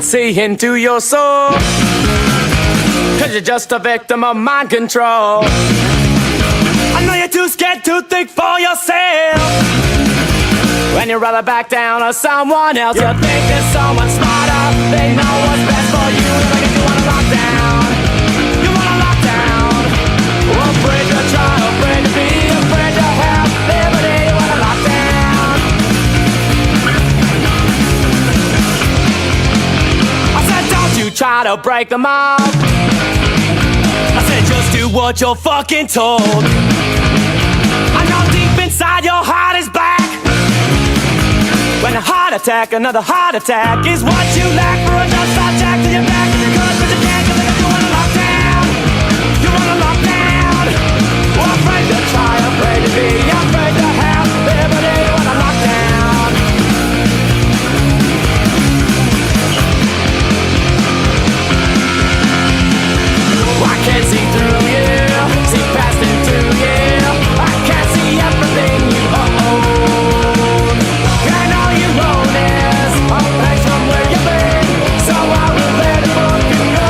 see into your soul. Cause you're just a victim of mind control. I know you're too scared to think for yourself. When you'd rather back down on someone else, you think there's someone smarter. They know what's best for you. They're like, you wanna lock down. You wanna lock down. Afraid to try, afraid to be, afraid to have liberty. You wanna lock down. I said, don't you try to break them up. I said, just do what you're fucking told. I know deep inside your heart is black. When a heart attack, another heart attack is what you lack. For a just stop jack to your back. If you could, but you can't, cause you wanna lock down. You wanna lock down. Well, afraid to try, afraid to be, afraid to have liberty. You wanna lock down. I can't see through you, see past into you. I can't see everything you own. And all you own is a place from where you've been. So I will let it fucking go.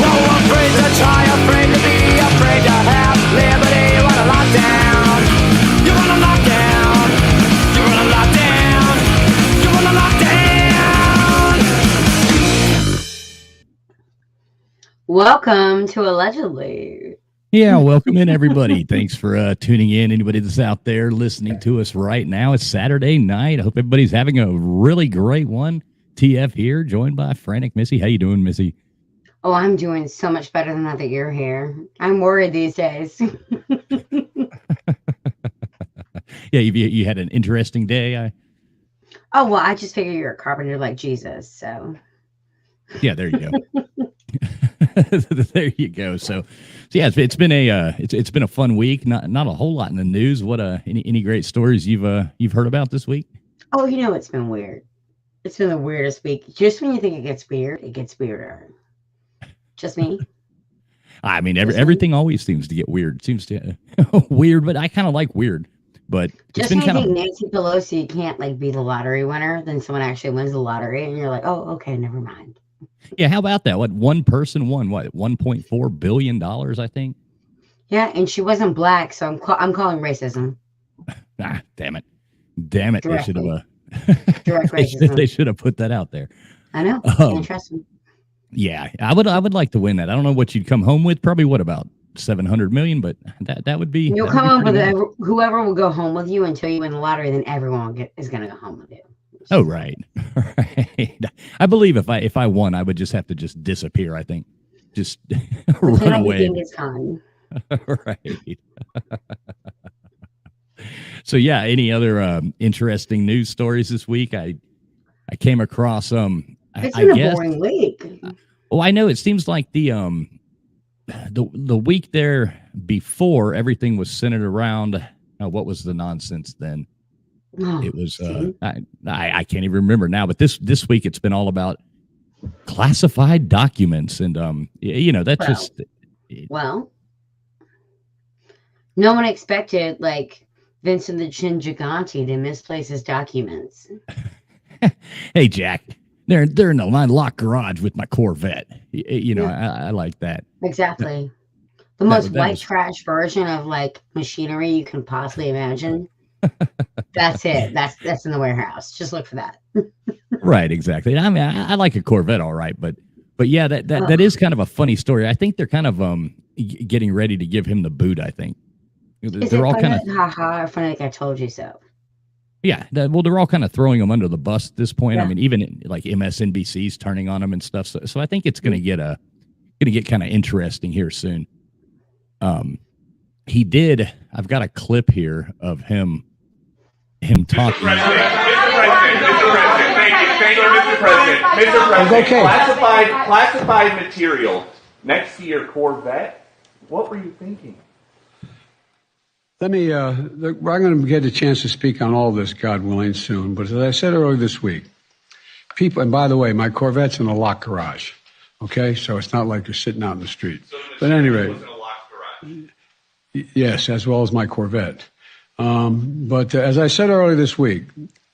Oh, afraid to try, afraid to be, afraid to have liberty. You wanna lock down. You wanna lock down. You wanna lock down. You wanna lock down. Welcome to Allegedly. Yeah, welcome in, everybody. Thanks for tuning in. Anybody that's out there listening to us right now, it's Saturday night. I hope everybody's having a really great one. TF here, joined by Frantic Missy. How you doing, Missy? Oh, I'm doing so much better now that you're here. I'm worried these days. Yeah, you had an interesting day. Oh, well, I just figure you're a carpenter like Jesus, so. Yeah, there you go. There you go. So yeah, it's been a fun week. Not a whole lot in the news. What any great stories you've heard about this week? Oh, you know, it's been weird. It's been the weirdest week. Just when you think it gets weird, it gets weirder. Just me. I mean, everything always seems to get weird. It seems to weird, but I kind of like weird. But it's just been when you kind think of Nancy Pelosi can't like be the lottery winner, then someone actually wins the lottery, and you're like, oh, okay, never mind. yeah. How about that? What one person won? What $1.4 billion? I think. Yeah, and she wasn't black, so I'm calling racism. Ah, damn it! They should have. Direct racism. They should have put that out there. I know. Can't trust me. Yeah, I would like to win that. I don't know what you'd come home with. Probably what, about 700 million, but that would be. You'll come home with whoever will go home with you until you win the lottery. Then everyone is going to go home with you. Oh right, right. I believe if I won, I would just have to disappear. I think just run away. Right. So yeah, any other interesting news stories this week? I came across It's been a boring week. Oh, I know. It seems like the week there before, everything was centered around what was the nonsense then? Oh, it was I can't even remember now. But this week it's been all about classified documents, and well, no one expected like Vincent the Chin Gigante to misplace his documents. Hey, Jack. They're in my locked garage with my Corvette. I like that. Exactly. The most white trash version of like machinery you can possibly imagine. That's it. That's in the warehouse. Just look for that. Right, exactly. I mean, I like a Corvette, all right, but yeah, that is kind of a funny story. I think they're kind of getting ready to give him the boot. I think they're all kind of haha, funny like I told you so. Yeah, they're all kind of throwing him under the bus at this point. Yeah. I mean, even like MSNBC's turning on him and stuff. So I think it's going to get kind of interesting here soon. He did. I've got a clip here of him talking. Mr. President. Okay. Classified material next to your Corvette. What were you thinking? Let me, I'm going to get a chance to speak on all this, God willing, soon. But as I said earlier this week, people, and by the way, my Corvette's in a locked garage. Okay? So it's not like you're sitting out in the street. So but at any rate, was in a locked garage. Yes, as well as my Corvette. But as I said earlier this week,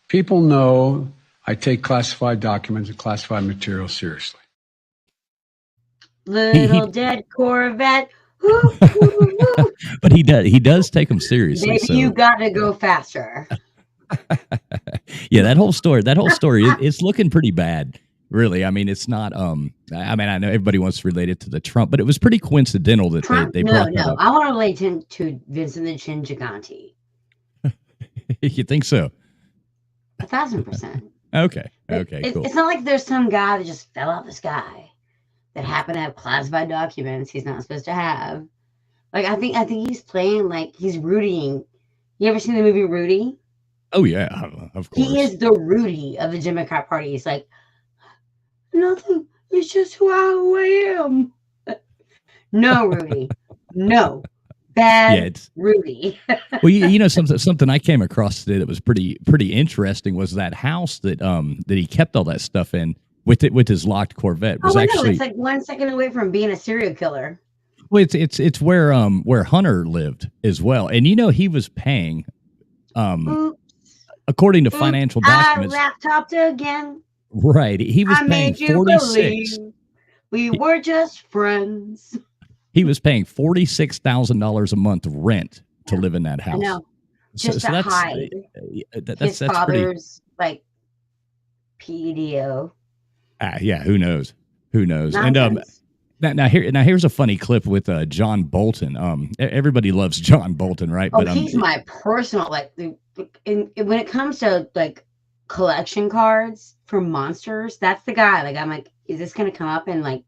people know I take classified documents and classified material seriously. Little dead Corvette. Woo, woo, woo. But he does take them seriously. Maybe So you got to go faster. yeah, that whole story, it's looking pretty bad. Really, I mean, it's not. I mean, I know everybody wants to relate it to the Trump, but it was pretty coincidental that Trump, they no, brought that no. up. I want to relate him to Vincent the Chin Gigante. You think so? 1,000%. Okay, okay, cool. It's not like there's some guy that just fell out the sky that happened to have classified documents he's not supposed to have. Like I think he's playing like he's Rudy. You ever seen the movie Rudy? Oh yeah, of course. He is the Rudy of the Democrat Party. He's like, nothing. It's just who I am. No, Rudy. No. Bad Rudy. Well, you know something I came across today that was pretty interesting was that house that he kept all that stuff in with his locked Corvette was actually it's like 1 second away from being a serial killer. Well, it's where Hunter lived as well, and you know he was paying according to financial documents. I laptoped again. Right, he was paying 46. We were just friends. He was paying $46,000 a month rent to live in that house. I know. Just to hide his father's like PEDO. Yeah, who knows? Who knows? Nonsense. And here's a funny clip with John Bolton. Everybody loves John Bolton, right? Oh, but he's my personal when it comes to like collection cards for monsters. That's the guy. Like I'm like, is this gonna come up and like?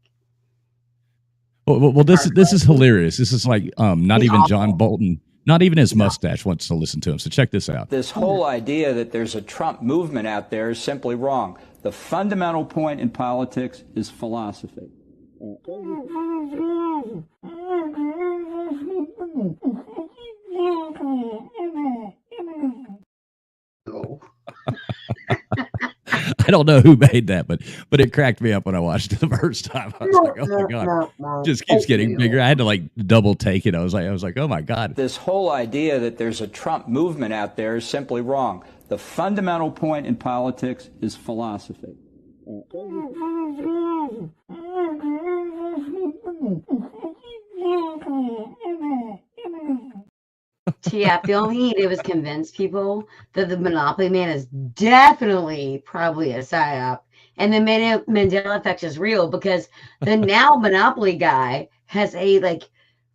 Well, this is hilarious. This is like not even awful. John Bolton, not even his mustache wants to listen to him. So check this out. This whole idea that there's a Trump movement out there is simply wrong. The fundamental point in politics is philosophy. I don't know who made that, but it cracked me up when I watched it the first time. I was like, oh my God, just keeps getting bigger. I had to like double take it. I was like, oh my God. This whole idea that there's a Trump movement out there is simply wrong. The fundamental point in politics is philosophy. Yeah, the only thing he did was convince people that the Monopoly Man is definitely probably a psyop. And the Mandela effect is real because the now Monopoly guy has a like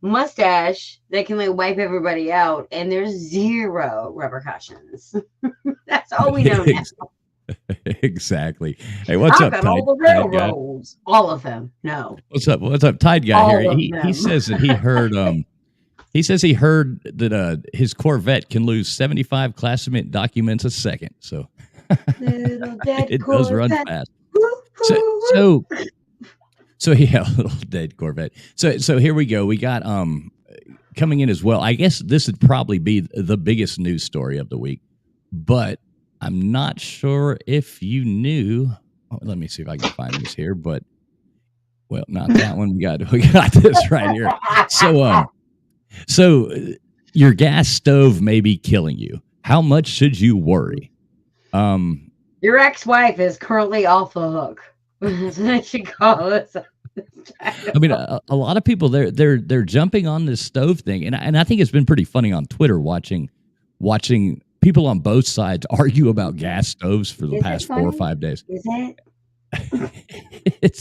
mustache that can like wipe everybody out, and there's zero repercussions. That's all we know now. Exactly. Hey, what's up, Tide? All the railroads, all of them. No. What's up, Tide guy all here? He says that he heard he heard that his Corvette can lose 75 classified documents a second. So Little dead it Corvette. does run fast. So yeah, a little dead Corvette. So here we go. We got coming in as well. I guess this would probably be the biggest news story of the week, but I'm not sure if you knew. Oh, let me see if I can find this here. But well, not that one. We got this right here. So your gas stove may be killing you. How much should you worry? Your ex-wife is currently off the hook. That's what she calls it. I mean, a lot of people they're jumping on this stove thing, and I think it's been pretty funny on Twitter watching people on both sides argue about gas stoves for the past 4 or 5 days. Is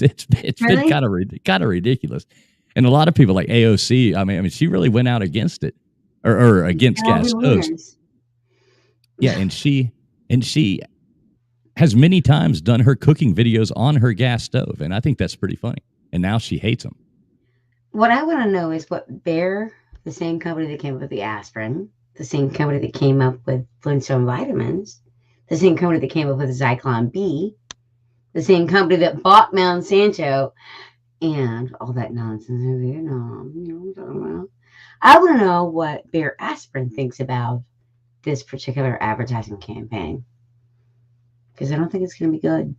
it? It's really? been kind of ridiculous, and a lot of people like AOC. I mean, she really went out against it or against gas stoves. Yeah, and she has many times done her cooking videos on her gas stove, and I think that's pretty funny. And now she hates them. What I want to know is what Bayer, the same company that came up with the aspirin, the same company that came up with Flintstone vitamins, the same company that came up with Zyklon B, the same company that bought Monsanto, and all that nonsense in Vietnam. You know what I'm talking about? I want to know what Bayer aspirin thinks about this particular advertising campaign. Because I don't think it's going to be good.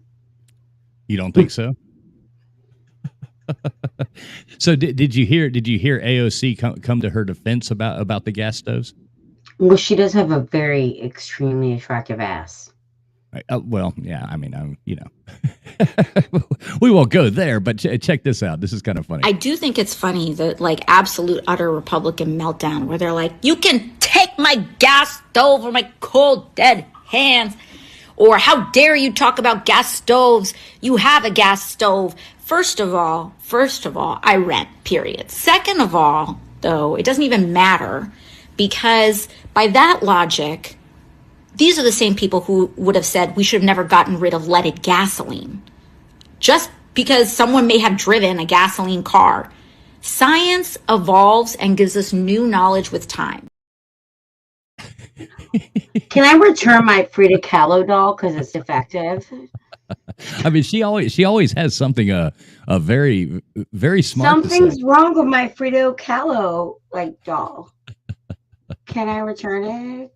You don't think so? So did you hear AOC come to her defense about the gas stoves? Well, she does have a very extremely attractive ass. Well, yeah, I mean, we won't go there, but check this out. This is kind of funny. I do think it's funny, the like absolute utter Republican meltdown where they're like, you can take my gas stove or my cold dead hands, or how dare you talk about gas stoves? You have a gas stove. First of all, I rent, period. Second of all, though, it doesn't even matter, because by that logic, these are the same people who would have said we should have never gotten rid of leaded gasoline. Just because someone may have driven a gasoline car. Science evolves and gives us new knowledge with time. Can I return my Frida Kahlo doll because it's defective? I mean, she always has something a very, very smart. Something's wrong with my Frida Kahlo doll. Can I return it?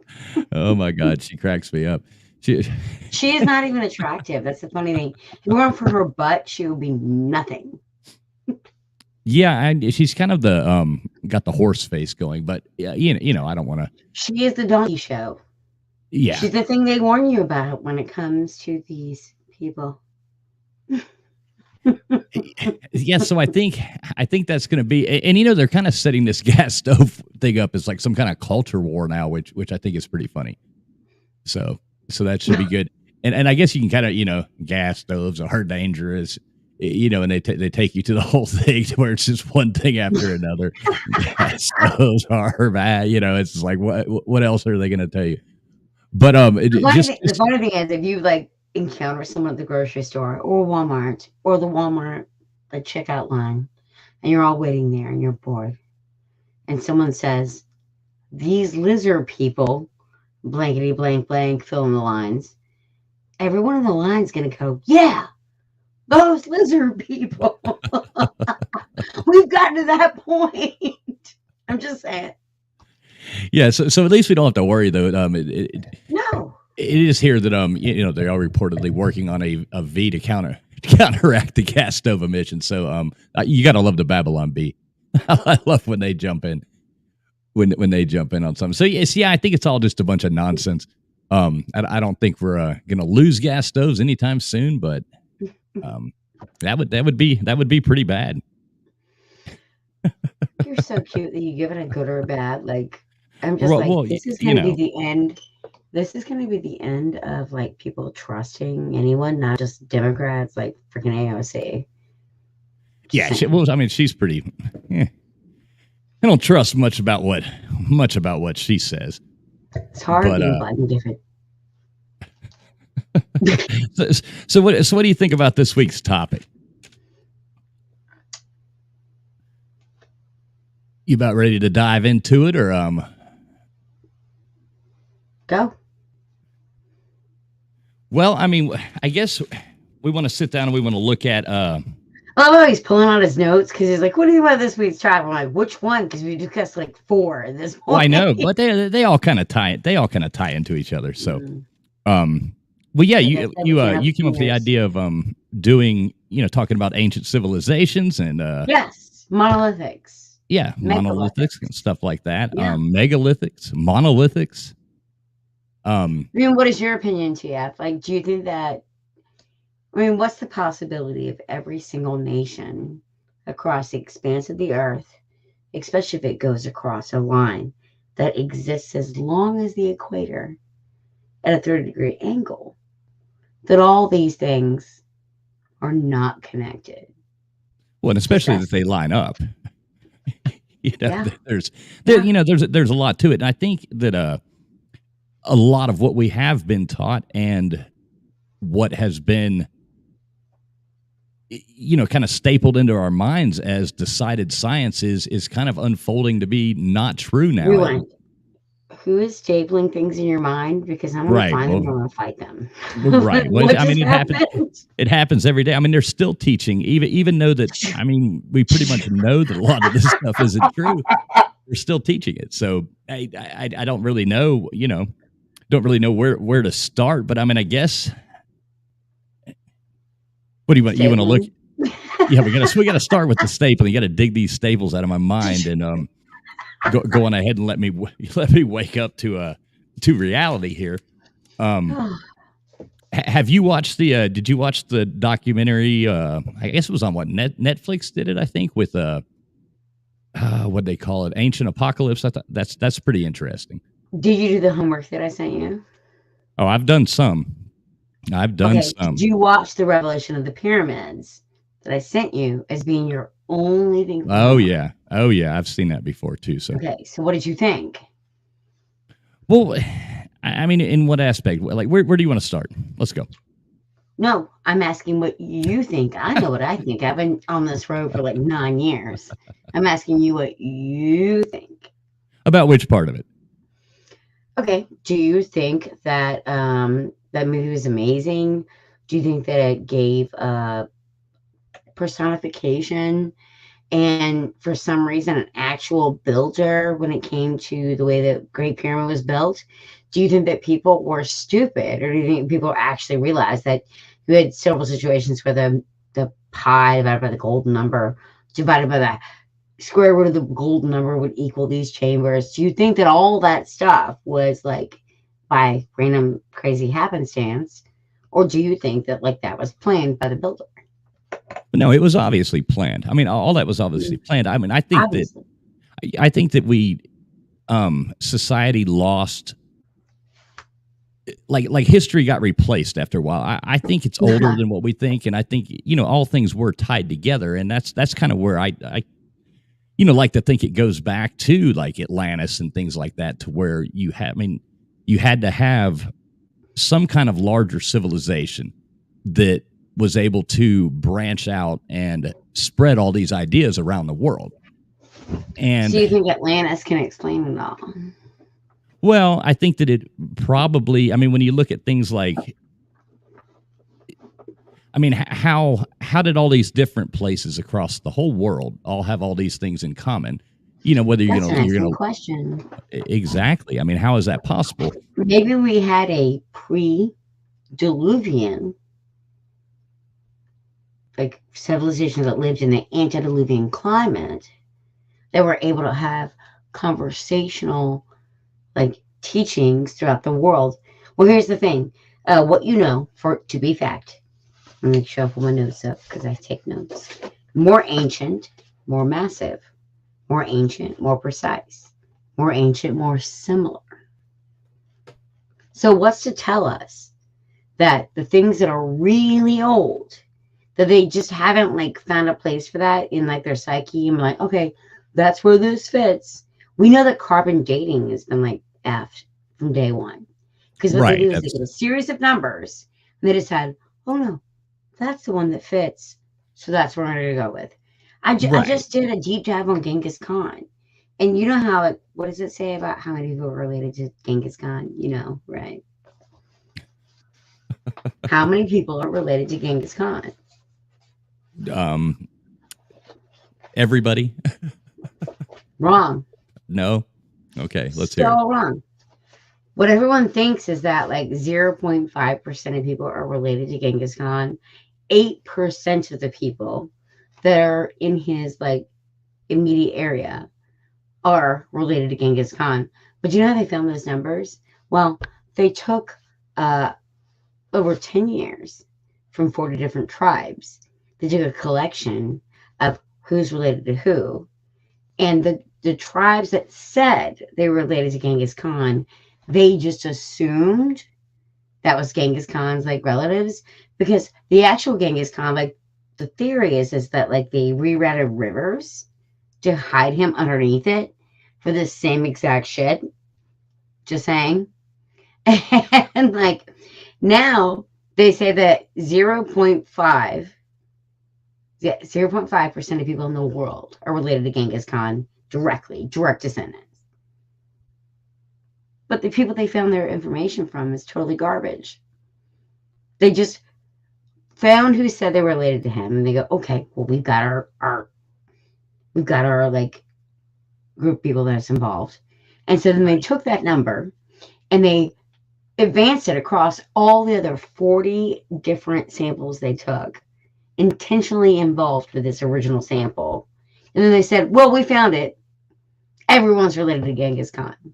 Oh my God, she cracks me up. She is not even attractive. That's the funny thing. If it weren't for her butt, she would be nothing. Yeah, she's kind of the got the horse face going, but you know, I don't want to. She is the donkey show. Yeah, she's the thing they warn you about when it comes to these people. Yeah, so I think that's going to be, and you know, they're kind of setting this gas stove thing up as like some kind of culture war now, which I think is pretty funny. So that should be good. And I guess you can kind of, you know, gas stoves are dangerous, you know, and they take you to the whole thing to where it's just one thing after another. Gas stoves are bad, you know. It's just like what else are they going to tell you? But the funny thing is, if you encounter someone at the grocery store or Walmart or the Walmart checkout line, and you're all waiting there and you're bored, and someone says, "These lizard people," blankety blank blank, fill in the lines. Everyone in the line is going to go, "Yeah, those lizard people." We've gotten to that point. I'm just saying. Yeah, so at least we don't have to worry though. No. It is here that you know, they are reportedly working on a V to counteract the gas stove emissions. So you gotta love the Babylon Bee. I love when they jump in when they jump in on something. So yes, yeah, I think it's all just a bunch of nonsense. I don't think we're gonna lose gas stoves anytime soon, but that would be pretty bad. You're so cute that you give it a good or a bad. I'm just this is gonna be the end. This is going to be the end of people trusting anyone, not just Democrats like freaking AOC. Yeah, she's pretty. I don't trust much about what she says. It's hard being black and different. So what do you think about this week's topic? You about ready to dive into it, or Go. Well, I mean, I guess we want to sit down and we want to look at. I love how he's pulling out his notes because he's like, "What do you think about this week's topic?" I'm like, "Which one?" Because we discussed 4 at this point. Well, I know, but they all kind of tie into each other. So, well, yeah, you came up with the idea of doing, you know, talking about ancient civilizations and yes, monolithics. Yeah, monolithics and stuff like that. Yeah. Megalithics, monolithics. What is your opinion, TF? Do you think that? What's the possibility of every single nation across the expanse of the earth, especially if it goes across a line that exists as long as the equator at a 30-degree angle, that all these things are not connected? Well, and especially that they line up. You know, there's a lot to it, and I think that a lot of what we have been taught and what has been, you know, kind of stapled into our minds as decided science is kind of unfolding to be not true now. Rewind. Who is stapling things in your mind? Because I'm going to find them and I'm going to fight them. Right. Well, it happens every day. I mean, they're still teaching, even though that, I mean, we pretty much know that a lot of this stuff isn't true. They're still teaching it. So I don't really know, you know, where to start, but I mean, I guess, what do you want? You want to look? Yeah, we gotta start with the staple. You got to dig these staples out of my mind, and go on ahead and let me wake up to reality here. Have you watched the? Did you watch the documentary? I guess it was on what Netflix did it. I think with what they call it, Ancient Apocalypse. I thought that's pretty interesting. Did you do the homework that I sent you? Oh, I've done some. Did you watch the Revelation of the Pyramids that I sent you as being your only thing? Oh yeah, I've seen that before too. So okay, so what did you think? Well, I mean, in what aspect? Like, where do you want to start? Let's go. No, I'm asking what you think. I know what I think. I've been on this road for like 9 years. I'm asking you what you think. About which part of it? Okay. Do you think that that movie was amazing? Do you think that it gave personification and for some reason an actual builder when it came to the way the Great Pyramid was built? Do you think that people were stupid, or do you think people actually realized that you had several situations where the pi divided by the golden number divided by the square root of the golden number would equal these chambers? Do you think that all that stuff was like by random crazy happenstance, or do you think that like that was planned by the builder? No, it was obviously planned. I mean, all that was obviously planned. I mean, I think that we society lost, like history got replaced after a while. I think it's older than what we think, and I think all things were tied together, and that's kind of where I like to think it goes back to like Atlantis and things like that, to where you had to have some kind of larger civilization that was able to branch out and spread all these ideas around the world. And do you think Atlantis can explain it all? Well, I think that it probably, I mean, when you look at things like, I mean, how did all these different places across the whole world all have all these things in common? Whether you're going to question. Exactly. I mean, how is that possible? Maybe we had a pre-Diluvian like civilization that lived in the antediluvian climate that were able to have conversational like teachings throughout the world. Well, here's the thing. What to be fact. Let me shuffle my notes up because I take notes. More ancient, more massive. More ancient, more precise. More ancient, more similar. So what's to tell us that the things that are really old, that they just haven't like found a place for that in like their psyche and like, okay, that's where this fits. We know that carbon dating has been like effed from day one. Because what they do is they get a series of numbers and they decide, oh no, that's the one that fits. So that's what we're going to go with. I just did a deep dive on Genghis Khan. And you know how what does it say about how many people are related to Genghis Khan? Right? How many people are related to Genghis Khan? Everybody. Wrong. No. Okay, let's hear it. So wrong. What everyone thinks is that like 0.5% of people are related to Genghis Khan. 8% of the people that are in his like immediate area are related to Genghis Khan. But you know how they found those numbers? Well, they took over 10 years from 40 different tribes. They took a collection of who's related to who. And the tribes that said they were related to Genghis Khan, they just assumed that was Genghis Khan's like relatives, because the actual Genghis Khan, like the theory is that like they rerouted rivers to hide him underneath it for the same exact shit. Just saying. And like now they say that 0.5% of people in the world are related to Genghis Khan direct descendants. But the people they found their information from is totally garbage. They just found who said they were related to him, and they go, okay, well, we've got our like group of people that's involved. And so then they took that number and they advanced it across all the other 40 different samples they took. intentionally involved with this original sample. And then they said, well, we found it. Everyone's related to Genghis Khan. And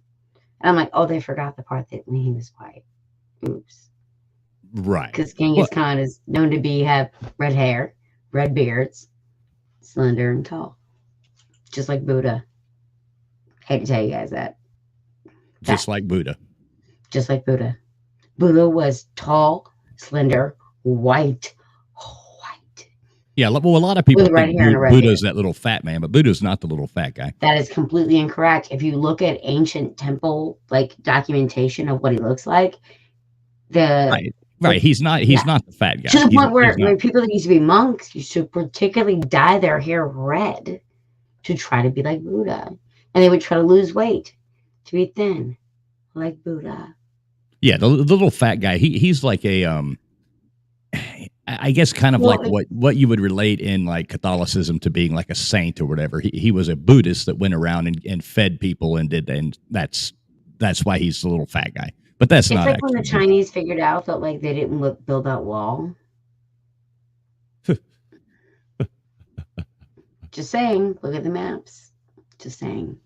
I'm like, oh, they forgot the part that he was white. Oops. Right. Because Genghis Khan is known to have red hair, red beards, slender and tall. Just like Buddha. Hate to tell you guys that. Just like Buddha. Just like Buddha. Buddha was tall, slender, white. Yeah, well, a lot of people red think hair and a red Buddha's beard. that little fat man, but Buddha's not the little fat guy. That is completely incorrect. If you look at ancient temple documentation of what he looks like, right. He's not the fat guy. To the point where people that used to be monks used to particularly dye their hair red to try to be like Buddha, and they would try to lose weight to be thin like Buddha. Yeah, the little fat guy. He's like a I guess kind of like what you would relate in like Catholicism to being like a saint or whatever. He was a Buddhist that went around and fed people and that's why he's the little fat guy. But that's not like when the Chinese figured out that like they didn't build that wall. Just saying. Look at the maps. Just saying.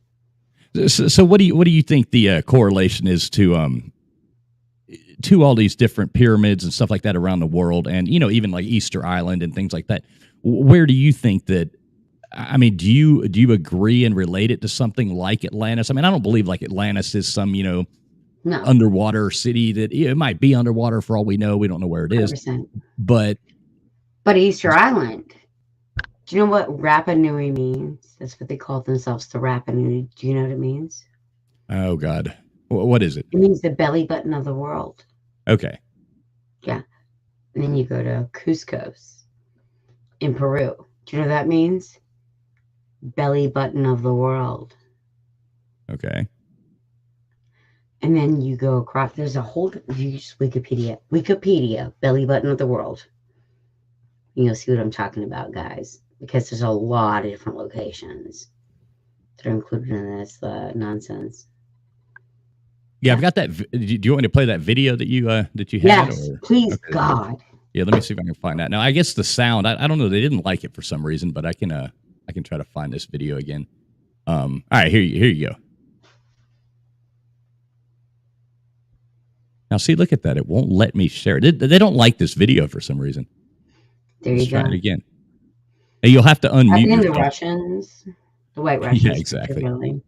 So what do you think the correlation is to all these different pyramids and stuff like that around the world, and even like Easter Island and things like that? Where do you think that? I mean, do you agree and relate it to something like Atlantis? I mean, I don't believe like Atlantis is some no. underwater city that it might be underwater for all we know. We don't know where it is. 100%. But Easter Island. Do you know what Rapa Nui means? That's what they call themselves, the Rapa Nui. Do you know what it means? Oh God, what is it? It means the belly button of the world. Okay. Yeah. And then you go to Cusco in Peru. Do you know what that means? Belly button of the world. Okay. And then you go across. There's a whole. You just Wikipedia, belly button of the world. And you'll see what I'm talking about, guys. Because there's a lot of different locations that are included in this nonsense. Yeah, I've got that. Do you want me to play that video that you had? Yes, please, okay. God. Yeah, let me see if I can find that. Now, I guess the sound. I don't know. They didn't like it for some reason, but I can try to find this video again. All right, here you go. Now, see, look at that. It won't let me share it. They don't like this video for some reason. Let's try it again. And you'll have to unmute yourself. The Russians, the white Russians. Yeah, exactly.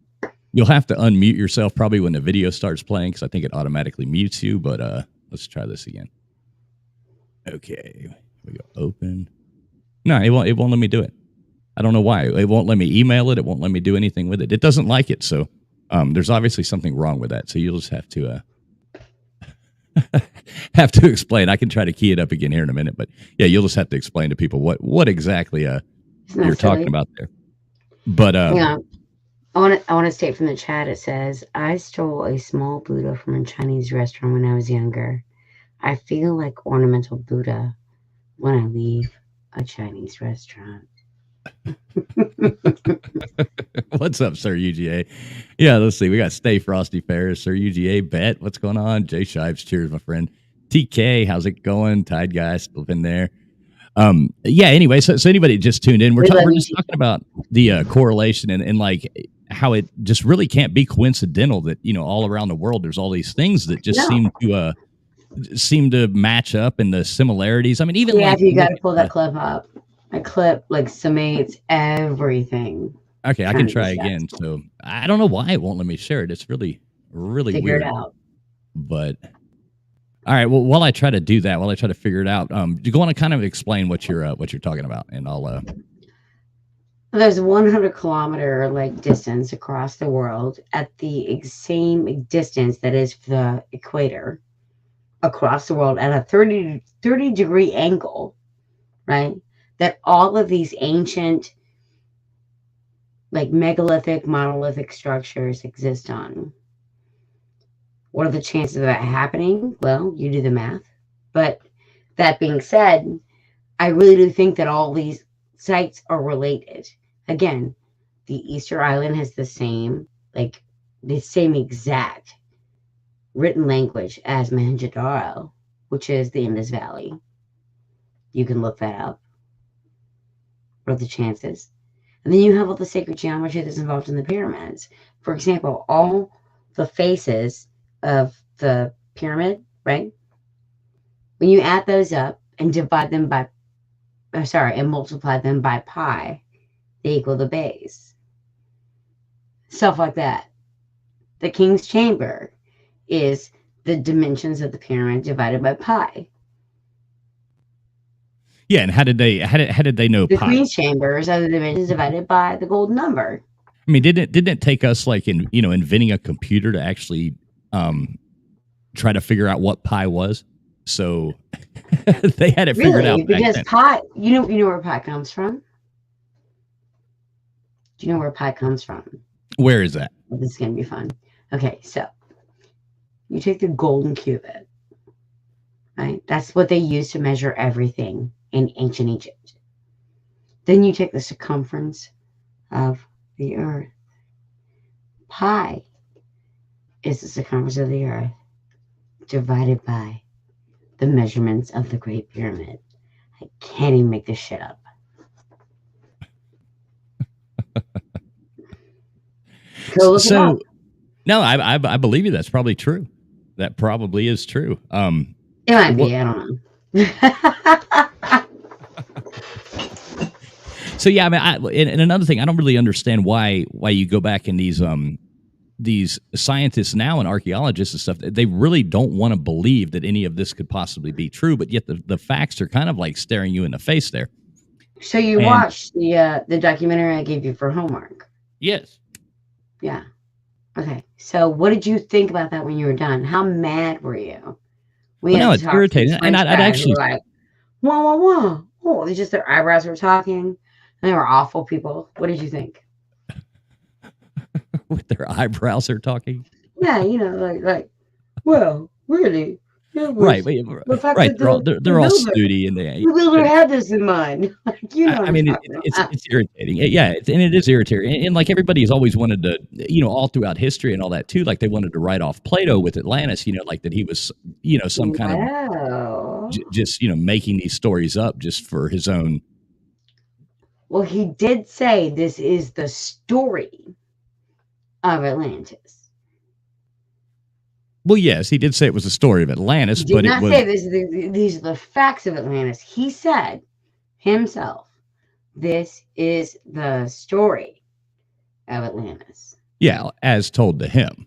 You'll have to unmute yourself probably when the video starts playing because I think it automatically mutes you. But let's try this again. Okay, here we go. Open. No, it won't let me do it. I don't know why. It won't let me email it. It won't let me do anything with it. It doesn't like it. So there's obviously something wrong with that. So you'll just have to explain. I can try to key it up again here in a minute, but yeah, you'll just have to explain to people what exactly you're talking about there. But yeah, I want to state from the chat. It says, I stole a small Buddha from a Chinese restaurant when I was younger. I feel like ornamental Buddha when I leave a Chinese restaurant. What's up, Sir UGA? Yeah, let's see. We got Stay Frosty Ferris, Sir UGA, Bet. What's going on? Jay Shipes, cheers, my friend. TK, how's it going? Tide guy still in there. Yeah, anyway, so anybody just tuned in, we're just talking about the correlation and like how it just really can't be coincidental that, all around the world there's all these things that just seem to match up in the similarities. I mean, even if you got to pull that clip up. My clip summates everything. Okay, I can try again. So I don't know why it won't let me share it. It's really, really figure weird. It out. But all right, well, while I try to do that, while I try to figure it out, do you want to kind of explain what you're talking about, and I'll. There's a 100-kilometer distance across the world at the same distance that is the equator across the world at a 30-degree angle, right? That all of these ancient, megalithic, monolithic structures exist on. What are the chances of that happening? Well, you do the math. But that being said, I really do think that all these sites are related. Again, the Easter Island has the same exact written language as Mohenjo-Daro, which is the Indus Valley. You can look that up. or the chances. And then you have all the sacred geometry that's involved in the pyramids. For example, all the faces of the pyramid, right? When you add those up and divide them by, and multiply them by pi, they equal the base. Stuff like that. The king's chamber is the dimensions of the pyramid divided by pi. Yeah, and how did they know The pi? queen's chambers are the dimensions divided by the golden number. I mean, didn't it take us like inventing a computer to actually try to figure out what pi was? So they had it figured out because then. pi. You know where pi comes from. Do you know where pi comes from? Where is that? Well, this is gonna be fun. Okay, so you take the golden cubit, right? That's what they used to measure everything in ancient Egypt. Then you take the circumference of the earth. Pi is the circumference of the earth divided by the measurements of the Great Pyramid. I can't even make this shit up. Go look it up. No, I believe you. That's probably true. That probably is true. It might be. I don't know. So yeah, I mean, and another thing, I don't really understand why you go back in these scientists now and archaeologists and stuff. They really don't want to believe that any of this could possibly be true, but yet the facts are kind of like staring you in the face there. So you watched the documentary I gave you for homework? Yes. Yeah. Okay. So what did you think about that when you were done? How mad were you? No, it's irritating, and I'd actually like, whoa. Oh, it's just their eyebrows were talking. They were awful people. What did you think? With their eyebrows are talking? Yeah, like, well, really? Right. They're all snooty and the builder had this in mind. Like, I mean, it's irritating. Yeah, and it is irritating. And like everybody's always wanted to, all throughout history and all that too. Like they wanted to write off Plato with Atlantis. Like that he was, some kind of just making these stories up just for his own. Well, he did say this is the story of Atlantis. Well, yes, he did say it was the story of Atlantis, but it was. Say these are the facts of Atlantis. He said himself, this is the story of Atlantis. Yeah, as told to him.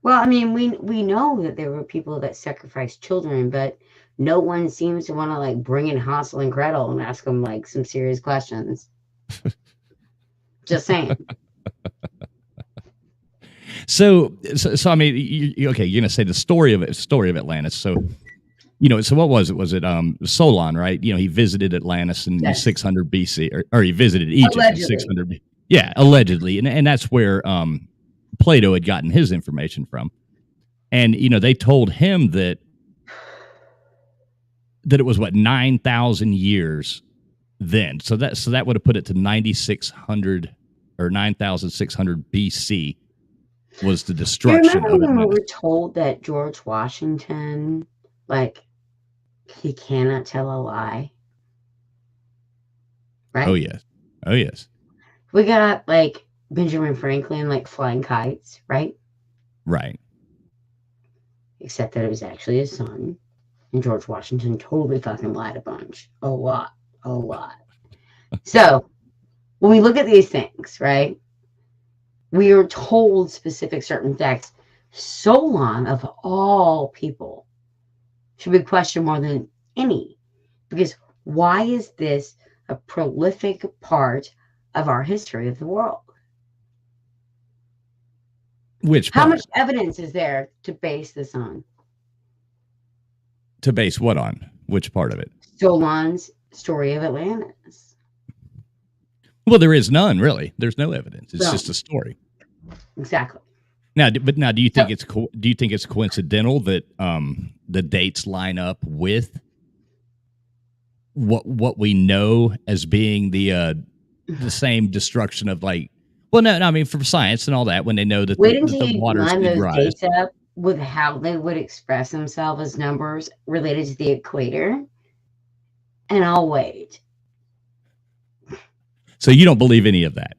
Well, I mean, we know that there were people that sacrificed children, but no one seems to want to like bring in Hansel and Gretel and ask them like some serious questions. Just saying. So I mean, you're going to say the story of Atlantis. So, so what was it? Was it Solon, right? He visited Atlantis in 600 BC, or he visited Egypt in 600 BC. Yeah, allegedly, and that's where Plato had gotten his information from. And they told him that it was 9,000 years then. So that would have put it to 9,600 or 9,600 BC. Was the destruction of it. When we were told that George Washington, like, he cannot tell a lie? Right? Oh, yes. We got, like, Benjamin Franklin, like, flying kites, right? Right. Except that it was actually his son. And George Washington totally fucking lied a bunch. A lot. So, when we look at these things, right? We are told specific certain facts. Solon, of all people, should be questioned more than any. Because why is this a prolific part of our history of the world? Which part? How much evidence is there to base this on? To base what on? Which part of it? Solon's story of Atlantis. Well, there is none, really. There's no evidence. It's just a story. Exactly. Now, do you think it's coincidental that the dates line up with what we know as being the same destruction of like? Well, no, I mean from science and all that, when they know that the waters did rise. Dates up with how they would express themselves as numbers related to the equator, and I'll wait. So you don't believe any of that?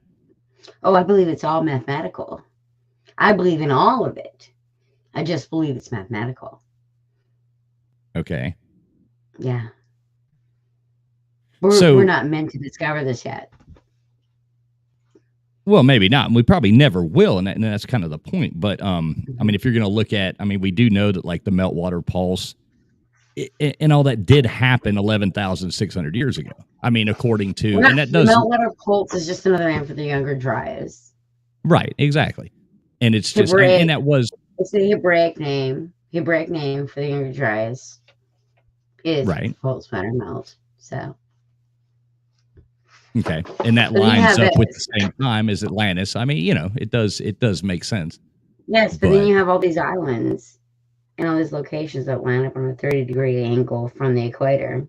Oh, I believe it's all mathematical. I believe in all of it. I just believe it's mathematical. Okay. Yeah. So- We're not meant to discover this yet. Well, maybe not. And we probably never will. And that's kind of the point. But, I mean, if you're going to look at, I mean, we do know that like the meltwater pulse and all that did happen 11,600 years ago. I mean, according to, and that does. Meltwater pulse is just another name for the Younger Dryas. Right. Exactly. And it's just, Hebraic, and that was. It's the Hebraic name. Hebraic name for the Younger Dryas is right. Pulse Matter Melt. So. Okay, and that lines up with the same time as Atlantis. I mean, you know, it does make sense. Yes, but then you have all these islands and all these locations that line up on a 30-degree angle from the equator.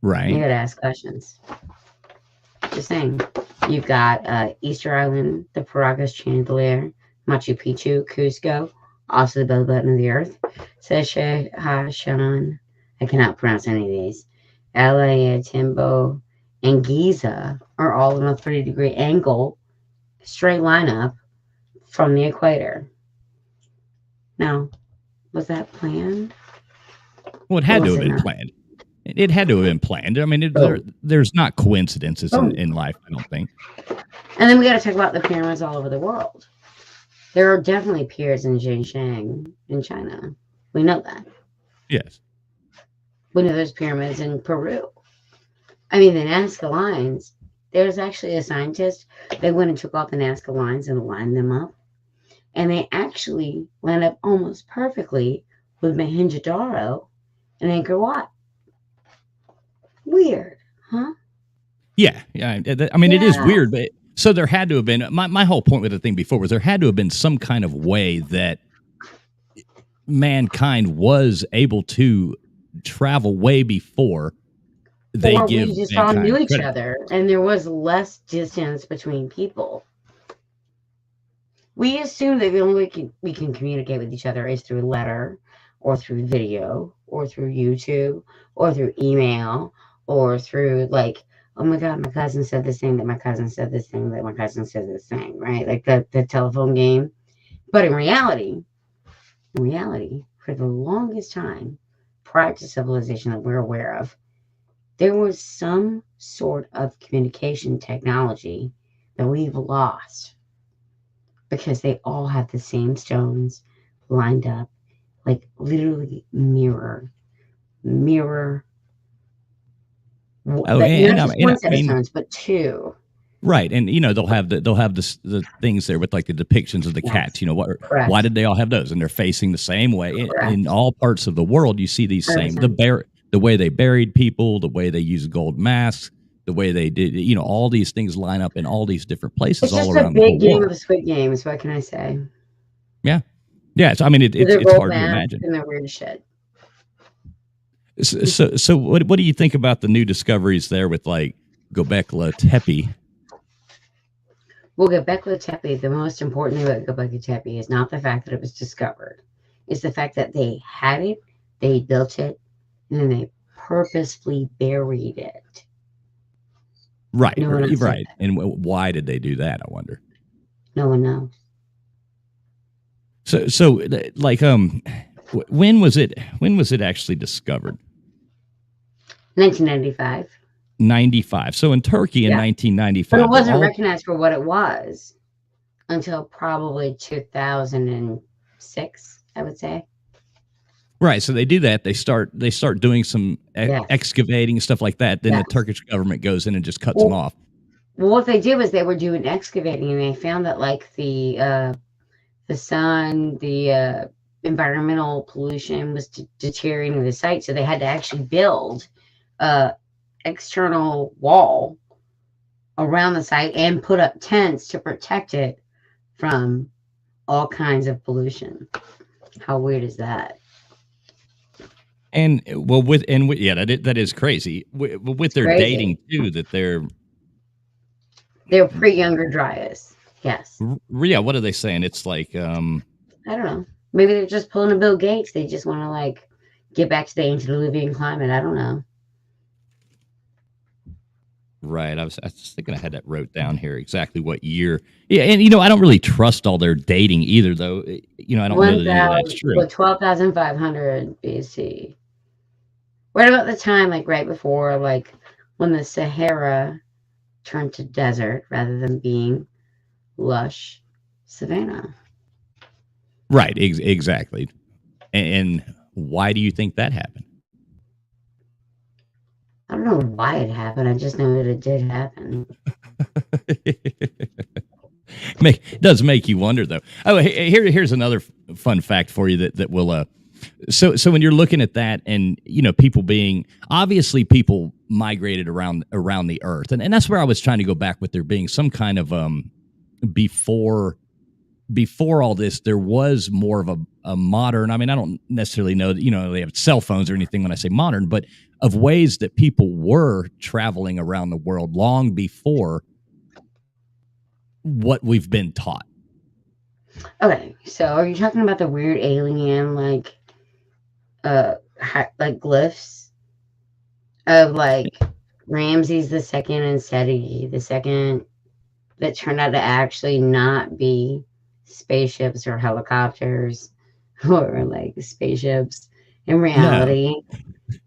Right. You gotta ask questions. Just saying. You've got Easter Island, the Paracas Chandelier, Machu Picchu, Cusco, also the belly button of the earth, Shan. I cannot pronounce any of these. LA, Timbo, and Giza are all in a 30-degree angle, straight line up from the equator. Now, was that planned? Well, it had to have been planned. It had to have been planned. I mean, there's not coincidences in life, I don't think. And then we got to talk about the pyramids all over the world. There are definitely pyramids in Xinjiang in China. We know that. Yes. We know there's pyramids in Peru. I mean, the Nazca lines, there's actually a scientist that went and took off the Nazca lines and lined them up. And they actually line up almost perfectly with Mohenjo-Daro and Angkor Wat. Weird, huh? Yeah. I mean, it is weird, but so there had to have been, my whole point with the thing before was there had to have been some kind of way that mankind was able to travel way before they give. We just all knew each other, and there was less distance between people. We assume that the only way we can communicate with each other is through letter, or through video, or through YouTube, or through email, or through like, oh my God, my cousin said this thing, that my cousin said this thing, that my cousin said this thing, right? Like the telephone game. But in reality, for the longest time, prior to civilization that we're aware of, there was some sort of communication technology that we've lost because they all have the same stones lined up, like literally mirror. Oh, and not just one set of stones, but two. Right, and you know they'll have the things there with like the depictions of the cats. You know why did they all have those? And they're facing the same way in all parts of the world. You see these same the way they buried people, the way they use gold masks, the way they did. You know, all these things line up in all these different places all around the world. It's just a big game of Squid Games. What can I say? Yeah. So I mean, it's hard to imagine. And they're weird shit. So what do you think about the new discoveries there with like Gobekli Tepe? Well, Gobekli Tepe, the most important thing about Gobekli Tepe is not the fact that it was discovered. It's the fact that they had it, they built it, and then they purposefully buried it. Right, right. And why did they do that, I wonder? No one knows. So like, when was it actually discovered? 1995. 95. So in Turkey in 1995. But it wasn't recognized for what it was until probably 2006, I would say. Right. So they do that. They start doing some excavating and stuff like that. Then the Turkish government goes in and just cuts them off. Well, what they did was they were doing excavating, and they found that like the sun, the environmental pollution was deteriorating the site. So they had to actually build external wall around the site and put up tents to protect it from all kinds of pollution. How weird is that? And well, that is crazy. With their dating too, that they're pre-Younger Dryas. Yes. Yeah. What are they saying? It's like I don't know. Maybe they're just pulling a Bill Gates. They just want to like get back to the antediluvian climate. I don't know. Right. I was thinking I had that wrote down here exactly what year. Yeah, and you know, I don't really trust all their dating either, though. You know, I don't know that any of that's true. 12,500 BC. What about the time, like right before, like when the Sahara turned to desert rather than being lush savanna? Right. Exactly. And why do you think that happened? I don't know why it happened. I just know that it did happen. It does make you wonder, though. Oh, here's another fun fact for you that will. So when you're looking at that, and you know, people migrated around the earth, and that's where I was trying to go back with there being some kind of before all this, there was more of a modern. I mean, I don't necessarily know that, you know, they have cell phones or anything when I say modern, but of ways that people were traveling around the world long before what we've been taught. Okay, so are you talking about the weird alien like glyphs of like Ramses II and Seti II that turned out to actually not be spaceships or helicopters or like spaceships in reality? No.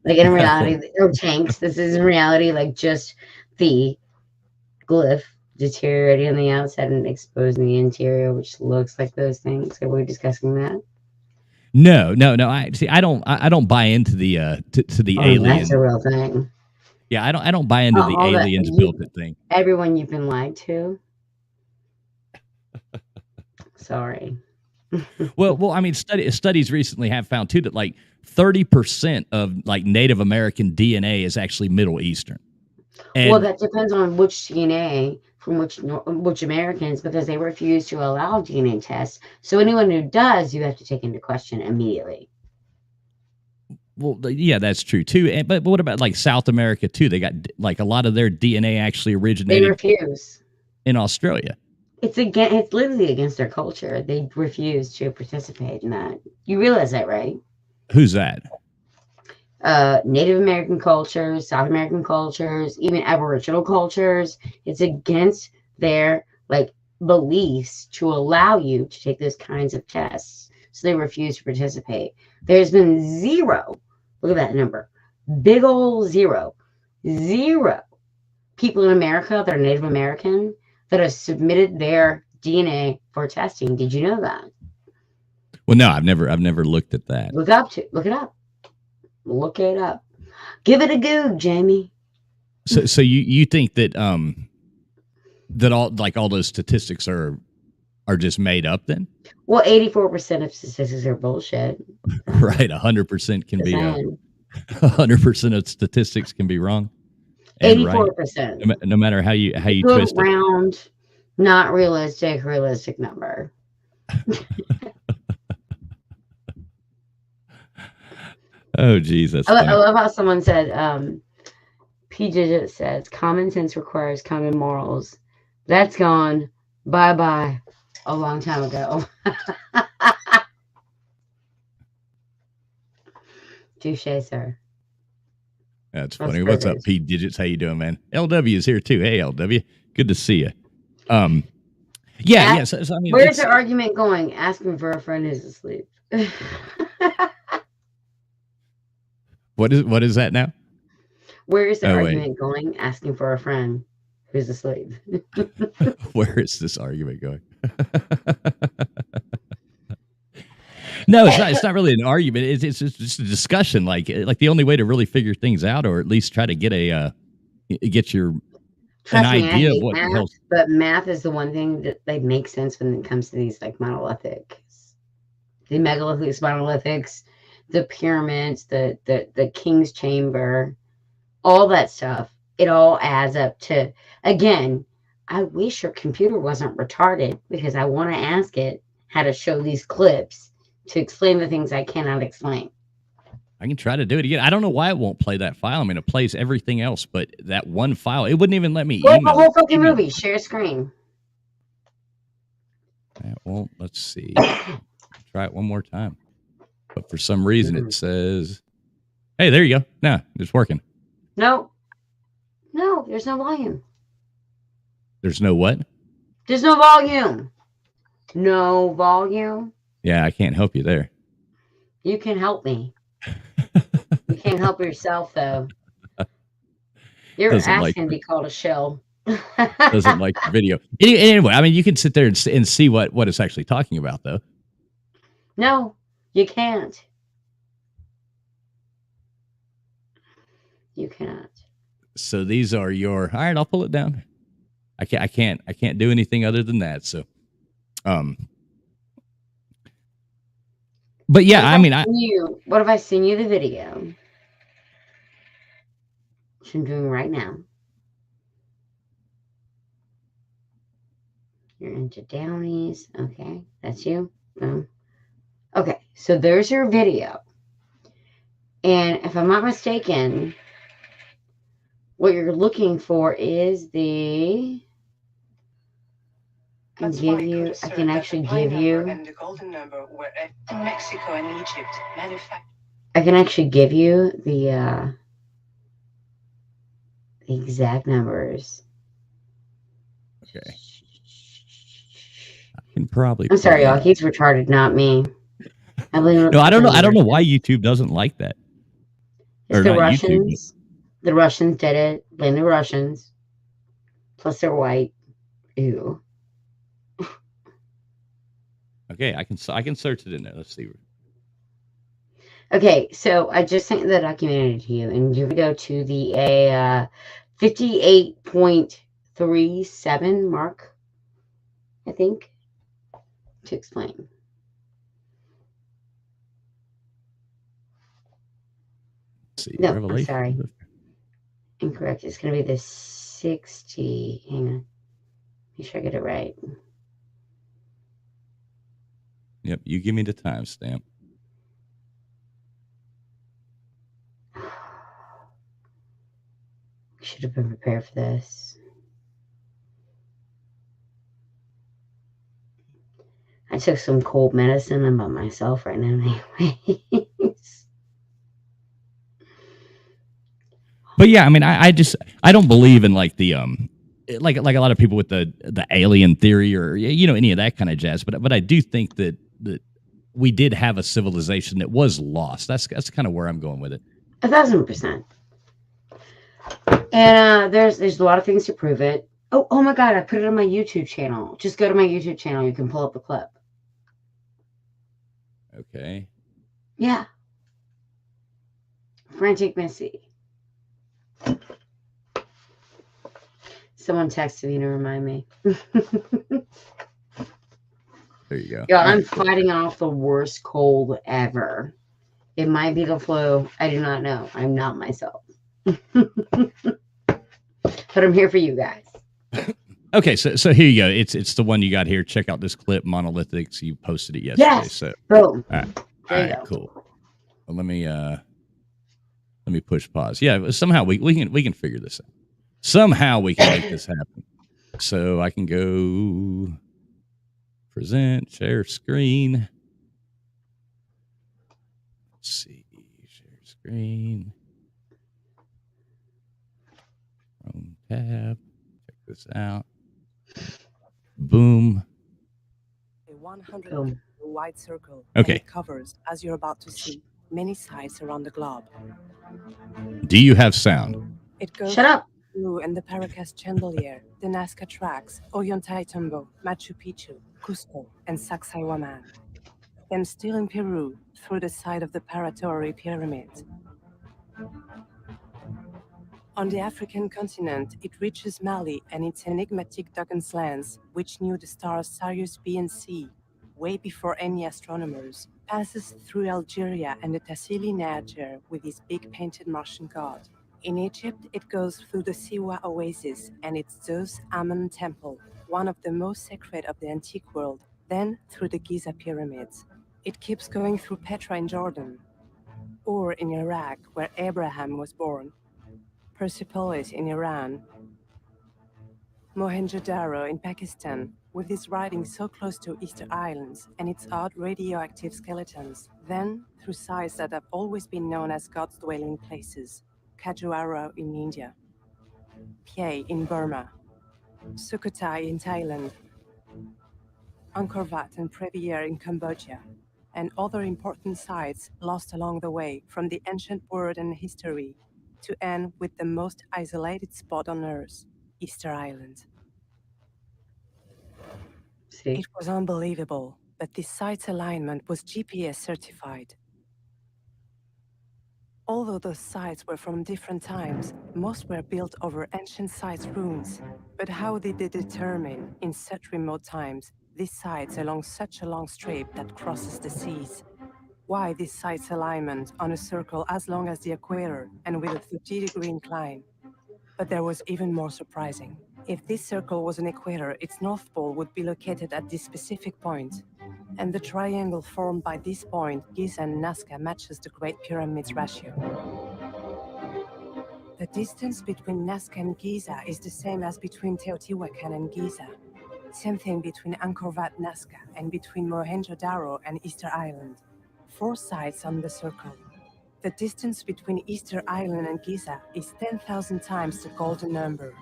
Like in reality, or tanks. This is in reality like just the glyph deteriorating on the outside and exposing the interior, which looks like those things. Are we discussing that? No. I don't buy into the to the alien. That's a real thing. Yeah, I don't buy into the aliens built it thing. Everyone you've been lied to. Sorry. well, I mean, studies recently have found too that like 30% of like Native American DNA is actually Middle Eastern. And, well, that depends on which DNA from which Americans, because they refuse to allow DNA tests. So anyone who does, you have to take into question immediately. Well, yeah, that's true too. But what about like South America too? They got like a lot of their DNA actually originated. They refuse in Australia. It's literally against their culture. They refuse to participate in that. You realize that, right? Who's that? Native American cultures, South American cultures, even Aboriginal cultures. It's against their like beliefs to allow you to take those kinds of tests. So they refuse to participate. There's been zero. Look at that number. Big old zero people in America that are Native American that have submitted their DNA for testing. Did you know that? Well, no, I've never looked at that. Look it up. Look it up. Give it a goog, Jamie. So you think that that all those statistics are just made up then? Well, 84% of statistics are bullshit. Right, 100% can be 100% of statistics can be wrong. 84%. Right. No matter how you twist it. Round, not realistic number. Oh, Jesus. I love how someone said, P. Digit says, common sense requires common morals. That's gone bye-bye a long time ago. Touche, sir. That's funny. What's up, P. Digits? How you doing, man? LW is here, too. Hey, LW. Good to see you. Yeah. So, I mean, where's the argument going? Asking for a friend who's asleep. What is that now? Where is the argument going? Asking for a friend who's asleep. Where is this argument going? No, it's not really an argument. It's just a discussion. Like the only way to really figure things out, or at least try to get an idea of what math, but math is the one thing that they make sense when it comes to these like monolithics, the megalithics, monolithics, the pyramids, the king's chamber, all that stuff. It all adds up to, again, I wish your computer wasn't retarded because I want to ask it how to show these clips to explain the things I cannot explain. I can try to do it again. I don't know why it won't play that file. I mean, it plays everything else, but that one file, it wouldn't even let me email the whole fucking movie. Share screen. Well, let's see. Try it one more time. But for some reason, it says, hey, there you go. No, it's working. Nope. No, there's no volume. There's no what? There's no volume. No volume. Yeah, I can't help you there. You can help me. You can't help yourself, though. Your Doesn't ass like can be called a shell. doesn't like the video. Anyway, I mean, you can sit there and see what it's actually talking about, though. No, you can't. You cannot. So these are your. All right, I'll pull it down. I can't do anything other than that. So, but yeah, I mean, what if I send you the video? Which I'm doing right now. You're into Downies. Okay, that's you. Okay, so there's your video. And if I'm not mistaken, what you're looking for is the... I can actually give you... Mexico and Egypt I can actually give you the exact numbers. Okay. I can probably... I'm sorry, y'all. He's retarded, not me. No, I don't know. I don't know why YouTube doesn't like that. It's the Russians. The Russians did it. Blame the Russians. Plus they're white. Ew. Okay, I can search it in there. Let's see. Okay, so I just sent the documentary to you, and you go to the 58.37 mark, I think, to explain. Let's see. No, Revelation. I'm sorry. Incorrect. It's going to be the 60. Hang on. Make sure I get it right. Yep, you give me the timestamp. Should have been prepared for this. I took some cold medicine. I'm by myself right now anyways. But yeah, I mean, I don't believe in like the like a lot of people with the alien theory or any of that kind of jazz. But I do think that we did have a civilization that was lost. That's kind of where I'm going with it. 1,000%. And there's a lot of things to prove it. Oh my God! I put it on my YouTube channel. Just go to my YouTube channel. You can pull up the clip. Okay. Yeah. Frantic Missy. Someone texted me to remind me. There you go. Yeah, I'm fighting off the worst cold ever. It might be the flu. I do not know. I'm not myself. But I'm here for you guys. Okay, so here you go. It's the one you got here. Check out this clip, Monolithics. You posted it yesterday. Yes. So boom. All right, cool. Well, let me push pause. Yeah, somehow we can figure this out. Somehow we can make this happen. So I can go present, share screen. Let's see, share screen. Chrome tab. Check this out. Boom. A 100 wide circle. Okay. And it covers, as you're about to see, many sites around the globe. Do you have sound? It goes Shut up. Peru and the Paracas Chandelier, the Nazca Tracks, Ollantaytambo, Machu Picchu, Cusco, and Sacsayhuaman. Then still in Peru, through the side of the Paratori Pyramid. On the African continent, it reaches Mali and its enigmatic Duggan's Lands, which knew the stars Sirius B and C way before any astronomers, passes through Algeria and the Tassili Niger with his big painted Martian god. In Egypt, it goes through the Siwa Oasis and its Zeus Ammon Temple, one of the most sacred of the antique world, then through the Giza Pyramids. It keeps going through Petra in Jordan, Ur in Iraq, where Abraham was born, Persepolis in Iran, Mohenjo-Daro in Pakistan, with its riding so close to Easter Islands and its odd radioactive skeletons, then through sites that have always been known as God's dwelling places, Khajuaro in India. Pieh in Burma, Sukhothai in Thailand, Angkor Wat and Previer in Cambodia, and other important sites lost along the way from the ancient world and history to end with the most isolated spot on Earth, Easter Island. See? It was unbelievable, but this site's alignment was GPS certified. Although those sites were from different times, most were built over ancient sites' ruins. But how did they determine, in such remote times, these sites along such a long strip that crosses the seas? Why this site's alignment on a circle as long as the equator and with a 30-degree incline? But there was even more surprising. If this circle was an equator, its north pole would be located at this specific point. And the triangle formed by this point, Giza and Nazca, matches the Great Pyramid's ratio. The distance between Nazca and Giza is the same as between Teotihuacan and Giza. Same thing between Angkor Wat, Nazca, and between Mohenjo-Daro and Easter Island. 4 sides on the circle. The distance between Easter Island and Giza is 10,000 times the golden number.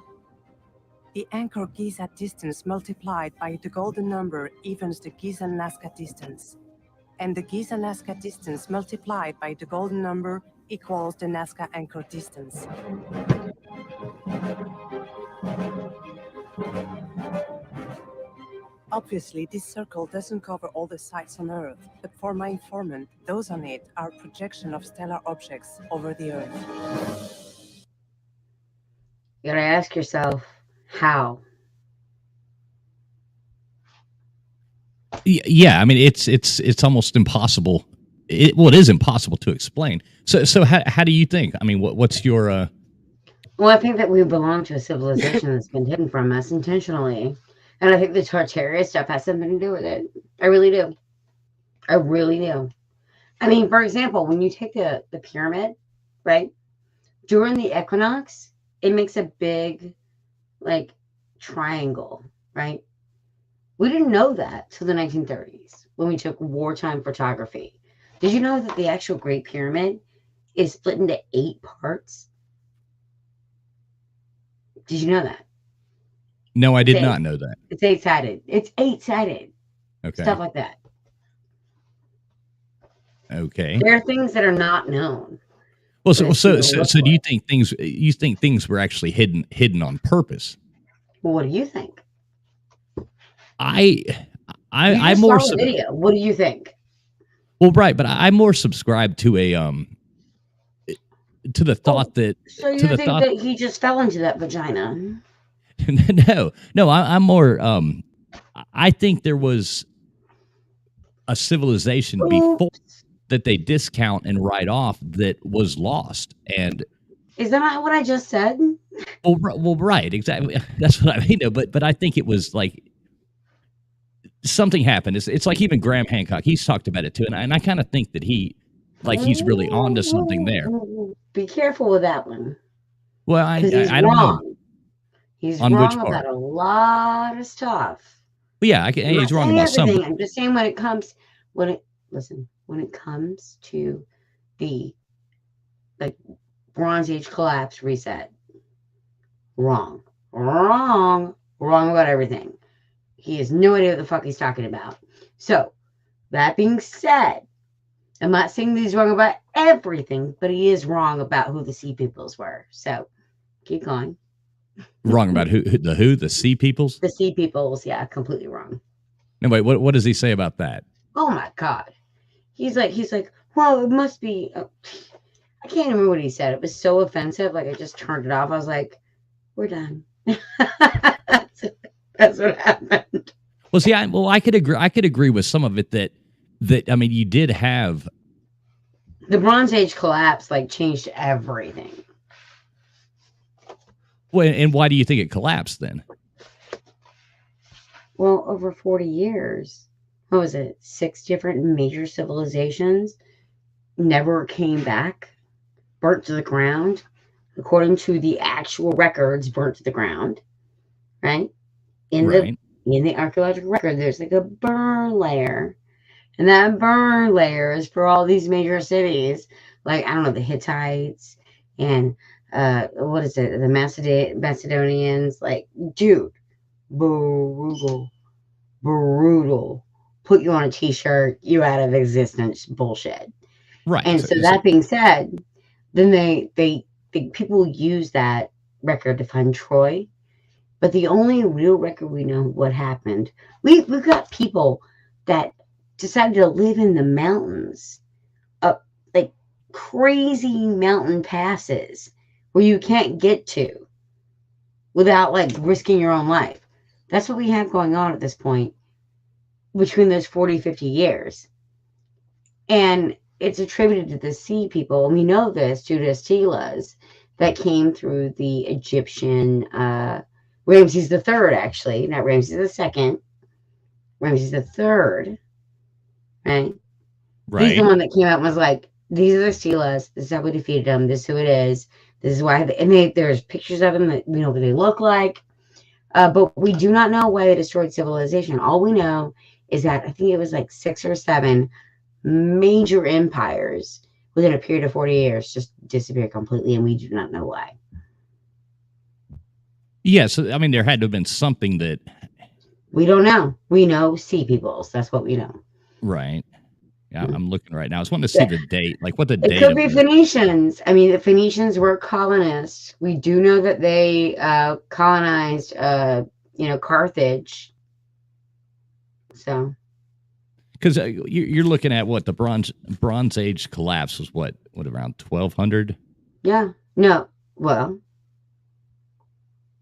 The Angkor Giza distance multiplied by the golden number evens the Giza-Nazca distance. And the Giza-Nazca distance multiplied by the golden number equals the Nazca-Angkor distance. Obviously, this circle doesn't cover all the sites on Earth, but for my informant, those on it are projection of stellar objects over the Earth. You gotta ask yourself, how? Yeah, I mean it's almost impossible. It is impossible to explain. So how do you think? I mean, what's your? Well, I think that we belong to a civilization that's been hidden from us intentionally, and I think the Tartaria stuff has something to do with it. I really do. I really do. I mean, for example, when you take the pyramid, right? During the equinox, it makes a big, like, triangle, right? We didn't know that till the 1930s when we took wartime photography. Did you know that the actual Great Pyramid is split into 8 parts? Did you know that? No, I did not know that. It's 8-sided. It's 8-sided. Okay. Stuff like that. Okay. There are things that are not known. Well, so do you think things were actually hidden on purpose? Well, what do you think? I'm more video. What do you think? Well, right, but I'm more subscribed to a to the thought that. So you think that he just fell into that vagina? No, I'm more. I think there was a civilization before that they discount and write off that was lost. And is that not what I just said? Well, right, exactly. That's what I mean. But I think it was like something happened. It's like even Graham Hancock. He's talked about it too, and I kind of think that he's really onto something there. Be careful with that one. Well, I don't know. He's wrong about a lot of stuff. Well, yeah, he's wrong about something. I'm just saying when it comes to the Bronze Age collapse reset, wrong about everything. He has no idea what the fuck he's talking about. So, that being said, I'm not saying that he's wrong about everything, but he is wrong about who the Sea Peoples were. So, keep going. Wrong about who? The Sea Peoples? The Sea Peoples, yeah, completely wrong. No, wait, what does he say about that? Oh my God. He's like, well, it must be. I can't remember what he said. It was so offensive. Like, I just turned it off. I was like, we're done. That's what happened. Well, see, I could agree with some of it that I mean, you did have the Bronze Age collapse, changed everything. Well, and why do you think it collapsed then? Well, over 40 years, what was it? 6 different major civilizations never came back, burnt to the ground, according to the actual records, burnt to the ground, right? In the archaeological record, there's a burn layer. And that burn layer is for all these major cities, I don't know, the Hittites and what is it? The Macedonians, like, dude, brutal, brutal. Put you on a t-shirt, you out of existence, bullshit. Right. And so that being said, then they people use that record to fund Troy, but the only real record we know what happened. We've got people that decided to live in the mountains, up like crazy mountain passes where you can't get to without like risking your own life. That's what we have going on at this point between those 40, 50 years. And it's attributed to the sea people. And we know this due to stelas that came through the Egyptian Ramses III, actually, not Ramses II, Ramses III, right? He's the one that came out and was like, these are the stelas. This is how we defeated them. This is who it is. This is why. There's pictures of them that we know what they look like. But we do not know why they destroyed civilization. All we know is that I think it was like 6 or 7 major empires within a period of 40 years just disappeared completely, and we do not know why. Yeah, so I mean, there had to have been something that we don't know. We know sea peoples. That's what we know. Right. Yeah, I'm looking right now. I just wanted to see the date, like what the date. It could be Phoenicians. I mean, the Phoenicians were colonists. We do know that they colonized, Carthage. So, because you're looking at what the Bronze Age collapse was, what around 1200? Yeah. No. Well,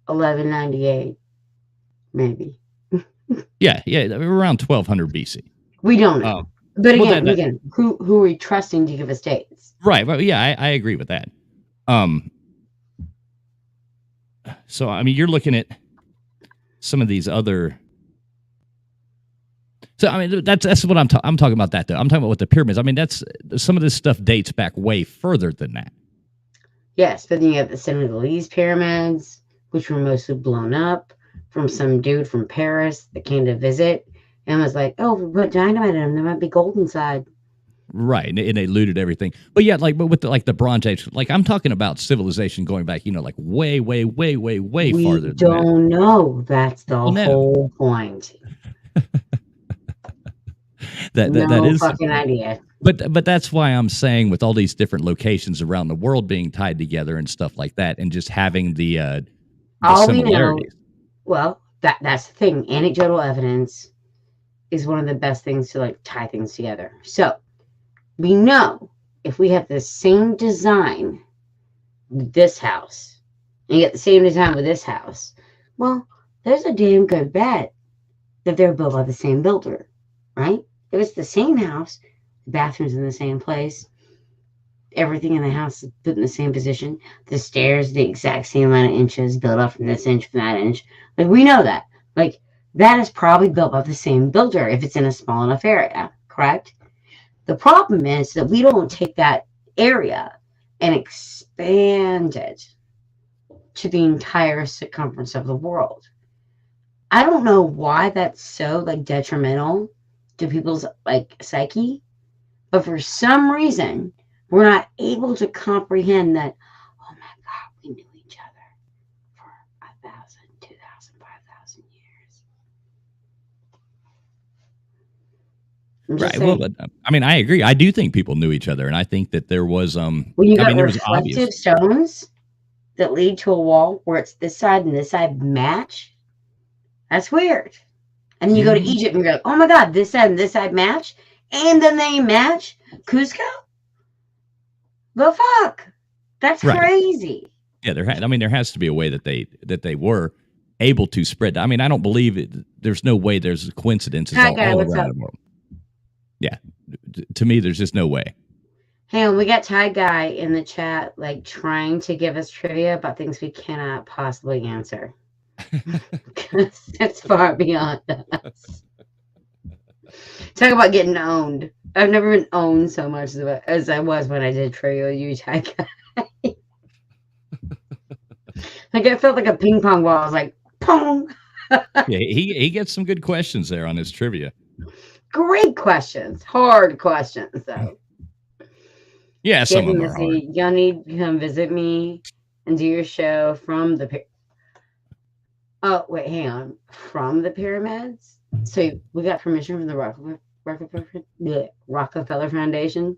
1198, maybe. yeah, around 1200 BC. We don't know. But again, who are we trusting to give us dates? Right. Well, yeah, I agree with that. So I mean, you're looking at some of these other. So I mean, that's what I'm talking about. That though, I'm talking about with the pyramids. I mean, that's some of this stuff dates back way further than that. Yes, but then you have the Senegalese pyramids, which were mostly blown up from some dude from Paris that came to visit. And was like, oh, if we put dynamite in them, there might be gold inside. Right, and they looted everything. But yeah, but with the Bronze Age, like I'm talking about civilization going back, like way farther than that. We don't know. That's the whole point. that is fucking idea. But that's why I'm saying with all these different locations around the world being tied together and stuff like that, and just having the similarities. Well, that's the thing. Anecdotal evidence is one of the best things to like tie things together. So we know if we have the same design with this house and you get the same design with this house, well, there's a damn good bet that they're built by the same builder, right? If it's the same house, the bathroom's in the same place, everything in the house is put in the same position, the stairs the exact same amount of inches, built up from this inch, from that inch. Like we know that. Like that is probably built by the same builder if it's in a small enough area, correct? The problem is that we don't take that area and expand it to the entire circumference of the world. I don't know why that's so like detrimental to people's like psyche, but for some reason we're not able to comprehend that, oh my God, we knew each other for 1,000, 2,000, 5,000 years. Right. Well, but, I mean, I agree. I do think people knew each other, and I think that there was when you got reflective stones that lead to a wall where it's this side and this side match. That's weird. And then you go to Egypt and you're like, oh my God, this side and this side match, and then they match Cusco. The fuck? That's crazy. Yeah, there has to be a way that they were able to spread. I mean, I don't believe it. There's no way there's coincidences all around the world. Yeah, to me, there's just no way. Hey, we got Ty Guy in the chat, like trying to give us trivia about things we cannot possibly answer. Because that's far beyond us. Talk about getting owned. I've never been owned so much as I was when I did trivia with you, Ty Guy. Like I felt like a ping pong ball. I was like, pong. Yeah, he gets some good questions there on his trivia. Great questions. Hard questions, though. Yeah, some of them are hard. Y'all need to come visit me and do your show from the. Oh wait, hang on. From the pyramids. So we got permission from the Rockefeller Foundation.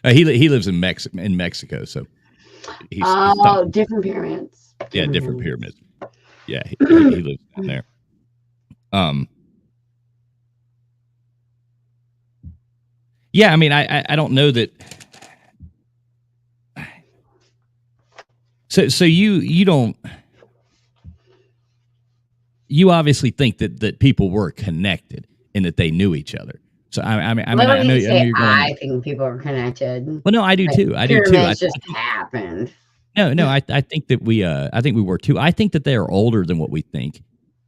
He lives in Mexico, so he's different pyramids. Different pyramids. Yeah, he lives down there. Yeah, I mean, I don't know that. So you don't. You obviously think that people were connected and that they knew each other. So I mean, I know you're going. I think people are connected. Well, no, I do too. I do too. Just happened. No, I think that I think we were too. I think that they are older than what we think.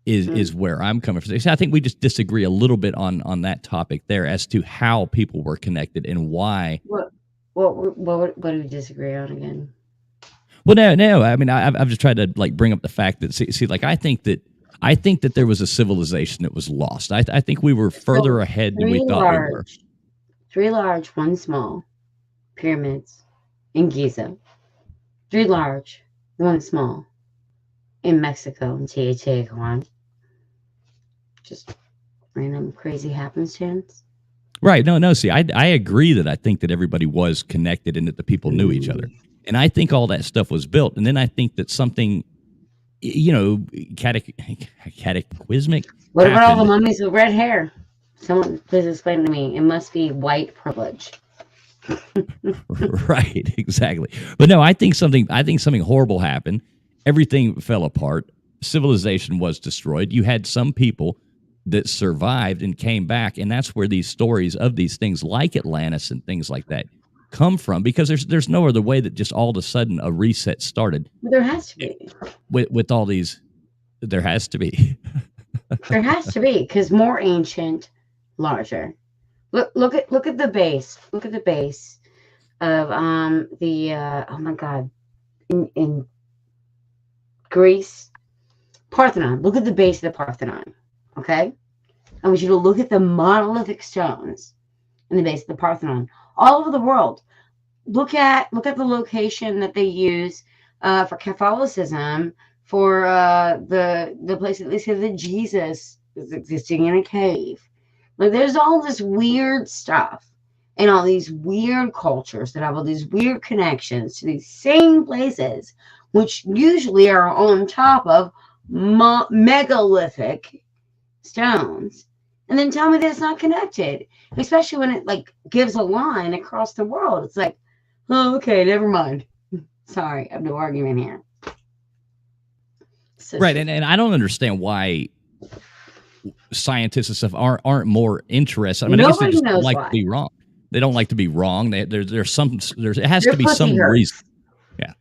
Is where I'm coming from. So I think we just disagree a little bit on that topic there as to how people were connected and why. What do we disagree on again? Well, no. I mean, I've just tried to like bring up the fact that see, like I think that there was a civilization that was lost. I think we were further ahead than we thought we were. 3 large, 1 small pyramids in Giza. 3 large, 1 small in Mexico in Teotihuacan. Just random crazy happenstance. Right. No. See, I agree that I think that everybody was connected and that the people knew each other. And I think all that stuff was built. And then I think that something, cataclysmic. What about all the mummies with red hair? Someone please explain to me. It must be white privilege. Right, exactly. But no, I think something horrible happened. Everything fell apart. Civilization was destroyed. You had some people that survived and came back, and that's where these stories of these things like Atlantis and things like that come from, because there's no other way that just all of a sudden a reset started. There has to be. With all these, there has to be. There has to be, because more ancient, larger. Look at the base. Look at the base of oh my God, in Greece, Parthenon. Look at the base of the Parthenon. Okay, I want you to look at the monolithic stones in the base of the Parthenon all over the world. Look at the location that they use for Catholicism, for the place that they say that Jesus is existing in a cave. Like, there's all this weird stuff and all these weird cultures that have all these weird connections to these same places, which usually are on top of megalithic stones. And then tell me that it's not connected, especially when it like gives a line across the world. It's like, oh, okay, never mind. Sorry, I have no argument here. So, right, and I don't understand why scientists and stuff aren't more interested. I mean, I guess they just don't like to be wrong. They don't like to be wrong. It has to be some reason. Yeah,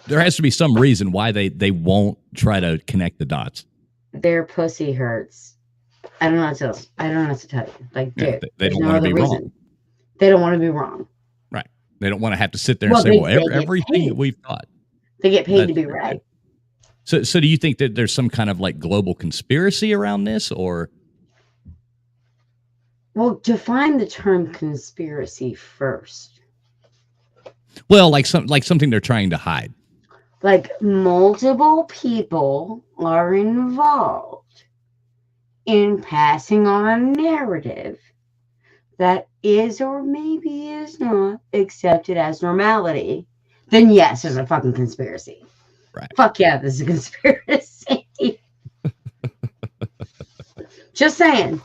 there has to be some reason why they won't try to connect the dots. Their pussy hurts. I don't know what to tell you. Like, dude, they don't want to be wrong. They don't want to be wrong. Right. They don't want to have to sit there and say, well, everything that we've thought. They get paid to be right. So do you think that there's some kind of like global conspiracy around this, or? Well, define the term conspiracy first. Well, like something they're trying to hide. Like, multiple people are involved in passing on a narrative that is or maybe is not accepted as normality. Then yes, there's a fucking conspiracy. Right. Fuck yeah, this is a conspiracy. Just saying.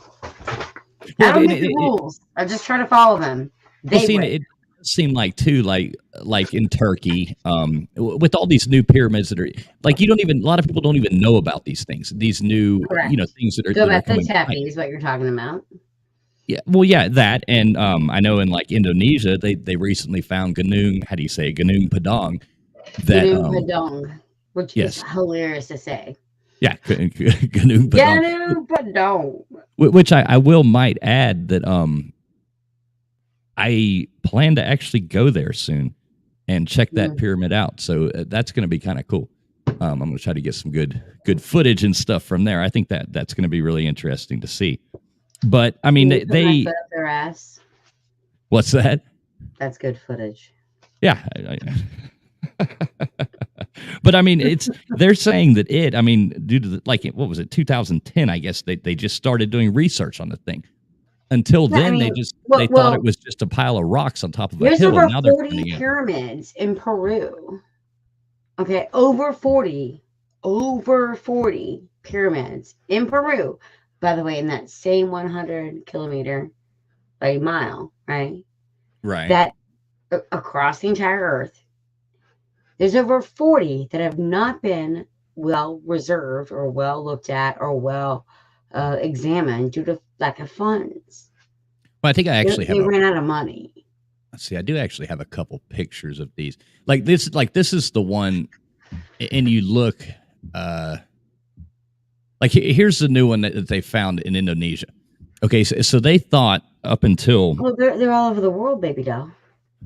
I don't make the rules. I just try to follow them. It seemed like too, like in Turkey, with all these new pyramids that are like, a lot of people don't even know about these things. These new, things that are. Gobekli Tepe is what you're talking about. Yeah, well, yeah, that, and I know in like Indonesia, they recently found Gunung Padang. Gunung Padang, which is hilarious to say. Yeah, Gunung Padang. Gunung Padang. Which I might add that I plan to actually go there soon and check that pyramid out. So that's going to be kind of cool. I'm going to try to get some good footage and stuff from there. I think that's going to be really interesting to see. But I mean, they up their ass. What's that? That's good footage. Yeah. But I mean, they're saying that due to what was it, 2010, I guess they just started doing research on the thing. Until then, they thought it was just a pile of rocks on top of a there's hill. over And now they're 40 pyramids in Peru. Okay, over 40 pyramids in Peru. By the way, in that same 100 kilometer mile, right? Right. That across the entire Earth, there's over 40 that have not been well reserved or well looked at or well examined due to lack of funds. Well, I think I actually they ran out of money. Let's see. I do actually have a couple pictures of these. This is the one, and you look. Here's the new one that they found in Indonesia. Okay, so they thought up until they're all over the world, baby doll.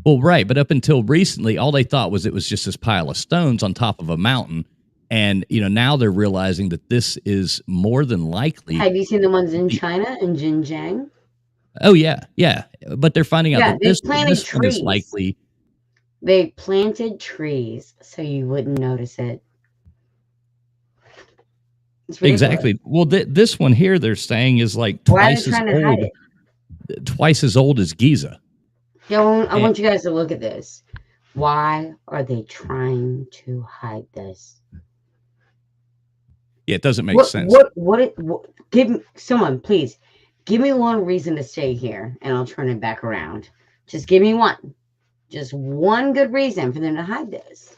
Well, right, but up until recently, all they thought was it was just this pile of stones on top of a mountain, and now they're realizing that this is more than likely. Have you seen the ones in China in Xinjiang? Oh yeah, but they're finding out that this one is likely. They planted trees so you wouldn't notice it. Exactly. Well, this one here they're saying is twice as old as Giza. Yeah, I want you guys to look at this. Why are they trying to hide this? Yeah, it doesn't make sense. Give me someone, please. Give me one reason to stay here, and I'll turn it back around. Just give me one. Just one good reason for them to hide this.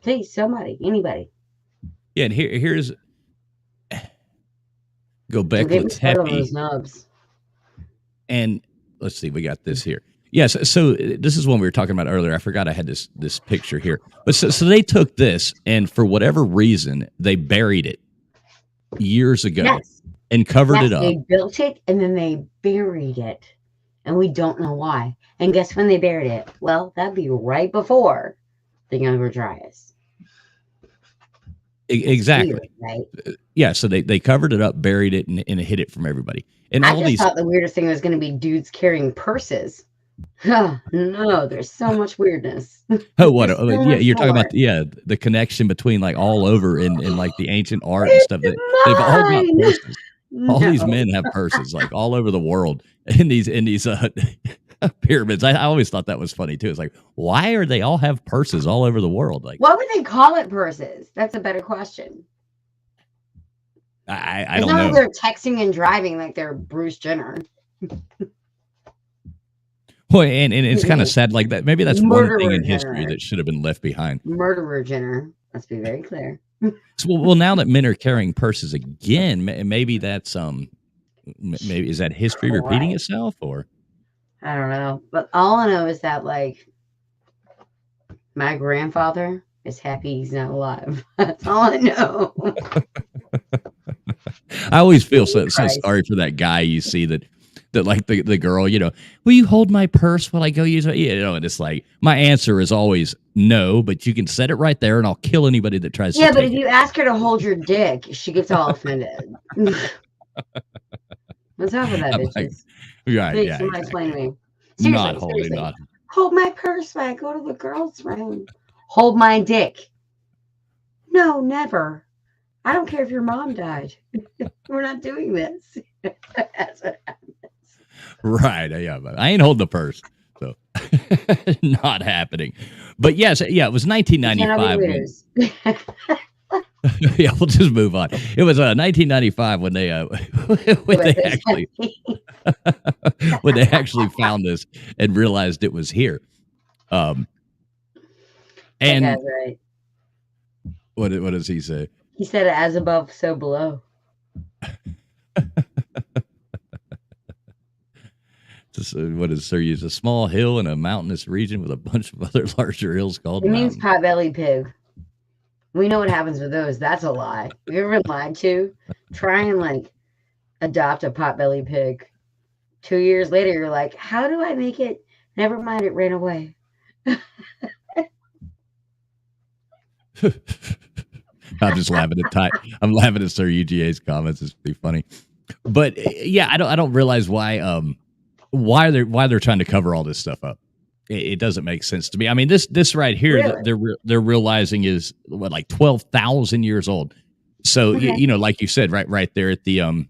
Please, somebody, anybody. Yeah, and here's Gobekli Tepe. And let's see, we got this here. Yes, so this is one we were talking about earlier. I forgot I had this picture here. But so they took this, and for whatever reason, they buried it years ago and covered it up. They built it, and then they buried it, and we don't know why. And guess when they buried it? Well, that'd be right before the Younger Dryas. Exactly. Weird, right? Yeah, so they covered it up, buried it, and hid it from everybody. And I just thought the weirdest thing was going to be dudes carrying purses. No, there's so much weirdness. Oh, what? You're talking about the connection between all over in the ancient art and stuff. They've all got purses. All these men have purses all over the world in these pyramids. I always thought that was funny too. It's why are they all have purses all over the world? Why would they call it purses? That's a better question. I don't know. They're texting and driving like they're Bruce Jenner. Well, and it's kind of sad like that. Maybe that's one thing in history that should have been left behind. Murderer Jenner. Let's be very clear. Well, now that men are carrying purses again, maybe that's maybe is that history repeating itself, or I don't know. But all I know is that my grandfather is happy he's not alive. That's all I know. I always feel so sorry for that guy you see that the girl, will you hold my purse while I go use it? And it's my answer is always no, but you can set it right there and I'll kill anybody that tries to. Yeah, but if you ask her to hold your dick, she gets all offended. What's up with that, bitches? Right, please, yeah. Somebody explain to me. Seriously. Not. Hold my purse when I go to the girls' room. Hold my dick. No, never. I don't care if your mom died. We're not doing this. That's what happens. Right. Yeah, but I ain't holding the purse. So not happening. But yes, it was 1995. Yeah, we'll just move on. It was 1995 when they actually found this and realized it was here. And that's right. What does he say? He said, "As above, so below." What does Sir use? A small hill in a mountainous region with a bunch of other larger hills called. It means pot-bellied pig. We know what happens with those. That's a lie. Have you ever been lied to? Try and adopt a pot-bellied pig. 2 years later, you're like, how do I make it? Never mind, it ran away. I'm just laughing at I'm laughing at Sir UGA's comments. It's pretty funny, but yeah, I don't realize why they're trying to cover all this stuff up. it doesn't make sense to me. I mean, this right here, Really? they're realizing is what, like 12,000 years old. So Okay. you know, like you said, right there at the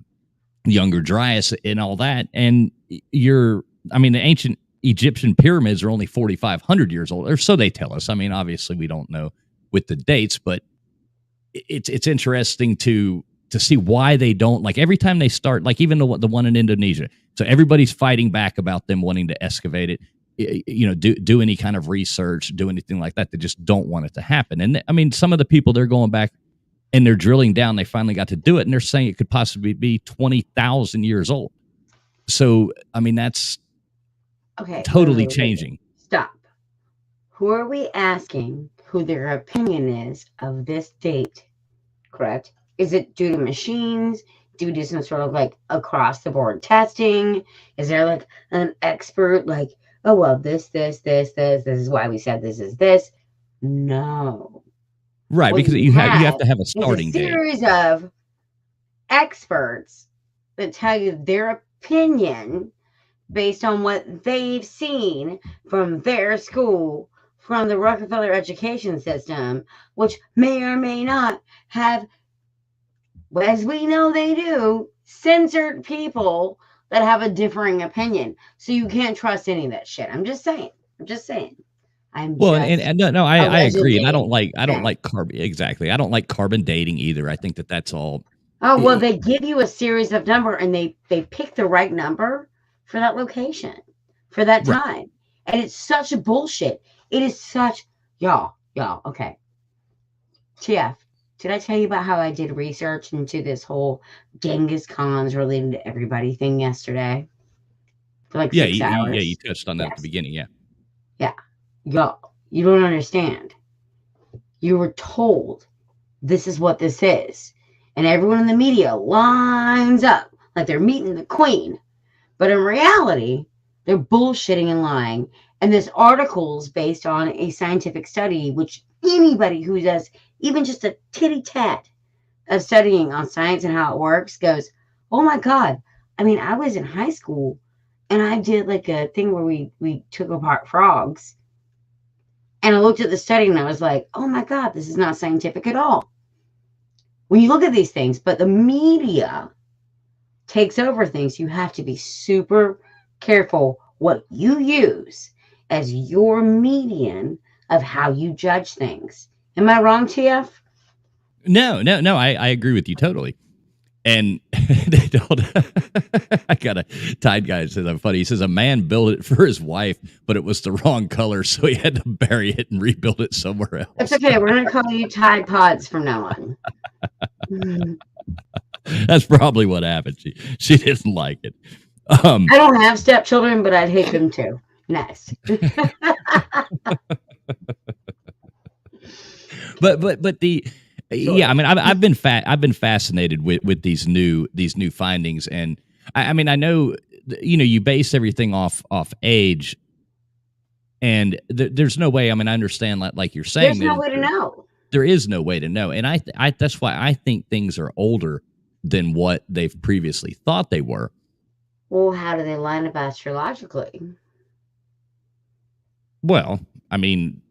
Younger Dryas and all that, and I mean, the ancient Egyptian pyramids are only 4,500 years old, or so they tell us. I mean, obviously we don't know with the dates, but it's interesting to see why they don't, like, every time they start, like even the one in Indonesia. So everybody's fighting back about them wanting to excavate it, you know, do any kind of research, do anything like that. They just don't want it to happen. And I mean, some of the people, they're going back and they're drilling down. They finally got to do it, and they're saying it could possibly be 20,000 years old. So I mean, that's Okay. totally wait. changing. Stop. Who are we asking who their opinion is of this date? Correct? Is it due to machines? Due to some sort of like across the board testing? Is there like an expert like, oh well, this is why we said this is this? No. Right, What because you have to have a starting is a date. series of experts that tell you their opinion based on what they've seen from their school, from the Rockefeller education system, which may or may not have, as we know they do, censored people that have a differing opinion. So you can't trust any of that shit. I'm just saying. Well, and no, I agree, and I don't saying. like carbon, exactly. I don't like carbon dating either. I think that's all. Oh, well, they give you a series of number and they pick the right number for that location, for that Right. time. And it's such a bullshit. It is such, y'all, okay. TF, did I tell you about how I did research into this whole Genghis Khan's related to everybody thing yesterday? For like 6 hours. You touched on that at the beginning, yeah. Yeah. Y'all, you don't understand. You were told this is what this is. And everyone in the media lines up like they're meeting the queen. But in reality, they're bullshitting and lying. And this article is based on a scientific study, which anybody who does even just a titty tat of studying on science and how it works goes, oh my God. I mean, I was in high school and I did like a thing where we took apart frogs. And I looked at the study and I was like, oh my God, this is not scientific at all. When you look at these things, but the media takes over things, you have to be super careful what you use as your median of how you judge things. Am I wrong, TF? No, I agree with you totally. And they don't. I got a Tide guy says I'm funny. He says a man built it for his wife, but it was the wrong color, so he had to bury it and rebuild it somewhere else. It's okay. We're gonna call you Tide Pods from now on. That's probably what happened. She didn't like it. I don't have stepchildren, but I'd hate them too. Nice. but the. Yeah, I mean, I've been fascinated with these new findings, and I mean, I know, you know, you base everything off age, and there's no way. I mean, I understand, like you're saying, there's no way to know. There is no way to know, and I that's why I think things are older than what they've previously thought they were. Well, how do they line up astrologically? Well, I mean,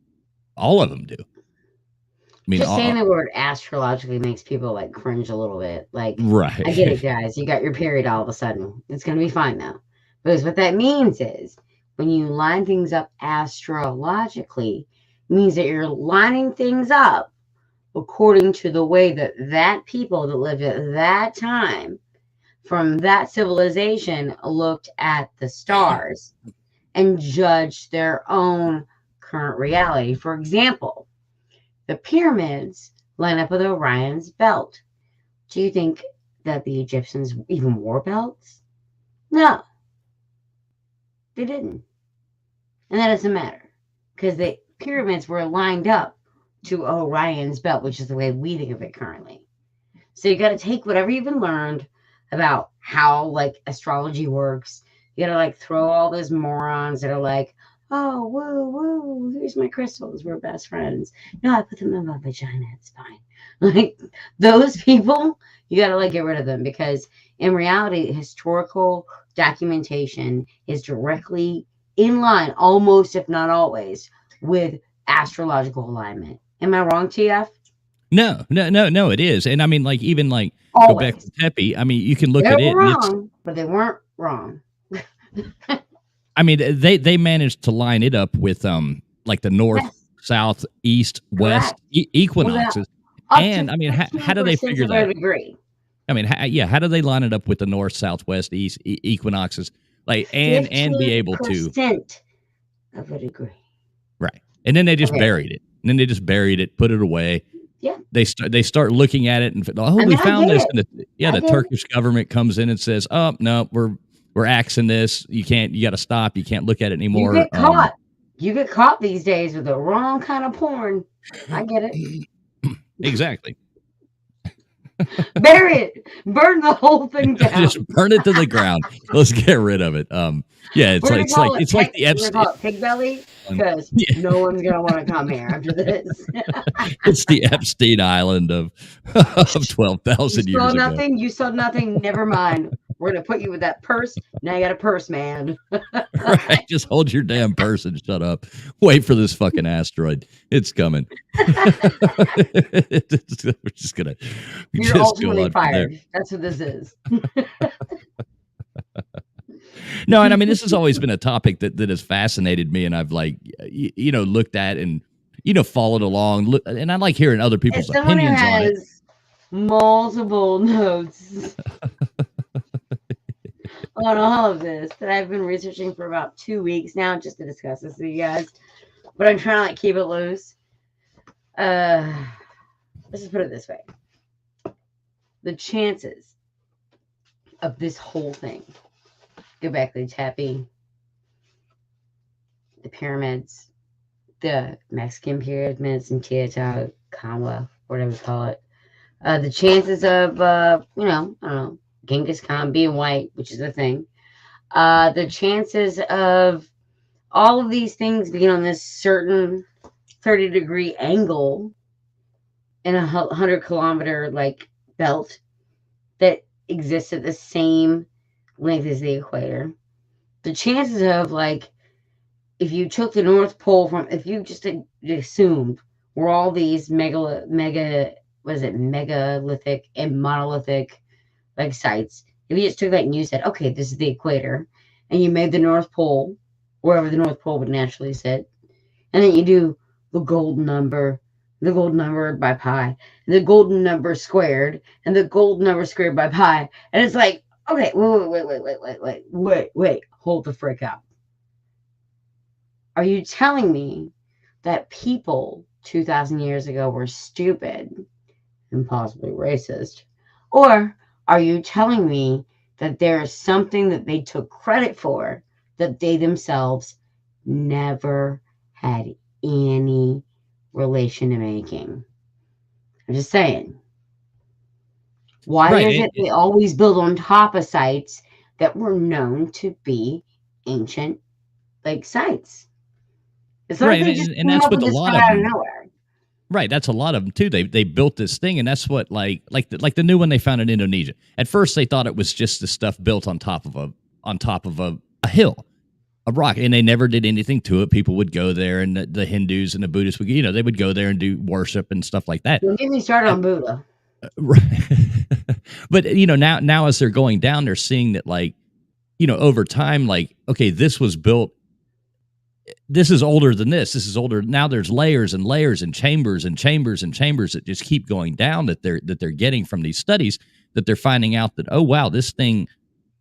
all of them do. I mean, just saying the word astrologically makes people like cringe a little bit. Like, right. I get it, guys. You got your period all of a sudden. It's going to be fine though. Because what that means is when you line things up astrologically, it means that you're lining things up according to the way that people that lived at that time from that civilization looked at the stars and judged their own current reality. For example, the pyramids line up with Orion's belt. Do you think that the Egyptians even wore belts? No, they didn't. And that doesn't matter because the pyramids were lined up to Orion's belt, which is the way we think of it currently. So you got to take whatever you've been learned about how like astrology works. You got to like throw all those morons that are like, oh, woo, here's my crystals. We're best friends. No, I put them in my vagina. It's fine. Like those people, you got to like get rid of them because in reality, historical documentation is directly in line almost, if not always, with astrological alignment. Am I wrong, TF? No, it is. And I mean, like, even like Always. Gobekli Tepe, I mean, you can look They at were it and it's, wrong, but they weren't wrong. I mean, they managed to line it up with like the north, Yes. south, east, west equinoxes. And I mean, how do they figure of that? a degree. I mean, how do they line it up with the north, south, west, east equinoxes? Like, and be able to 15% of a degree. right? And then they just buried it. And then they just buried it, put it away. Yeah. They start looking at it and we found this. And the Turkish government comes in and says, "Oh no, we're axing this. You got to stop. You can't look at it anymore." You get caught. You get caught these days with the wrong kind of porn. I get it. Exactly. Bury it. Burn the whole thing down. Just burn it to the ground. Let's get rid of it. Yeah, it's like the Epstein. Pig belly, because no one's gonna want to come here after this. It's the Epstein Island of 12,000 years ago. You saw nothing. Never mind. We're gonna put you with that purse. Now you got a purse, man. Right. Just hold your damn purse and shut up. Wait for this fucking asteroid. It's coming. We're just gonna. You're ultimately fired. That's what this is. No, and I mean, this has always been a topic that has fascinated me, and I've looked at and followed along, and I like hearing other people's opinions on it. Multiple notes on all of this that I've been researching for about 2 weeks now, just to discuss this with you guys. But I'm trying to keep it loose. Let's just put it this way: the chances of this whole thing. Gobekli Tepe, the pyramids, the Mexican pyramids in Teotihuacan, whatever you call it. The chances of, I don't know, Genghis Khan being white, which is a thing. The chances of all of these things being on this certain 30-degree angle in a 100-kilometer belt that exists at the same length as the equator. The chances of if you took the North Pole if you just assumed we're all these megalithic and monolithic sites. If you just took that and you said, okay, this is the equator, and you made the North Pole wherever the North Pole would naturally sit, and then you do the golden number by pi, and the golden number squared, and the golden number squared by pi, and it's like, okay, wait, hold the frick up. Are you telling me that people 2,000 years ago were stupid and possibly racist? Or are you telling me that there is something that they took credit for that they themselves never had any relation to making? I'm just saying. Why is it they always build on top of sites that were known to be ancient sites? It's like they just and that's what a lot of them. Nowhere. Right, that's a lot of them too. They built this thing, and that's what like the new one they found in Indonesia. At first, they thought it was just the stuff built on top of a hill, a rock, and they never did anything to it. People would go there, and the Hindus and the Buddhists would, they would go there and do worship and stuff like that. Don't get me started on Buddha. Right. But now as they're going down, they're seeing that over time, okay, this was built. This is older than this. This is older. Now there's layers and layers and chambers and chambers and chambers that just keep going down that they're getting from these studies, that they're finding out that, oh wow, this thing,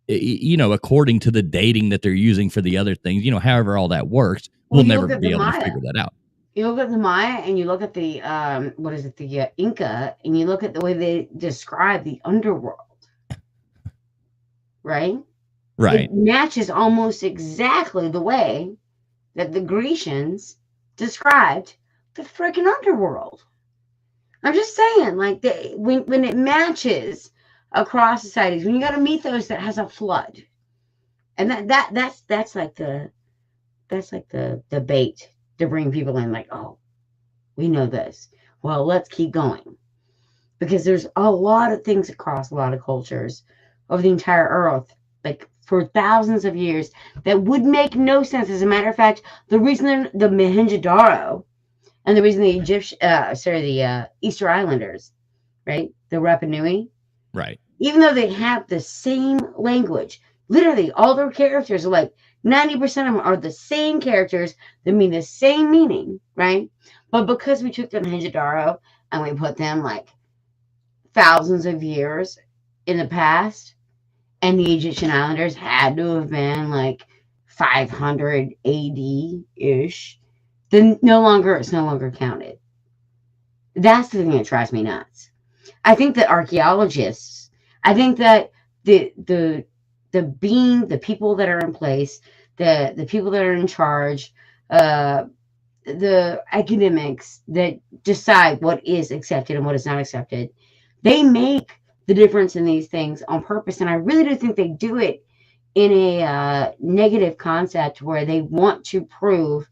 according to the dating that they're using for the other things, however all that works, we'll never be able to figure that out. You look at the Maya and you look at the the Inca, and you look at the way they describe the underworld, right? Right. It matches almost exactly the way that the Grecians described the freaking underworld. I'm just saying, when it matches across societies, when you got a mythos that has a flood, and that's like the bait to bring people in, oh, we know this. Well, let's keep going. Because there's a lot of things across a lot of cultures over the entire earth, for thousands of years that would make no sense. As a matter of fact, the reason the Mohenjo-Daro and the reason the the Easter Islanders, right, the Rapa Nui, Right. even though they have the same language, literally all their characters are like 90% of them are the same characters that mean the same meaning, right? But because we took the Mohenjo-Daro and we put them like thousands of years in the past, and the Egyptian Islanders had to have been like 500 AD-ish, then it's no longer counted. That's the thing that drives me nuts. I think that archaeologists, I think that the people that are in place, the people that are in charge, the academics that decide what is accepted and what is not accepted, they make the difference in these things on purpose. And I really do think they do it in a negative concept where they want to prove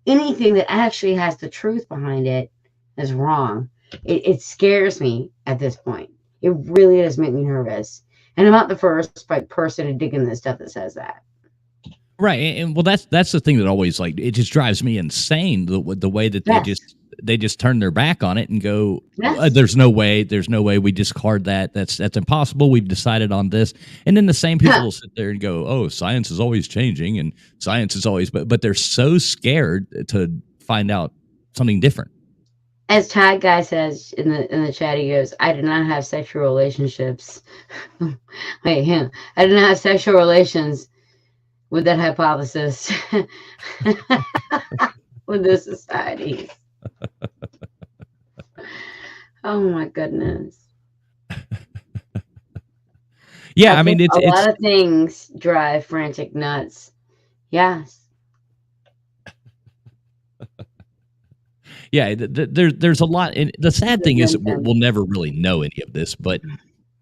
anything that actually has the truth behind it is wrong. It scares me at this point. It really does make me nervous. And I'm not the first person to dig into this stuff that says that. Right. And well, that's the thing that always, like, it just drives me insane, the way that they just turn their back on it and go, there's no way, we discard that. That's impossible. We've decided on this. And then the same people will sit there and go, oh, science is always changing and science is always, but they're so scared to find out something different. As Tag Guy says in the chat, he goes, I did not have sexual relationships. Wait, him. I did not have sexual relations with that hypothesis with the societies. Oh my goodness. Yeah, I mean, a lot of things drive Frantic nuts. Yes. Yeah, there's a lot, and the sad thing is we'll never really know any of this, but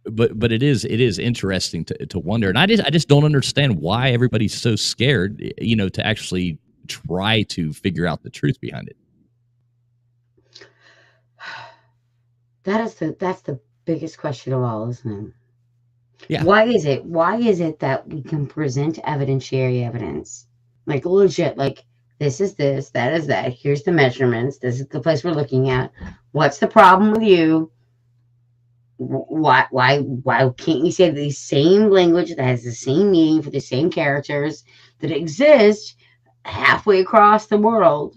it is interesting to wonder, and I just don't understand why everybody's so scared, to actually try to figure out the truth behind it. That's the biggest question of all, isn't it? Yeah. Why is it that we can present evidentiary evidence, like legit, like this is this, that is that, here's the measurements, this is the place we're looking at, what's the problem with you? Why can't you say the same language that has the same meaning for the same characters that exist halfway across the world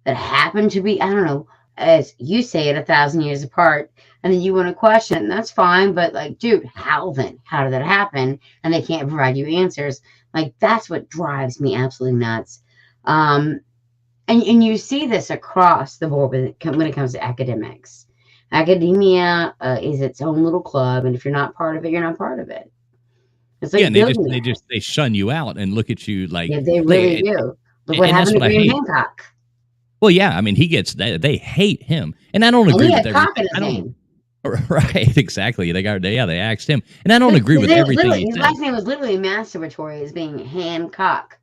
that happen to be, I don't know, as you say it, 1,000 years apart, and then you want to question, that's fine, but like, dude, how then? How did that happen? And they can't provide you answers. Like, that's what drives me absolutely nuts. And you see this across the board when it comes to academics. Academia is its own little club, and if you're not part of it, you're not part of it. It's like, and they shun you out and look at you like, yeah, they really do. Look what happened to Graham Hancock. Well, yeah, I mean, he gets that. They hate him, and I don't agree with everything. Right, exactly. They axed him, and I don't agree with everything. His last name was literally masturbatory as being Hancock.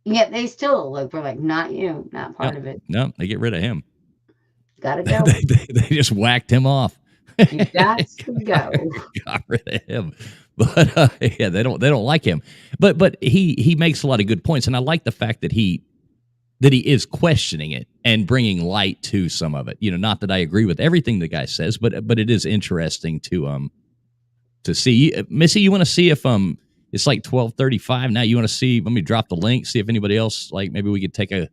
Yet they still were like, not you, not part of it. No, they get rid of him. Gotta go. they just whacked him off. You got to go. Got rid of him. But yeah, they don't like him. But he makes a lot of good points, and I like the fact that he is questioning it and bringing light to some of it. Not that I agree with everything the guy says, but it is interesting to see. Missy, you want to see if it's like 12:35 now. You want to see? Let me drop the link. See if anybody else, like, maybe we could take a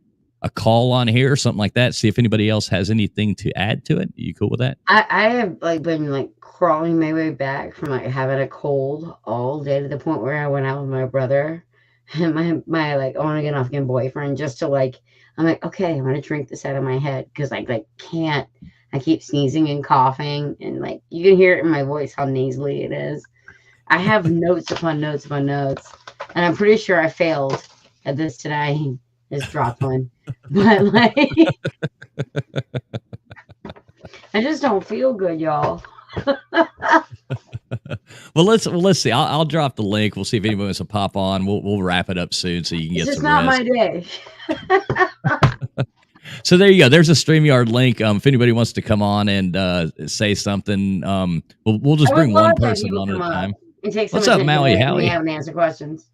call on here or something like that. See if anybody else has anything to add to it. Are you cool with that? I have been crawling my way back from having a cold all day to the point where I went out with my brother and my on again off again boyfriend just to I'm like, okay, I'm gonna drink this out of my head because can't. I keep sneezing and coughing and you can hear it in my voice how nasally it is. I have notes upon notes upon notes, and I'm pretty sure I failed at this today. Just dropped one, but I just don't feel good, y'all. Well, let's see. I'll drop the link. We'll see if anybody wants to pop on. We'll wrap it up soon so you can get some rest. It's just not my day. So there you go. There's a StreamYard link. If anybody wants to come on and say something, we'll just bring one person on at a time. It takes so What's much up, Maui internet, and Howie? we haven't answered questions.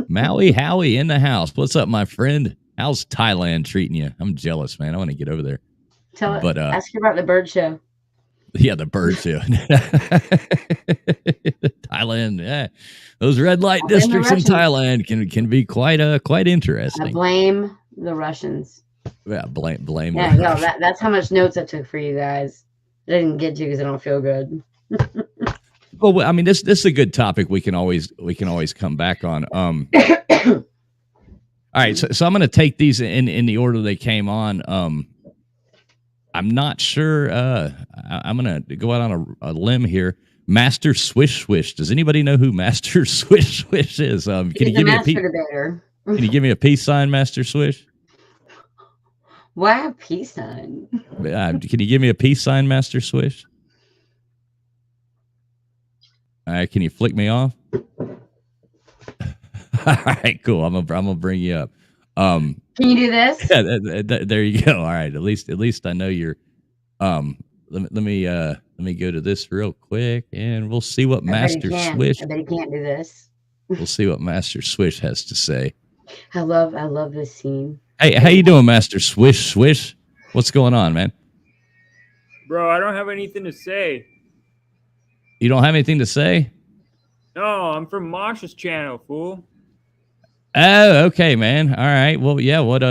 Maui Howie in the house. What's up, my friend? How's Thailand treating you? I'm jealous, man. I want to get over there. Ask her about the bird show. Yeah, the bird show. Thailand, yeah. Those red light districts in Thailand can be quite interesting. I blame the Russians. Yeah, blame. Yeah, yo, that's how much notes I took for you guys. I didn't get to because I don't feel good. Well, I mean, this is a good topic. We can always come back on. All right, so I'm going to take these in the order they came on. I'm not sure. I'm going to go out on a limb here. Master Swish Swish. Does anybody know who Master Swish Swish is? Can you give me a Can you give me a peace sign, Master Swish? Why a peace sign? Can you give me a peace sign, Master Swish? All right, can you flick me off? All right, cool. I'm gonna bring you up. Can you do this? Yeah, there you go. All right, at least I know you're. Let me go to this real quick, and we'll see what Master Swish. I bet he can't do this. We'll see what Master Swish has to say. I love this scene. Hey, how you doing, Master Swish Swish? What's going on, man? Bro, I don't have anything to say. You don't have anything to say? No, I'm from Mosh's channel, fool. Oh, okay, man. All right. Well, yeah. What?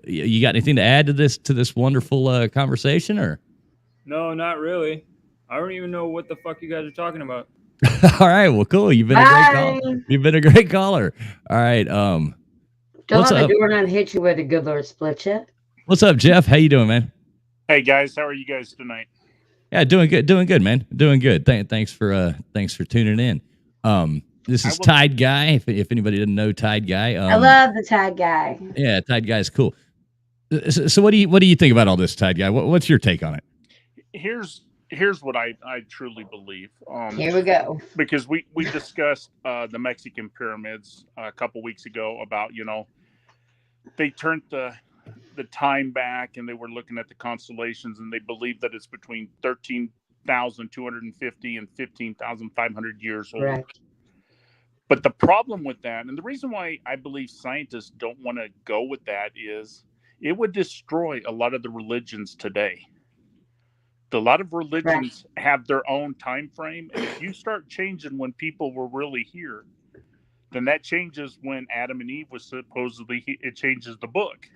You got anything to add to this wonderful conversation, or? No, not really. I don't even know what the fuck you guys are talking about. All right. Well, cool. You've been a great caller. You've been a great caller. All right. Don't let the door not hit you where the good Lord split you. What's up, Jeff? How you doing, man? Hey guys, how are you guys tonight? Yeah, doing good, man. Doing good. Thanks for tuning in. This is Tide Guy. If anybody didn't know Tide Guy, I love the Tide Guy. Yeah, Tide Guy is cool. So what do you think about all this, Tide Guy? What's your take on it? Here's what I truly believe. Here we go. Because we discussed the Mexican pyramids a couple weeks ago about, they turned the time back and they were looking at the constellations and they believe that it's between 13,250 and 15,500 years old. Right. But the problem with that, and the reason why I believe scientists don't want to go with that, is it would destroy a lot of the religions today. A lot of religions have their own time frame, and if you start changing when people were really here, then that changes when Adam and Eve was supposedly, it changes the book.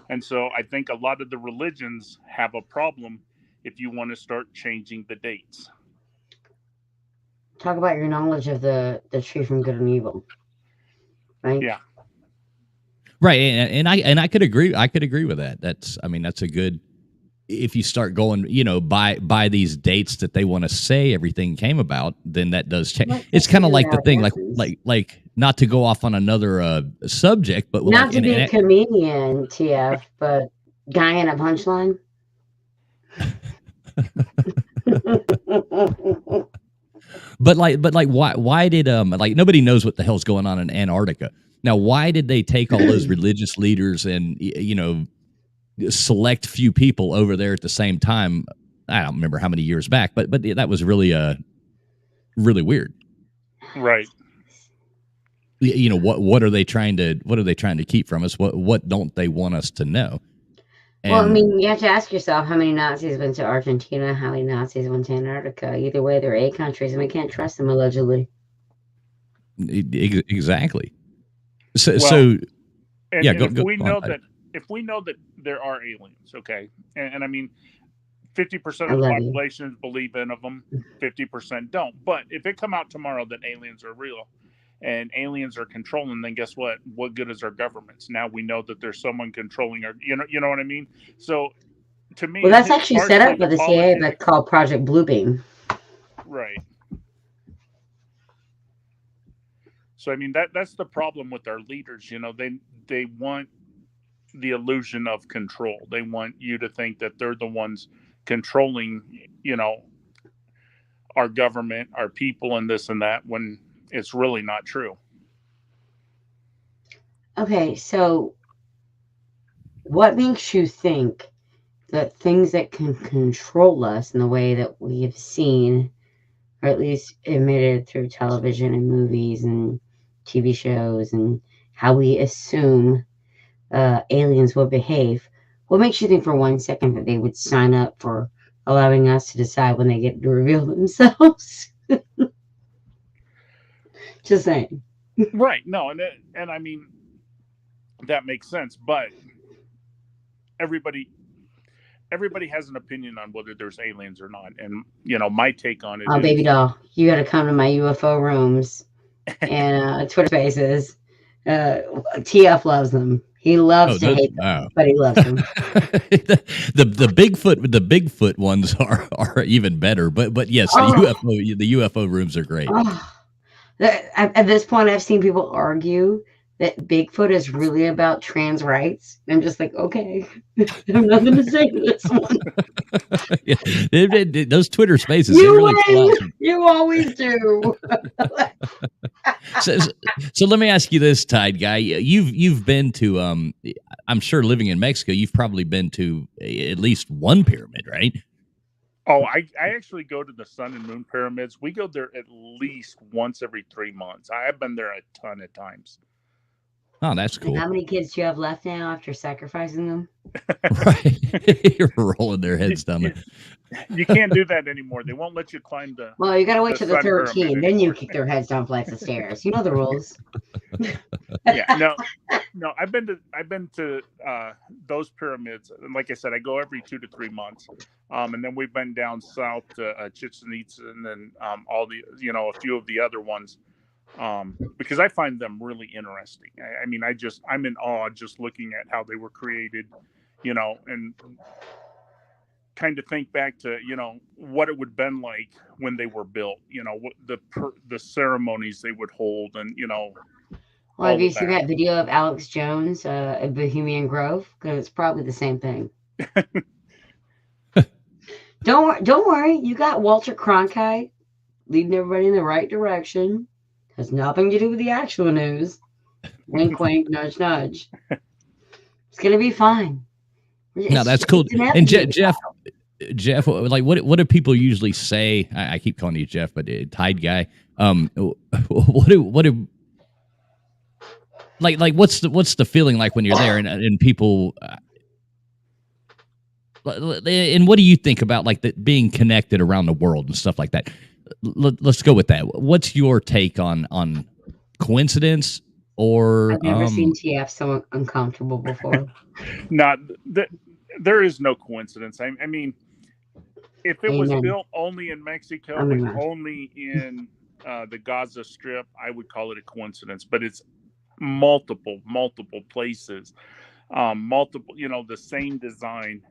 And so I think a lot of the religions have a problem if you want to start changing the dates. Talk about your knowledge of the tree from good and evil. Right? Yeah. Right. And I could agree. I could agree with that. That's a good, if you start going, by these dates that they want to say everything came about, then that does change. Well, it's kind of like the thing, like not to go off on another subject, but not to be a comedian, TF, but guy in a punchline. But why did nobody knows what the hell's going on in Antarctica. Now, why did they take all those religious leaders and select few people over there at the same time? I don't remember how many years back, but that was really really weird. Right. What are they trying to keep from us? What don't they want us to know? And, well, you have to ask yourself how many Nazis went to Argentina, how many Nazis went to Antarctica. Either way, they're A countries, and we can't trust them allegedly. Exactly. So yeah, if we know that there are aliens, okay, and 50% of the population believe in them, 50% don't. But if it come out tomorrow that aliens are real and aliens are controlling, then guess what? What good is our governments? Now we know that there's someone controlling our, you know what I mean? So to me, well, that's actually set up by the CIA, but called Project Bluebeam. Right. So that's the problem with our leaders. They want the illusion of control. They want you to think that they're the ones controlling, our government, our people, and this and that, when it's really not true. Okay, so what makes you think that things that can control us in the way that we have seen or at least emitted through television and movies and TV shows, and how we assume aliens will behave, what makes you think for 1 second that they would sign up for allowing us to decide when they get to reveal themselves? Just saying. Right. No, and I mean, that makes sense, but everybody has an opinion on whether there's aliens or not. And, my take on it Oh, is, baby doll, you got to come to my UFO rooms and Twitter spaces. TF loves them. He loves to hate them, but he loves them. the Bigfoot ones are even better. But yes, the UFO rooms are great. At this point, I've seen people argue that Bigfoot is really about trans rights. I'm just like, okay, I have nothing to say to this one. Yeah, those Twitter spaces, You really win. You always do. So let me ask you this, Tide Guy. You've been to, I'm sure, living in Mexico, you've probably been to at least one pyramid, right? Oh, I actually go to the Sun and Moon pyramids. We go there at least once every 3 months. I've been there a ton of times. Oh, that's cool. And how many kids do you have left now after sacrificing them? Right. You're rolling their heads down there. You can't do that anymore. They won't let you climb the. Well, you got to wait till the Sun 13. pyramid Then you anymore. kick their heads down flights of stairs. You know the rules. Yeah, no. I've been to those pyramids, and like I said, I go every 2 to 3 months. And then we've been down south to Chichen Itza, and then all the a few of the other ones, because I find them really interesting. I mean, I'm in awe just looking at how they were created, and kind of think back to what it would have been like when they were built. What the ceremonies they would hold, and Well, have you seen that video of Alex Jones at Bohemian Grove? Because it's probably the same thing. Don't worry. You got Walter Cronkite leading everybody in the right direction. Has nothing to do with the actual news. Wink, wink, nudge, nudge. It's gonna be fine. No, that's cool. And Jeff, like, what do people usually say? I keep calling you Jeff, but Tide Guy. What do like what's the feeling like when you're there and people? And what do you think about like being connected around the world and stuff like that? Let's go with that. What's your take on coincidence? Or I've never seen TF so uncomfortable before. There is no coincidence. I mean, if it was built only in Mexico, only in the Gaza Strip, I would call it a coincidence. But it's multiple places, the same design.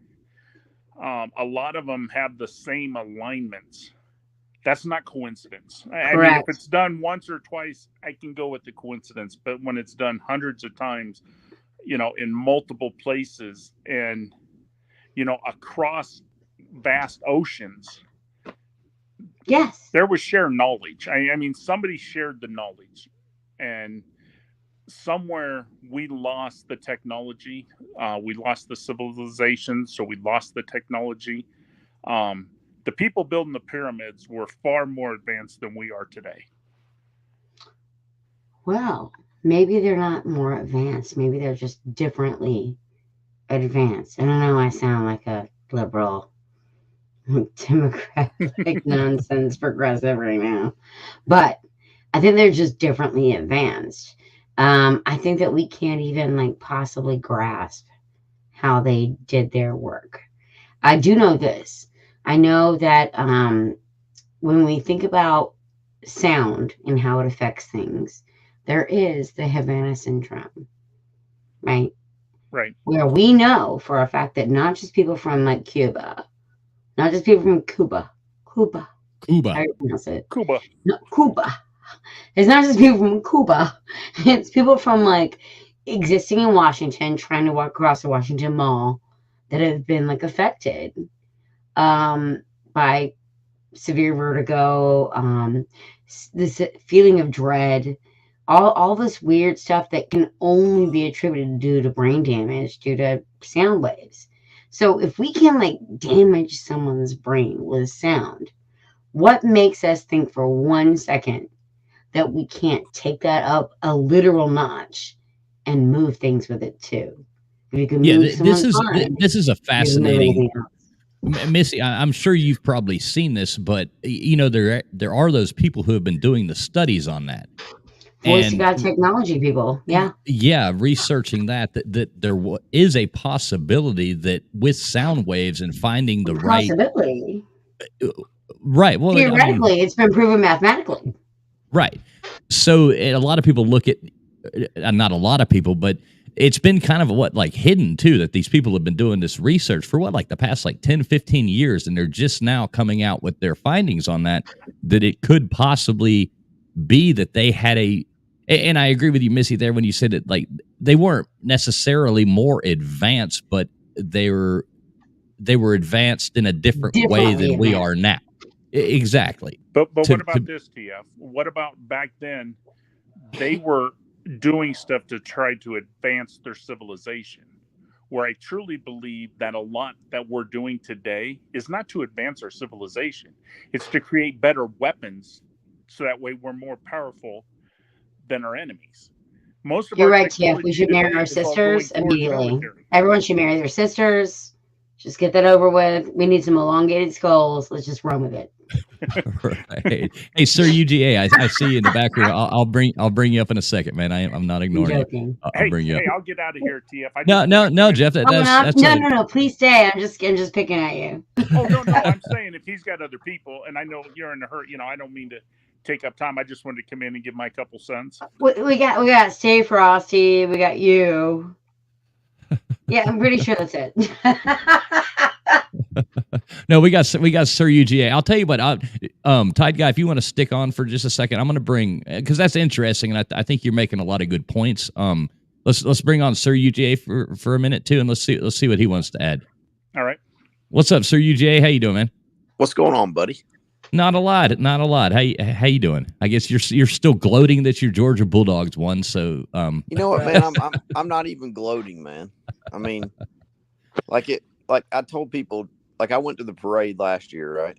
A lot of them have the same alignments. That's not coincidence. I mean, if it's done once or twice, I can go with the coincidence. But when it's done hundreds of times, in multiple places and, across vast oceans. Yes. There was shared knowledge. I mean, somebody shared the knowledge. And somewhere we lost the technology. We lost the civilization. So we lost the technology. The people building the pyramids were far more advanced than we are today. Well, maybe they're not more advanced. Maybe they're just differently advanced. I don't know. I sound like a liberal, democratic, nonsense progressive right now. But I think they're just differently advanced. I think that we can't even possibly grasp how they did their work. I do know this. I know that when we think about sound and how it affects things, there is the Havana syndrome, right? Right. Where we know for a fact that not just people from Cuba, not just people from Cuba. How do you pronounce it? Cuba. No, Cuba. It's not just people from Cuba. It's people from existing in Washington, trying to walk across the Washington Mall, that have been affected by severe vertigo, this feeling of dread, all this weird stuff that can only be attributed due to brain damage, due to sound waves. So if we can damage someone's brain with sound, What makes us think for 1 second that we can't take that up a literal notch and move things with it too? If you can move someone's mind, this is a you can move fascinating. anything else. Missy, I'm sure you've probably seen this, but you know there are those people who have been doing the studies on that. Voice of God technology people, yeah, researching that there is a possibility that with sound waves and finding the possibility. Right. Well, theoretically, it's been proven mathematically. Right. So a lot of people look at, not a lot of people, but it's been kind of hidden too, that these people have been doing this research for the past 10, 15 years. And they're just now coming out with their findings on that it could possibly be that they had and I agree with you, Missy, there when you said it, they weren't necessarily more advanced, but they were advanced in a different way than we are now. Exactly. But what about this, TF? What about back then? They were doing stuff to try to advance their civilization, where I truly believe that a lot that we're doing today is not to advance our civilization. It's to create better weapons so that way we're more powerful than our enemies. You're right, TF. We should marry our sisters immediately. Everyone should marry their sisters. Just get that over with. We need some elongated skulls. Let's just run with it. Right. Hey, Sir UGA, I see you in the back room. I'll bring you up in a second, man. I'm not ignoring you. I'll bring you up. Hey, I'll get out of here, TF. No, Jeff. That's no. Please stay. I'm just picking at you. Oh no, I'm saying if he's got other people, and I know you're in a hurry. I don't mean to take up time. I just wanted to come in and give my couple cents. We got Stay Frosty. We got you. Yeah, I'm pretty sure that's it. No, we got Sir UGA. I'll tell you what, Tide Guy, if you want to stick on for just a second, I'm going to bring, because that's interesting, and I think you're making a lot of good points. Let's bring on Sir UGA for a minute too, and let's see what he wants to add. All right. What's up, Sir UGA? How you doing, man? What's going on, buddy? Not a lot. How you doing? I guess you're still gloating that your Georgia Bulldogs won. So you know what, man? I'm not even gloating, man. I mean, like I told people, I went to the parade last year, right?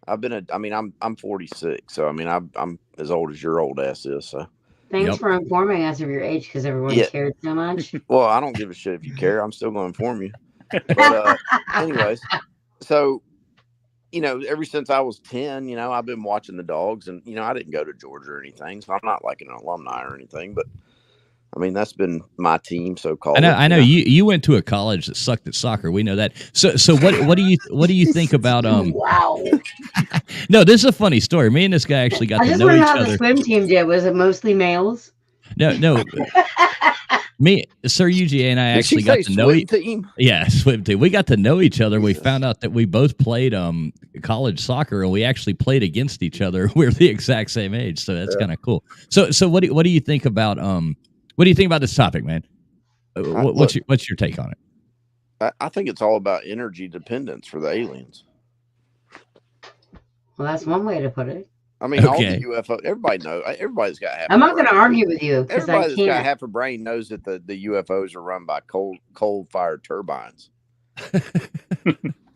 I'm 46, so I mean I'm as old as your old ass is. So thanks for informing us of your age, because everyone cared so much. Well, I don't give a shit if you care. I'm still going to inform you. But anyways, so. Ever since I was 10, I've been watching the dogs, and, I didn't go to Georgia or anything, so I'm not like an alumni or anything, but I mean, that's been my team, so-called. I know you went to a college that sucked at soccer. We know that. So what do you think about, Wow. No, this is a funny story. Me and this guy actually got to know each other. The swim team did. Was it mostly males? No. Me, Sir UGA, and I actually got to know each other. Yeah, swim team. We got to know each other. We found out that we both played college soccer, and we actually played against each other. We're the exact same age, so that's kind of cool. So what do you think about this topic, man? What's your take on it? I think it's all about energy dependence for the aliens. Well, that's one way to put it. I mean, all the UFO, everybody knows. Everybody's got half. I'm not going to argue with you. Everybody that's got half a brain knows that the UFOs are run by coal-fired turbines.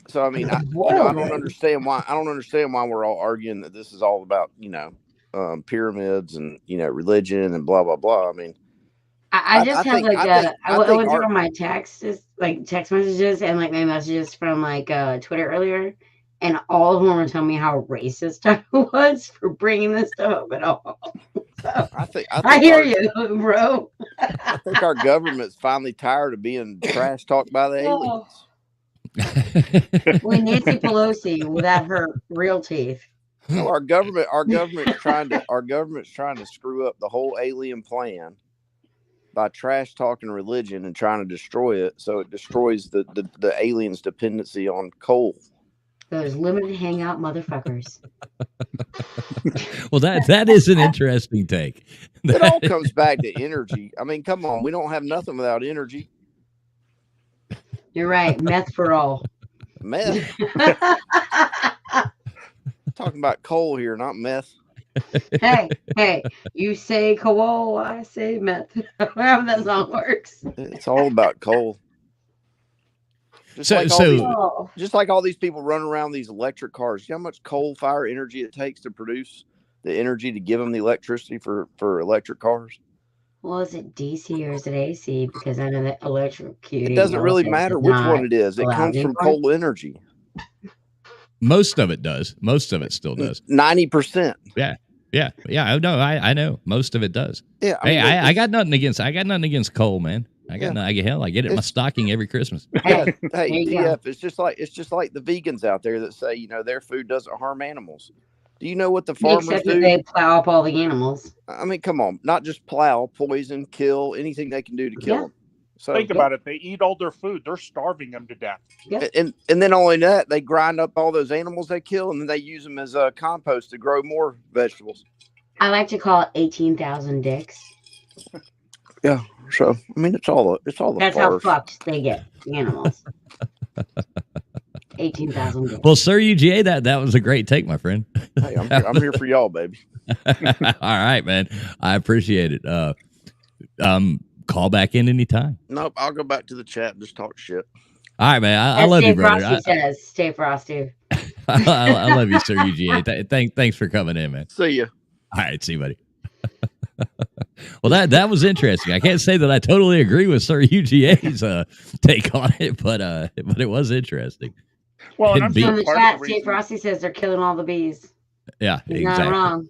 So I mean, I don't understand why. I don't understand why we're all arguing that this is all about pyramids and religion and blah blah blah. I mean, I just have I went through my text messages and my messages from Twitter earlier. And all of them were telling me how racist I was for bringing this stuff up at all. So, I hear you, bro. I think our government's finally tired of being trash talked by the aliens. We Nancy Pelosi without her real teeth. No, our government's trying to screw up the whole alien plan by trash talking religion and trying to destroy it, so it destroys the aliens' dependency on coal. Those limited hangout motherfuckers. Well, that is an interesting take. It all comes back to energy. I mean, come on, we don't have nothing without energy. You're right. Meth for all. Meth. Talking about coal here, not meth. Hey, you say coal, I say meth. However that song works. It's all about coal. Just like all these people running around these electric cars. You know how much coal fire energy it takes to produce the energy to give them the electricity for electric cars? Well, is it DC or is it AC? Because I know that electrocuting. It doesn't really matter which one it is. It comes from coal energy. Most of it does. Most of it still does. 90%. Yeah. I know. Most of it does. Yeah. I got nothing against coal, man. I get it in my stocking every Christmas. Hey, TF, it's just like the vegans out there that say, their food doesn't harm animals. Do you know what the farmers Except do? that they plow up all the animals. I mean, come on, not just plow, poison, kill, anything they can do to kill them. So think about it. They eat all their food. They're starving them to death. And then only that, they grind up all those animals they kill, and then they use them as compost to grow more vegetables. I like to call it 18,000 dicks. Yeah. So I mean, it's all the That's farce. how fucked they get the animals. 18,000 dicks. Well, Sir UGA, that was a great take, my friend. Hey, I'm here for y'all, baby. All right, man. I appreciate it. Call back in anytime. Nope, I'll go back to the chat and just talk shit. All right, man. I love you, brother. Frosty says, stay frosty. I love you, Sir UGA. Thanks for coming in, man. See you. All right, see you, buddy. Well, that was interesting. I can't say that I totally agree with Sir UGA's take on it, but it was interesting. Well, and I'm in the chat, Steve Frosty says they're killing all the bees. Yeah, He's exactly. not wrong.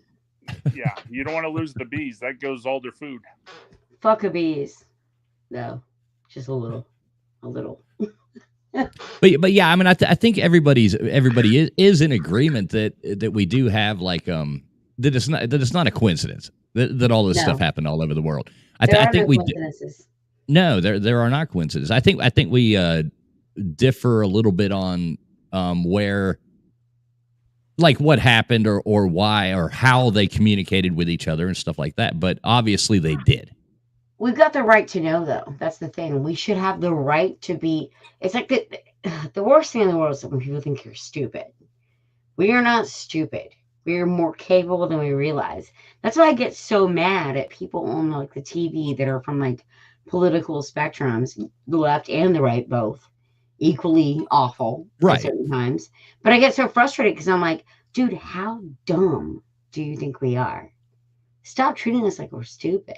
Yeah, you don't want to lose the bees. That goes all their food. Fuck a bees. No, just a little. But yeah, I mean, I think everybody is in agreement that we do have like that it's not a coincidence that all this stuff happened all over the world. I think we no, there are not coincidences. I think we differ a little bit on where, like, what happened or why or how they communicated with each other and stuff like that. But obviously they did. We've got the right to know, though. That's the thing. We should have the right to be. It's like the worst thing in the world is when people think you're stupid. We are not stupid. We are more capable than we realize. That's why I get so mad at people on like the TV that are from like political spectrums, the left and the right, both equally awful at certain times. But I get so frustrated because I'm like, dude, how dumb do you think we are? Stop treating us like we're stupid.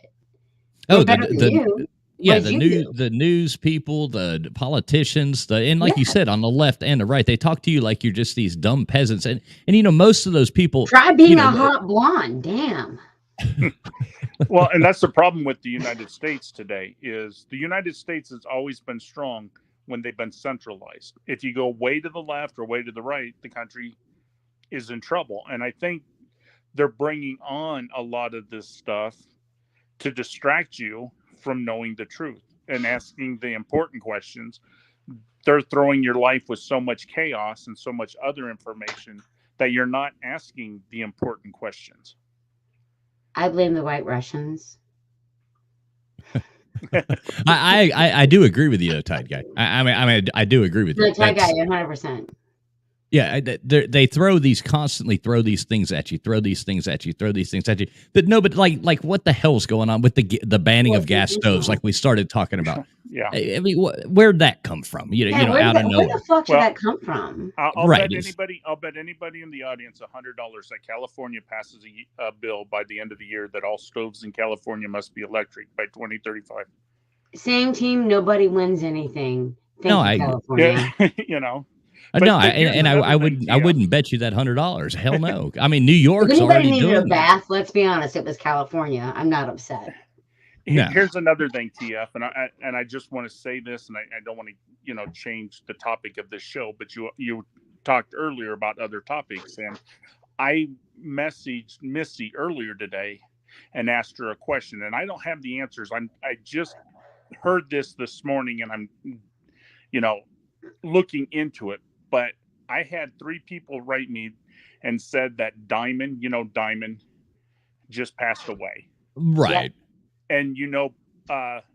Oh, the news people, the politicians, and like you said, on the left and the right, they talk to you like you're just these dumb peasants. And most of those people try being a hot blonde. Damn. Well, and that's the problem with the United States today is the United States has always been strong when they've been centralized. If you go way to the left or way to the right, the country is in trouble. And I think they're bringing on a lot of this stuff to distract you from knowing the truth and asking the important questions. They're throwing your life with so much chaos and so much other information that you're not asking the important questions. I blame the White Russians. I do agree with you, though, Tide Guy. I mean, I do agree with you. Tide Guy, 100%. Yeah, they constantly throw these things at you, that nobody like what the hell's going on with the banning of gas stoves, like we started talking about. Yeah, I mean, where'd that come from? Out of nowhere. Where the fuck did that come from? I'll bet anybody in the audience $100 that California passes a bill by the end of the year that all stoves in California must be electric by 2035. Same team, nobody wins anything. California. Yeah, I wouldn't bet you that $100. Hell no. I mean, New York's already doing a bath. Let's be honest, it was California. I'm not upset. No. Here's another thing, TF, and I just want to say this, and I don't want to change the topic of this show, but you talked earlier about other topics, and I messaged Missy earlier today and asked her a question, and I don't have the answers. I just heard this morning, and I'm looking into it. But I had 3 people write me and said that Diamond just passed away. Right. Yep. And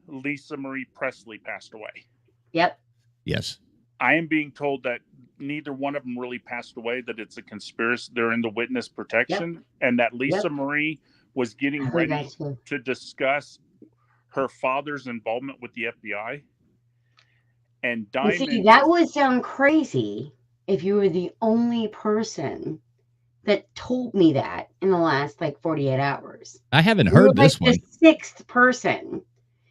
Lisa Marie Presley passed away. Yep. Yes. I am being told that neither one of them really passed away, that it's a conspiracy. They're in the witness protection, and that Lisa Marie was getting ready to discuss her father's involvement with the FBI. And And see, Diamond, that would sound crazy if you were the only person that told me that in the last like 48 hours. I haven't You were heard this like one. the sixth person.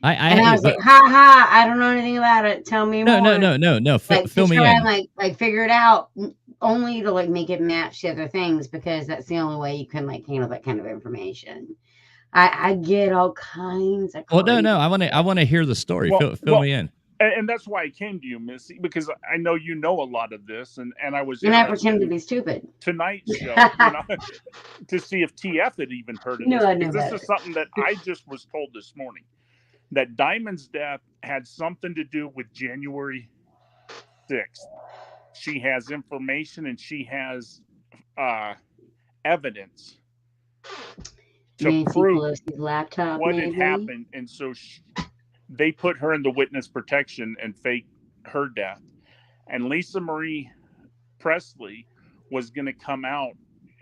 I And I was like, ha ha, I don't know anything about it. Tell me more. No. Like, Fill me try in. and like figure it out, only to like make it match the other things, because that's the only way you can like handle that kind of information. I get all kinds of. Well, no. I want to hear the story. Fill me in. And that's why I came to you, Missy, because I know you know a lot of this, and I was And I pretend to be stupid. Tonight's show, to see if TF had even heard of No, this. I know Because this better. is something that I just was told this morning, that Diamond's death had something to do with January 6th. She has information and she has evidence to Nancy prove Pelosi's laptop, what maybe? had happened, and so they put her into witness protection and faked her death. And Lisa Marie Presley was going to come out,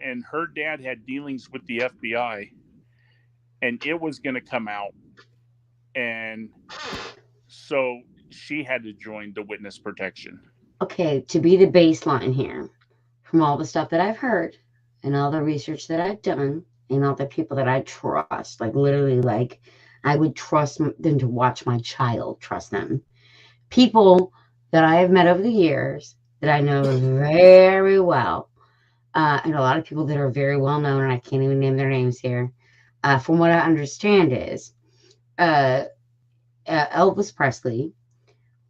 and her dad had dealings with the FBI, and it was going to come out, and so she had to join the witness protection. Okay, to be the baseline here, from all the stuff that I've heard and all the research that I've done and all the people that I trust, like literally, like I would trust them to watch my child, trust them. People that I have met over the years that I know very well, and a lot of people that are very well known, and I can't even name their names here. From what I understand is Elvis Presley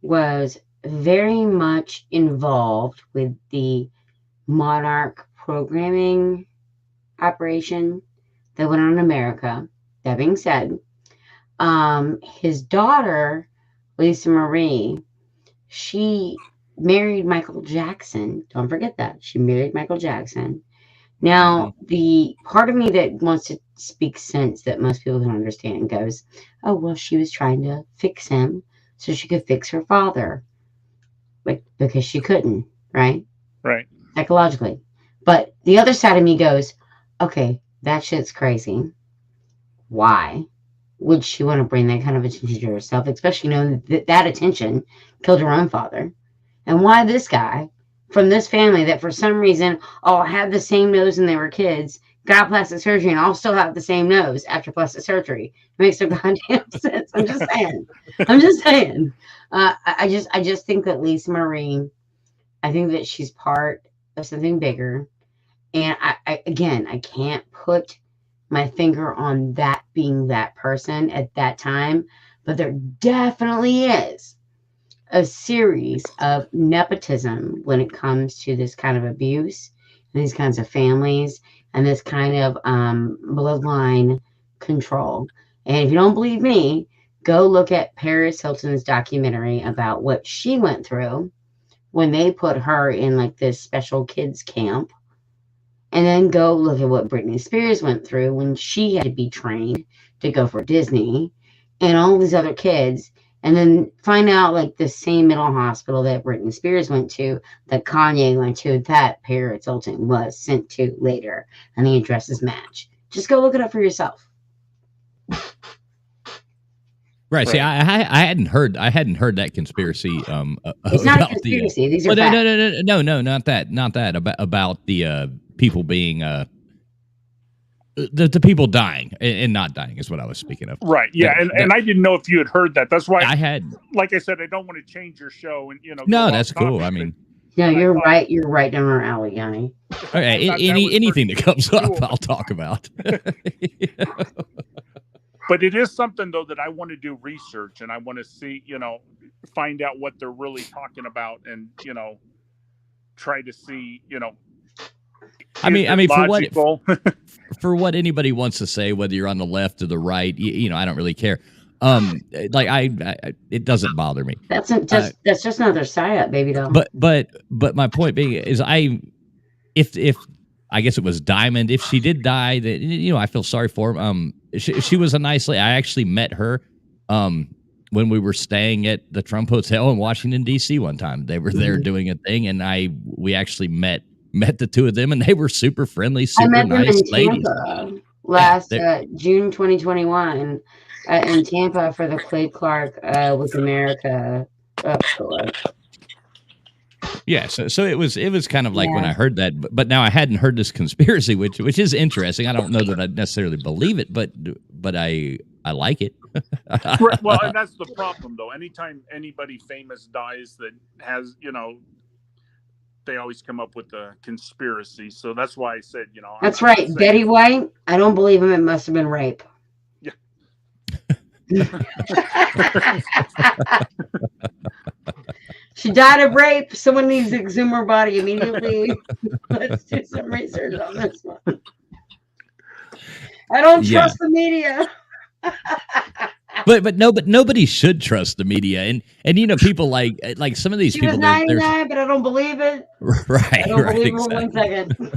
was very much involved with the Monarch programming operation that went on in America. That being said, his daughter, Lisa Marie, she married Michael Jackson. Don't forget that. She married Michael Jackson. Now, the part of me that wants to speak sense that most people can understand goes, oh, well, she was trying to fix him so she could fix her father. Like, because she couldn't, right? Right. Psychologically. But the other side of me goes, okay, that shit's crazy. Why would she want to bring that kind of attention to herself, especially knowing that attention killed her own father? And why this guy from this family that for some reason all had the same nose when they were kids, got plastic surgery, and all still have the same nose after plastic surgery? It makes no goddamn sense. I'm just saying. I just think that Lisa Marie, I think that she's part of something bigger. And I can't put my finger on that being that person at that time, but there definitely is a series of nepotism when it comes to this kind of abuse and these kinds of families and this kind of bloodline control. And if you don't believe me, go look at Paris Hilton's documentary about what she went through when they put her in like this special kids camp. And then go look at what Britney Spears went through when she had to be trained to go for Disney and all these other kids. And then find out like the same mental hospital that Britney Spears went to, that Kanye went to, that Paris Hilton was sent to later. And the addresses match. Just go look it up for yourself. Right. See, I hadn't heard that conspiracy. It's not a conspiracy. These are facts. No, not that. About the people being the people dying and not dying is what I was speaking of. Right. Yeah. And I didn't know if you had heard that. That's why I had. Like I said, I don't want to change your show and No, that's cool. I mean. No, you're right. You're right down our alley, Johnny. Okay. Anything that comes up, I'll talk about. But it is something, though, that I want to do research and I want to see, find out what they're really talking about and, try to see, I mean, logical? for what anybody wants to say, whether you're on the left or the right, I don't really care. It doesn't bother me. That's just another psyop, baby doll. But my point being is, if I guess it was Diamond, if she did die, that I feel sorry for him. She was a nice lady. I actually met her when we were staying at the Trump Hotel in Washington D.C. one time. They were there doing a thing, and we actually met the two of them, and they were super friendly, super nice ladies. Tampa last June 2021 in Tampa for the Clay Clark with America Of course. Yeah, so it was kind of like when I heard that, but now I hadn't heard this conspiracy, which is interesting. I don't know that I necessarily believe it, but I like it. Right, well, and that's the problem, though. Anytime anybody famous dies that has, they always come up with a conspiracy. So that's why I said, That's right. Betty White, I don't believe him. It must have been rape. Yeah. She died of rape. Someone needs to exhume her body immediately. Let's do some research on this one. I don't trust the media. But nobody should trust the media, and people like some of these she people. Was 99, but I don't believe it. Right, I don't believe exactly. it 1 second.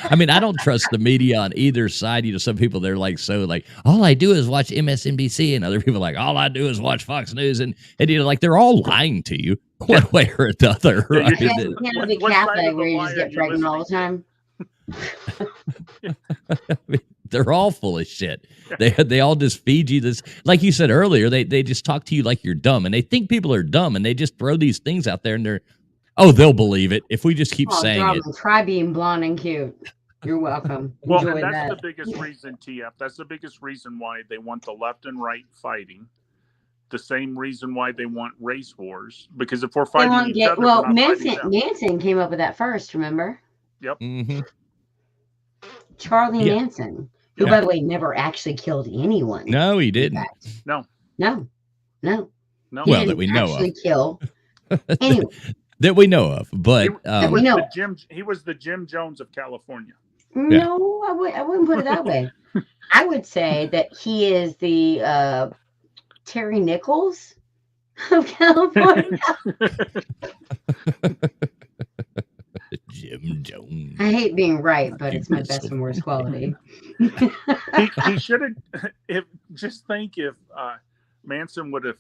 I mean, I don't trust the media on either side. Some people they're all I do is watch MSNBC, and other people all I do is watch Fox News, and they're all lying to you one way or another. You can't be Catholic where you just get pregnant all the time. They're all full of shit. They all just feed you this, like you said earlier. They just talk to you like you're dumb, and they think people are dumb, and they just throw these things out there, and they'll believe it if we just keep saying it. Try being blonde and cute. You're welcome. Well, and that's the biggest reason, TF. That's the biggest reason why they want the left and right fighting. The same reason why they want race wars, because if we're fighting each other, well, Manson came up with that first. Remember? Yep. Mm-hmm. Charlie Manson. Who, by the way, never actually killed anyone. No, he didn't. No. Well, that we know of. Kill anyone. That we know of, but we know. He was the Jim Jones of California. No, I wouldn't put it that way. I would say that he is the Terry Nichols of California. Jim Jones. I hate being right, but it's my best and worst quality. he should have. Just think if Manson would have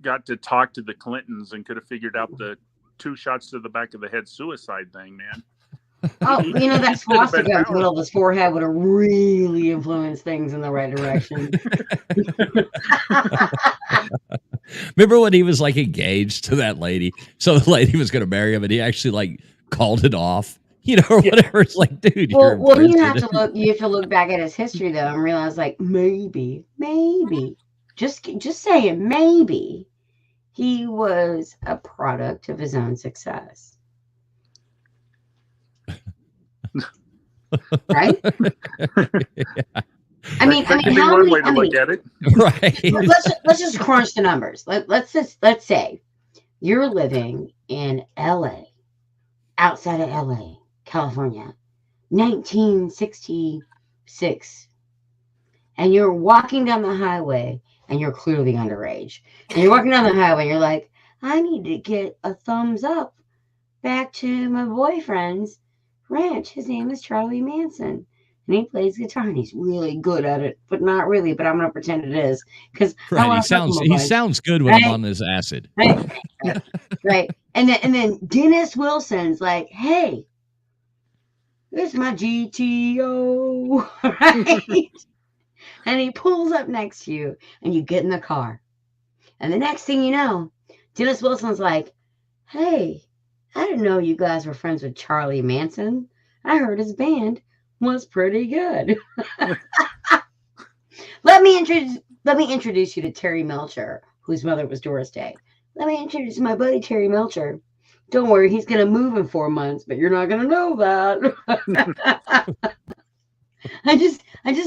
got to talk to the Clintons and could have figured out the 2 shots to the back of the head suicide thing, man. Oh, that swastika in the middle of his forehead would have really influenced things in the right direction. Remember when he was engaged to that lady? So the lady was going to marry him, and he actually called it off, or whatever. It's dude. Well, you have to look back at his history though and realize maybe, just saying, maybe he was a product of his own success. Right? I mean, how many? Way to look at it. Right. Let's just crunch the numbers. Let's say you're living in LA, outside of LA, California, 1966, and you're walking down the highway, and you're clearly underage, and you're walking down the highway, and you're like, I need to get a thumbs up back to my boyfriend's ranch. His name is Charlie Manson, and he plays guitar, and he's really good at it, but not really. But I'm gonna pretend it is because he sounds good when I'm on this acid. Right. And then Dennis Wilson's like, hey, this is my GTO, right? And he pulls up next to you, and you get in the car, and the next thing you know, Dennis Wilson's like, hey, I didn't know you guys were friends with Charlie Manson. I heard his band was pretty good. Let me introduce you to Terry Melcher, whose mother was Doris Day. Let me introduce my buddy Terry Melcher. Don't worry, he's going to move in 4 months, but you're not going to know that. I just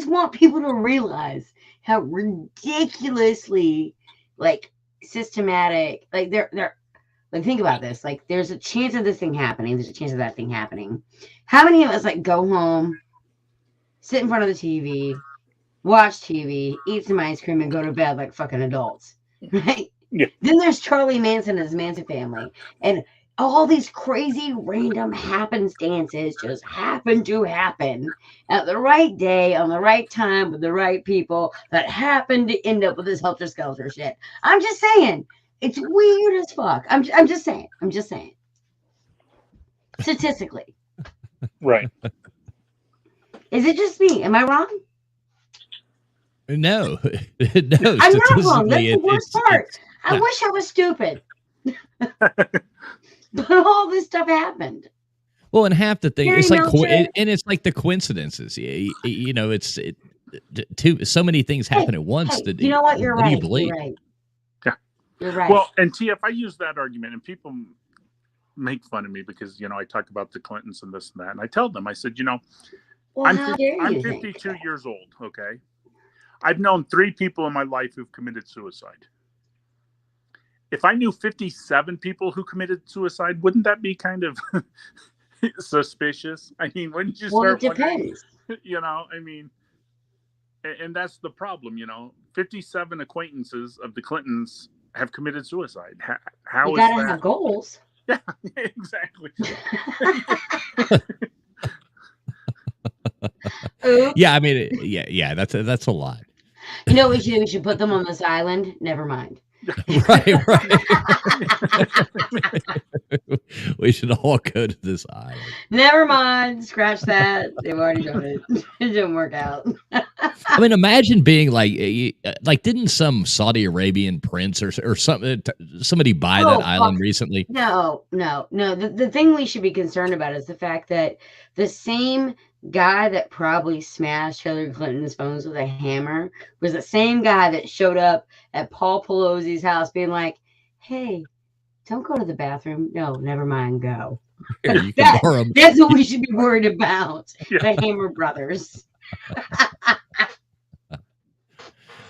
want people to realize how ridiculously systematic, they're think about this. There's a chance of this thing happening. There's a chance of that thing happening. How many of us go home, sit in front of the TV, watch TV, eat some ice cream, and go to bed like fucking adults, right? Yeah. Then there's Charlie Manson and his Manson family, and all these crazy random happenstances just happen to happen at the right day on the right time with the right people that happen to end up with this helter-skelter shit. I'm just saying. It's weird as fuck. I'm just saying. Statistically. Right. Is it just me? Am I wrong? No. I'm not wrong. That's the worst part. I wish I was stupid. But all this stuff happened. Well, and half the thing, Harry it's like, Melcher. and it's like the coincidences. You know, it's so many things happen at once. That you know what? You're what do right. you believe? You're right. Yeah. You're right. Well, and TF, I use that argument, and people make fun of me because, you know, I talk about the Clintons and this and that. And I tell them, I said, you know, well, I'm how dare you 52 years old, okay? I've known 3 people in my life who've committed suicide. If I knew 57 people who committed suicide, wouldn't that be kind of suspicious? I mean, wouldn't you start wondering, you know, I mean, and that's the problem, you know, 57 acquaintances of the Clintons have committed suicide. How you is gotta that? have goals. Yeah, exactly. Yeah, I mean, yeah, that's a lot. You know what we should do? We should put them on this island. Never mind. Right. We should all go to this island. Never mind. Scratch that. They've already done it. It didn't work out. I mean, imagine being like didn't some Saudi Arabian prince or somebody buy that island recently? No. The thing we should be concerned about is the fact that the same guy that probably smashed Hillary Clinton's phones with a hammer was the same guy that showed up at Paul Pelosi's house being like, hey, don't go to the bathroom. No, never mind, go. Here, you can borrow them. That's what we should be worried about. The Hammer Brothers.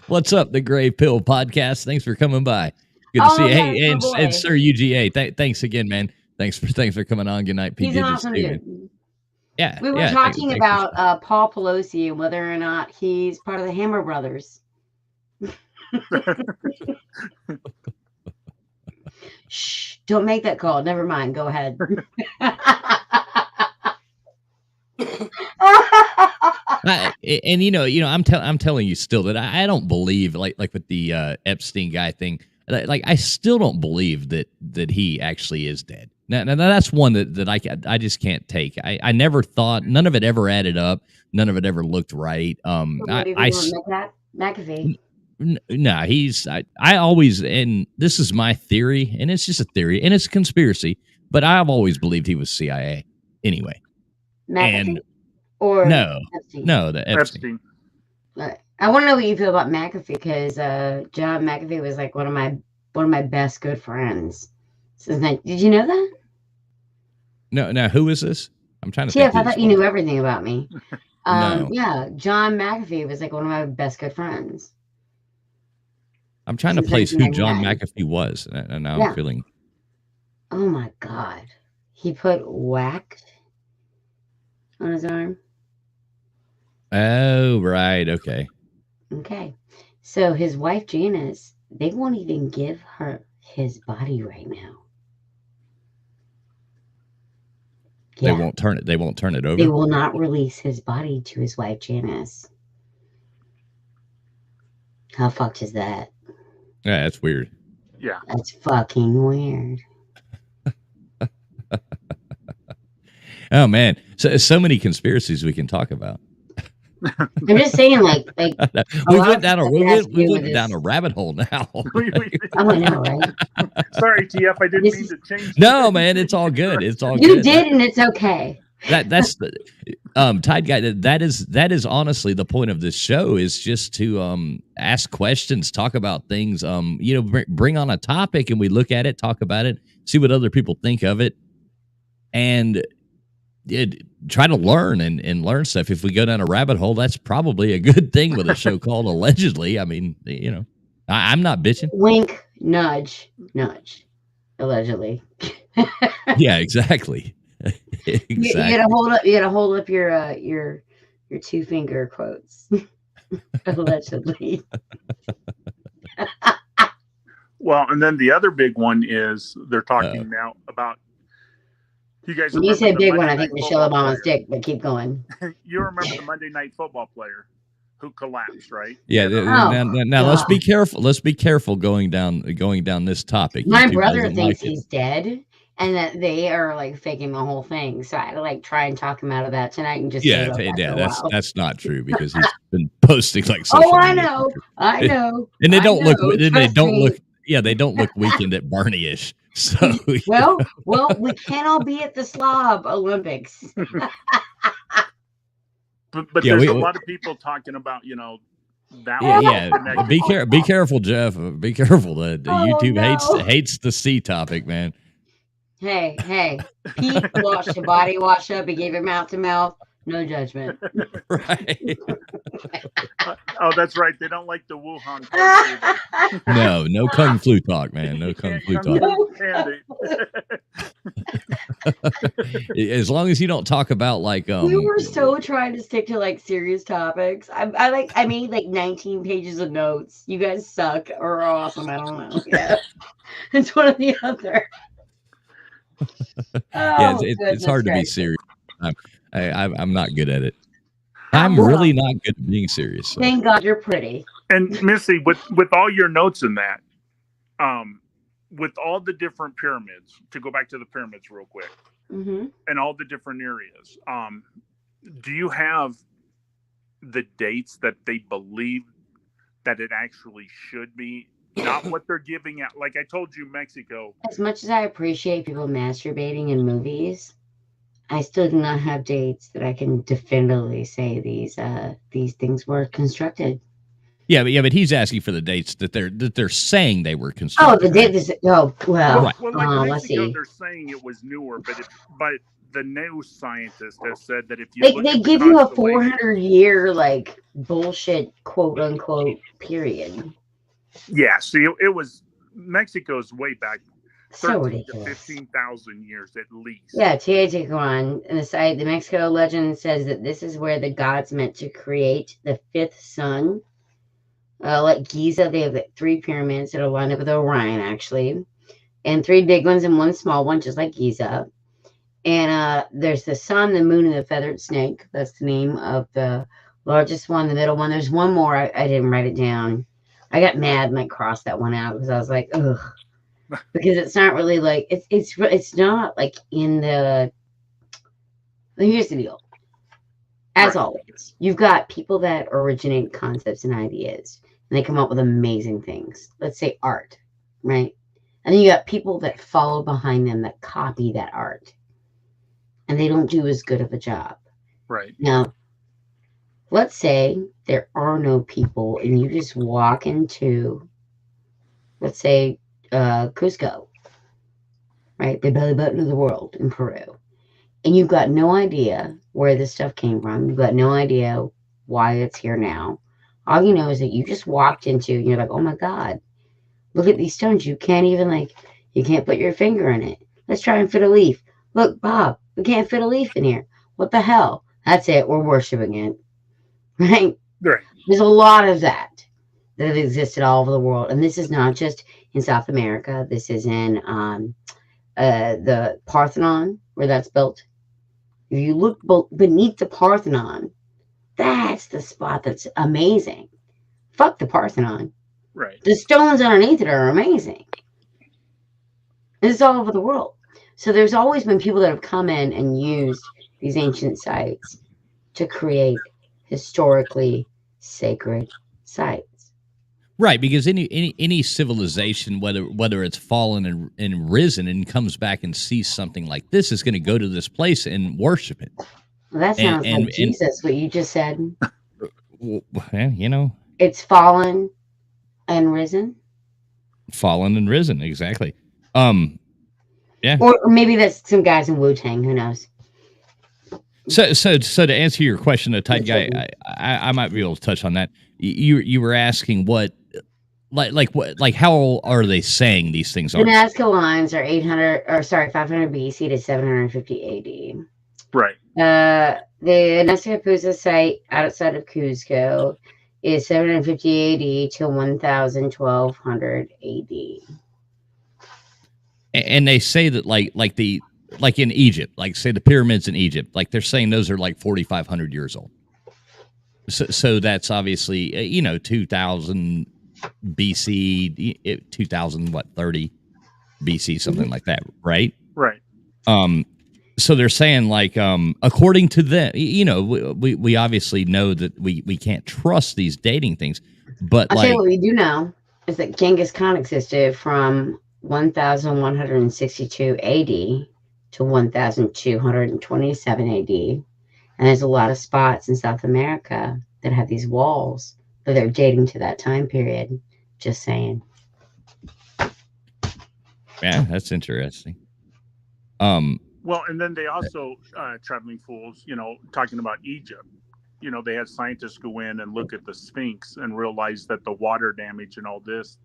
What's up, the Gray Pill Podcast? Thanks for coming by. Good to see you. Hey, and Sir UGA, thanks again, man. Thanks for coming on. Good night, PJ. He's an awesome dude. Yeah, we were talking about Paul Pelosi and whether or not he's part of the Hammer Brothers. Shh! Don't make that call. Never mind. Go ahead. And you know, I'm telling you still that I don't believe like with the Epstein guy thing. Like I still don't believe that he actually is dead. Now that's one that I just can't take. I never thought, none of it ever added up. None of it ever looked right. McAfee. No, I always, and this is my theory, and it's just a theory, and it's a conspiracy, but I've always believed he was CIA anyway. McAfee? Or no, Epstein? No, the Epstein. I want to know what you feel about McAfee because John McAfee was like one of my best good friends. Did you know that? No. Who is this? I'm trying to. TF, I thought you knew everything about me. No. Yeah, John McAfee was like one of my best good friends. I'm trying to place who John McAfee was, and now I'm feeling. Oh my God, he put wax on his arm. Oh right, okay. Okay, so his wife Janice, they won't even give her his body right now. They won't turn it over. They will not release his body to his wife Janice. How fucked is that? Yeah, that's weird. Yeah, that's fucking weird. Oh man, so many conspiracies we can talk about. I'm just saying, like we went down a rabbit hole now. I know, right? Sorry, TF, I didn't mean to change. No, man, it's all good. It's all you good. did, and it's okay. That's the Tide Guy. That is honestly the point of this show, is just to ask questions, talk about things. Bring on a topic, and we look at it, talk about it, see what other people think of it, and try to learn and learn stuff. If we go down a rabbit hole, that's probably a good thing with a show called Allegedly. I mean, I'm not bitching. Wink, nudge. Allegedly. Yeah, exactly. Exactly. You gotta hold up your 2-finger quotes. Allegedly. Well, and then the other big one is they're talking now about. You guys. When you say big one, I think Michelle Obama's dick, but keep going. You remember the Monday Night Football player who collapsed, right? Yeah. Now let's be careful. Let's be careful going down this topic. My brother thinks he's dead, and that they are like faking the whole thing. So I had to like try and talk him out of that tonight and just that's not true because he's been posting like social media I know. and they don't look. they don't look Weekend at Bernie-ish. So well, we can't all be at the Slob Olympics. but there's a lot of people talking about, that. Yeah. Be careful, Jeff. Be careful. The YouTube hates the C topic, man. Hey. Pete washed the body wash up. He gave it mouth to mouth. No judgment. Right. Oh, that's right. They don't like the Wuhan. No Kung Flu talk, man. No Kung Flu talk. As long as you don't talk about like we were so trying to stick to like serious topics. I made like 19 pages of notes. You guys suck or are awesome. I don't know. Yeah. It's one or the other. It's hard to be serious. I'm not good at it. I'm really not good at being serious. So. Thank God you're pretty. And Missy, with all your notes in that, with all the different pyramids, to go back to the pyramids real quick, and all the different areas, do you have the dates that they believe that it actually should be? Not what they're giving out. Like I told you, Mexico. As much as I appreciate people masturbating in movies, I still do not have dates that I can definitively say these things were constructed. Yeah, but he's asking for the dates that they're saying they were constructed. Oh, the dates. Oh, well. Like Mexico, let's see. They're saying it was newer, but the new scientist has said that if you they give you a 400-year like bullshit quote unquote period. Yeah, see, it was Mexico's way back. So ridiculous. 15,000 years at least. Yeah, Teotihuacan, and the Mexico legend says that this is where the gods meant to create the fifth sun. Like Giza, they have like 3 pyramids that are lined up with Orion, actually, and 3 big ones and 1 small one, just like Giza. And there's the sun, the moon, and the feathered snake. That's the name of the largest one, the middle one. There's one more. I didn't write it down. I got mad and I crossed that one out because I was like, ugh. Because it's not really like it's not like in the. Here's the deal. As always, you've got people that originate concepts and ideas, and they come up with amazing things. Let's say art, right? And then you got people that follow behind them that copy that art, and they don't do as good of a job. Right. Now, let's say there are no people, and you just walk into, let's say, Cusco, right? The belly button of the world in Peru. And you've got no idea where this stuff came from. You've got no idea why it's here now. All you know is that you just walked into, and you're like, oh my God, look at these stones. You can't even you can't put your finger in it. Let's try and fit a leaf. Look, Bob, we can't fit a leaf in here. What the hell? That's it. We're worshiping it. Right? Right. There's a lot of that have existed all over the world. And this is not just in South America. This is in the Parthenon, where that's built. If you look beneath the Parthenon, that's the spot that's amazing. Fuck the Parthenon. Right. The stones underneath it are amazing. It's all over the world. So there's always been people that have come in and used these ancient sites to create historically sacred sites. Right, because any civilization, whether it's fallen and risen and comes back and sees something like this, is going to go to this place and worship it. Well, that sounds like Jesus, what you just said. Well, it's fallen and risen. Fallen and risen, exactly. Yeah. Or maybe that's some guys in Wu-Tang. Who knows? So to answer your question, the tight guy, I might be able to touch on that. You were asking what. Like how are they saying these things are? The Nazca lines are 500 BC to 750 AD. Right. The Nazca Pusa site outside of Cusco is 750 AD to 1200 AD. And they say that like in Egypt, like say the pyramids in Egypt, like they're saying those are like 4,500 years old. So that's obviously 2000 BC, 2030 BC, something like that, right? Right. So they're saying according to them, we obviously know that we can't trust these dating things, but I'll tell you what we do know. is that Genghis Khan existed from 1162 AD to 1227 AD. And there's a lot of spots in South America that have these walls that they're dating to that time period. Just saying. Yeah, that's interesting. Well, and then they also, traveling fools, talking about Egypt. They had scientists go in and look at the Sphinx and realize that the water damage and all this,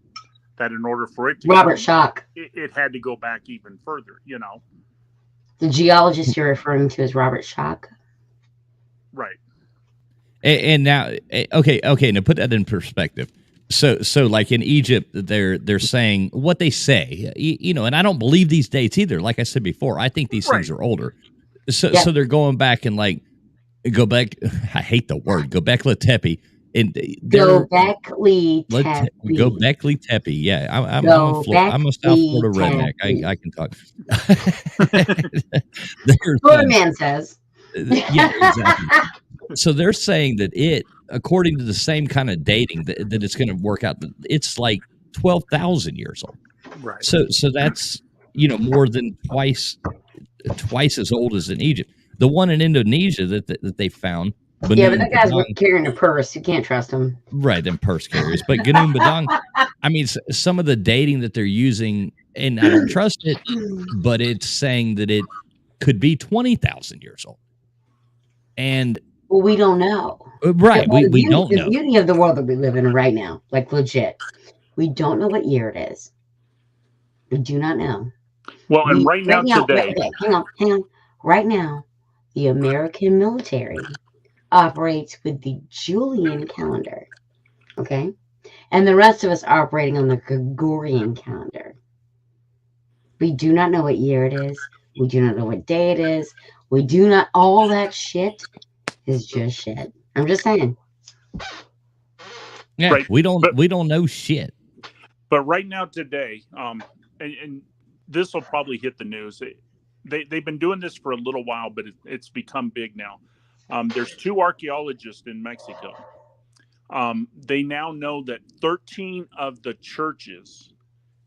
that in order for it to Robert Schoch. It had to go back even further, The geologist you're referring to is Robert Schoch. Right. And now, okay, now put that in perspective. So like in Egypt, they're saying what they say, and I don't believe these dates either. Like I said before, I think these things are older. So they're going back and like I hate the word Gobekli Tepe. And Gobekli Tepe. Gobekli Tepe. Yeah, I'm a South Florida redneck. I can talk. Florida man says. Yeah, exactly. So they're saying that according to the same kind of dating, that it's going to work out. It's like 12,000 years old. Right. So that's more than twice as old as in Egypt. The one in Indonesia that they found. But that guy's carrying a purse. You can't trust him. Right, them purse carriers. But Gunung Badang, I mean, some of the dating that they're using, and I don't trust it, but it's saying that it could be 20,000 years old. And we don't know. Right, we don't know. The beauty of the world that we live in right now, like legit, we don't know what year it is. We do not know. Well, and right now today, hang on. Right now, the American military operates with the Julian calendar, okay? And the rest of us are operating on the Gregorian calendar. We do not know what year it is. We do not know what day it is. We do not, all that shit is just shit. I'm just saying. Yeah, right. We don't know shit. But right now today, and this will probably hit the news. They've been doing this for a little while, but it's become big now. There's 2 archaeologists in Mexico. They now know that 13 of the churches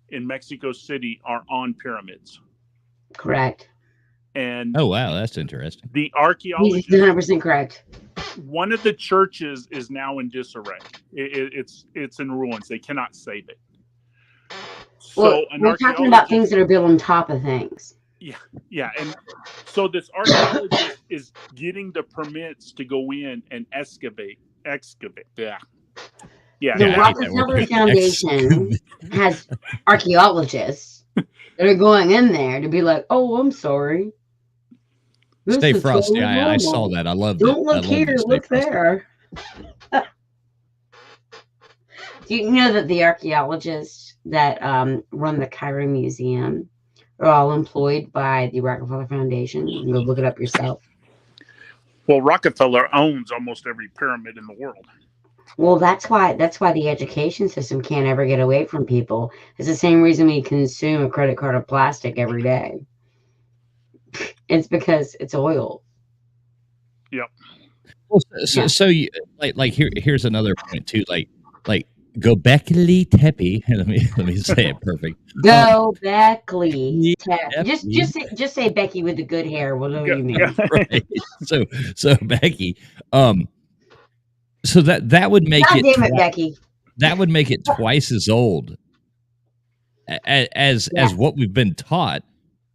in Mexico City are on pyramids. Correct. And oh wow, that's interesting. The archaeologist, he's 100% correct. One of the churches is now in disarray. It's in ruins. They cannot save it. So we're talking about things that are built on top of things. Yeah, and so this archaeologist is getting the permits to go in and excavate. Yeah. The Rockefeller Foundation has archaeologists that are going in there to be like, "Oh, I'm sorry." Stay frosty. I saw that. I love that. Don't look here. Look there. Do you know that the archaeologists that run the Cairo Museum are all employed by the Rockefeller Foundation? You can go look it up yourself. Well, Rockefeller owns almost every pyramid in the world. Well, that's why the education system can't ever get away from people. It's the same reason we consume a credit card of plastic every day. It's because it's oil. Yep. Well, so you, here's another point too. Like Gobekli Tepe. Let me say it perfect. Gobekli Tepe. Just say Becky with the good hair. We'll know what you mean. Right. So Becky. So that would make God damn it, Becky. That would make it twice as old as what we've been taught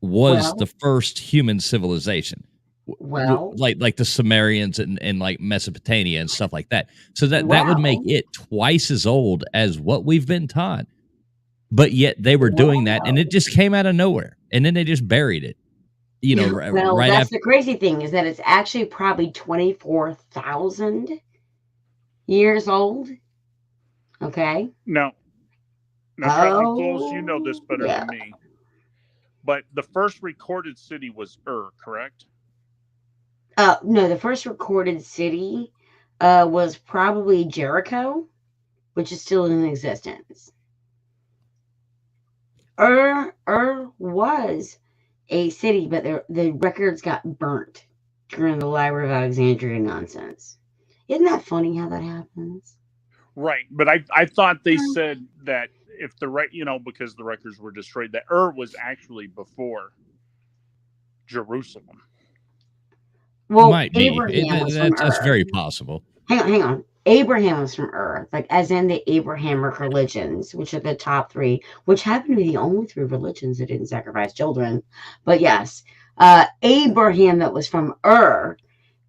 was the first human civilization. Well, like the Sumerians and like Mesopotamia and stuff like that. So that would make it twice as old as what we've been taught. But yet they were doing that, and it just came out of nowhere, and then they just buried it. Right that's after. The crazy thing is that it's actually probably 24,000 years old. Okay. Now, Frantic Missy, you know this better than me. But the first recorded city was correct? No, the first recorded city was probably Jericho, which is still in existence. Was a city, but the records got burnt during the Library of Alexandria nonsense. Isn't that funny how that happens? Right, but I thought they said that if because the records were destroyed, that was actually before Jerusalem. Well, Might be. Abraham was from That's very Ur. possible. Hang on. Abraham was from Ur, like as in the Abrahamic religions, which are the top three, which happen to be the only three religions that didn't sacrifice children. But yes, Abraham that was from Ur,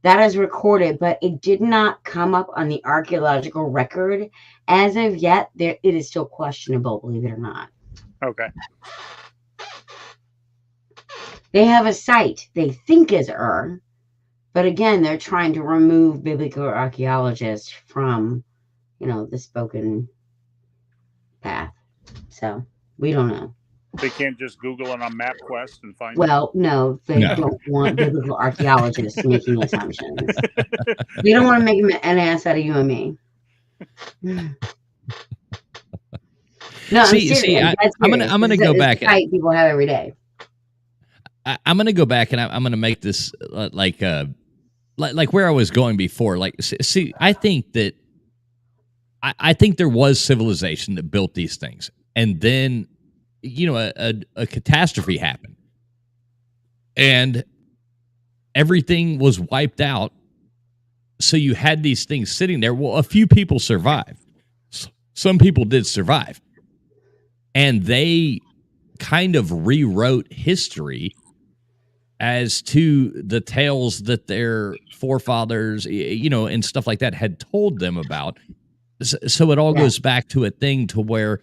that is recorded, but it did not come up on the archaeological record as of yet. It is still questionable, believe it or not. Okay. They have a site they think is Ur, but again, they're trying to remove biblical archaeologists from, the spoken path. So we don't know. They can't just Google it on MapQuest and find Well, no, they don't want biblical archaeologists making assumptions. They don't want to make an ass out of you and me. No, I'm gonna go back. Fight people have every day. I'm gonna go back and I'm gonna make this like where I was going before. Like, see, I think that I think there was civilization that built these things, and then a catastrophe happened, and everything was wiped out. So you had these things sitting there. Well, a few people survived. Some people did survive, and they kind of rewrote history as to the tales that their forefathers, and stuff like that had told them about. So it all goes back to a thing to where,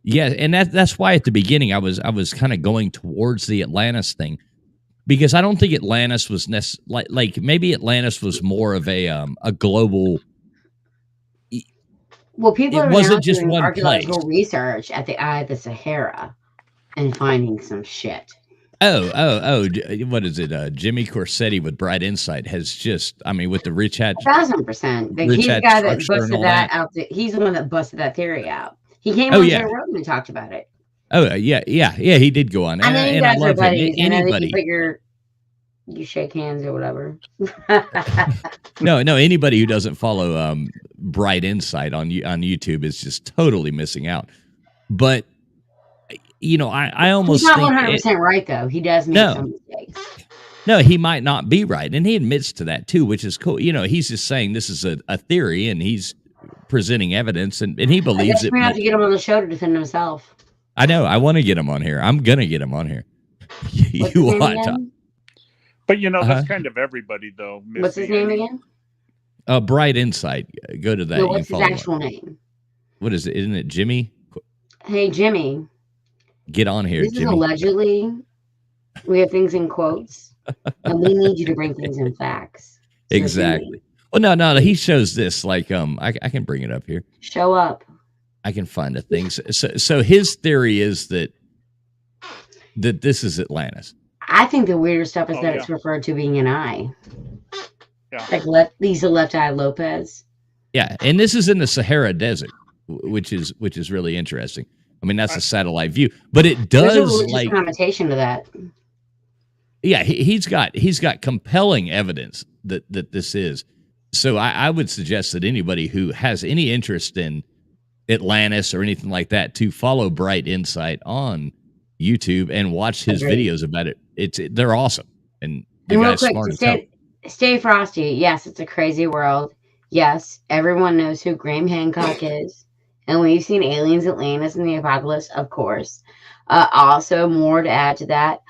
and that's why at the beginning I was kind of going towards the Atlantis thing, because I don't think Atlantis was like maybe Atlantis was more of a global. Well, people are wasn't now just doing one archaeological place. research at the Eye of the Sahara and finding some shit. Oh! What is it? Jimmy Corsetti with Bright Insight has just, with the Rich Hat 1,000%. He's the guy that busted that out. He's the one that busted that theory out. He came on Joe Rogan and talked about it. Oh yeah, he did go on. I know you guys are buddies. Anybody, you shake hands or whatever. no, anybody who doesn't follow Bright Insight on YouTube is just totally missing out. But I almost he's not think 100% right though. He does make some mistakes. No, he might not be right, and he admits to that too, which is cool. He's just saying this is a theory, and he's presenting evidence, and he believes it. We have to get him on the show to defend himself. I know. I want to get him on here. I'm gonna get him on here. You want to? But that's kind of everybody, though. Missy. What's his name again? Bright Insight. Go to that. No, what's his actual name? What is it? Isn't it Jimmy? Hey, Jimmy. Get on here, this Jimmy. Is allegedly. We have things in quotes, and we need you to bring things in facts. So exactly. Well, no. He shows this like I can bring it up here. Show up. I can find the things. So his theory is that this is Atlantis. I think the weirder stuff is that it's referred to being an eye. Yeah. Like these are Left Eye Lopez. Yeah, and this is in the Sahara Desert, which is really interesting. That's a satellite view, but it does There's a connotation to that. Yeah, he's got compelling evidence that this is. So I would suggest that anybody who has any interest in Atlantis or anything like that to follow Bright Insight on YouTube and watch his videos about it. They're awesome, and the guy's smart as hell. Stay frosty. Yes, it's a crazy world. Yes, everyone knows who Graham Hancock is. And we've seen Aliens, Atlantis, and the Apocalypse, of course. Also, more to add to that.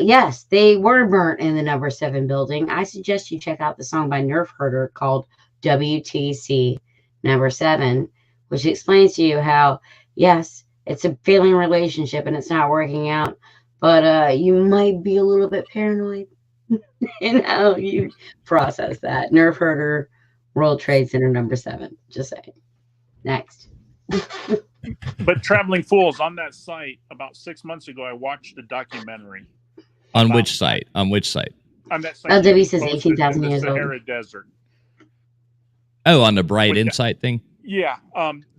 Yes, they were burnt in the number 7 building. I suggest you check out the song by Nerf Herder called WTC number 7, which explains to you how, yes, it's a failing relationship and it's not working out. But you might be a little bit paranoid in how you process that. Nerf Herder, World Trade Center number 7. Just saying. Next. But Traveling Fools, on that site about 6 months ago, I watched a documentary. On which site? On that site. LW says 18,000 years old. Sahara Desert. Oh, on the Bright Insight thing? Yeah.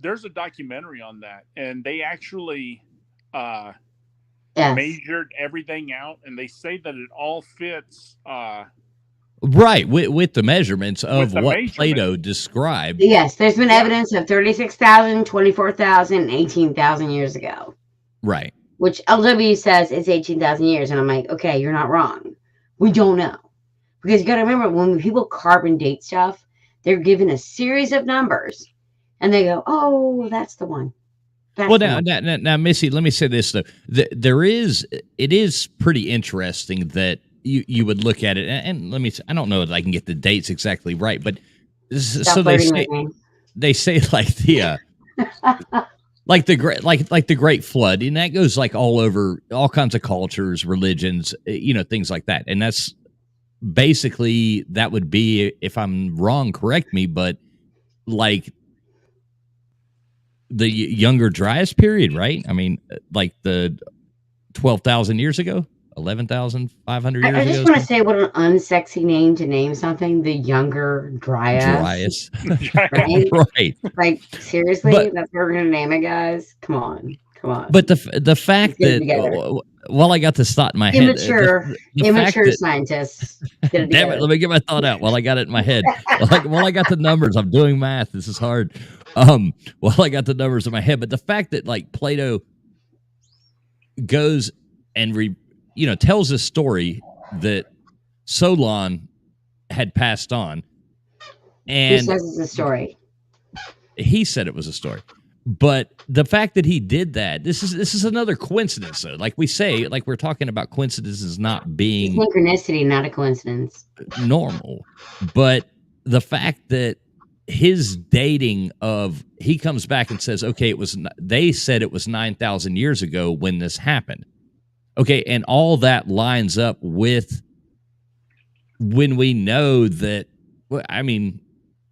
There's a documentary on that, and they actually measured everything out, and they say that it all fits Right, with the measurements of the what measurement. Plato described. Yes, there's been evidence of 36,000, 24,000, and 18,000 years ago. Right. Which LW says it's 18,000 years. And I'm like, okay, you're not wrong. We don't know. Because you got to remember, when people carbon date stuff, they're given a series of numbers. And they go, oh, that's the one. Well, now, Missy, let me say this, though. It is pretty interesting that you would look at it. And let me, I don't know if I can get the dates exactly right, but so they say like the, like the Great Flood, and that goes like all over all kinds of cultures, religions, things like that. And that's basically, that would be, if I'm wrong, correct me, but like the Younger Dryas period, right? I mean, like the 12,000 years ago, 11,500 years ago. I just want to say, what an unsexy name to name something. The Younger Dryas. Right? Right. Like, seriously? That's what we're going to name it, guys? Come on. But the fact that, while I got this thought in my head. Immature scientists. Damn it, let me get my thought out while I got it in my head. While I got the numbers, I'm doing math. This is hard. While I got the numbers in my head. But the fact that, like, Plato goes and tells a story that Solon had passed on. And who says it's a story? He said it was a story. But the fact that he did that, this is another coincidence, though. Like we say, like we're talking about coincidences not being synchronicity, not a coincidence. Normal. But the fact that his dating of, he comes back and says, okay, they said it was 9,000 years ago when this happened. Okay, and all that lines up with when we know that, I mean,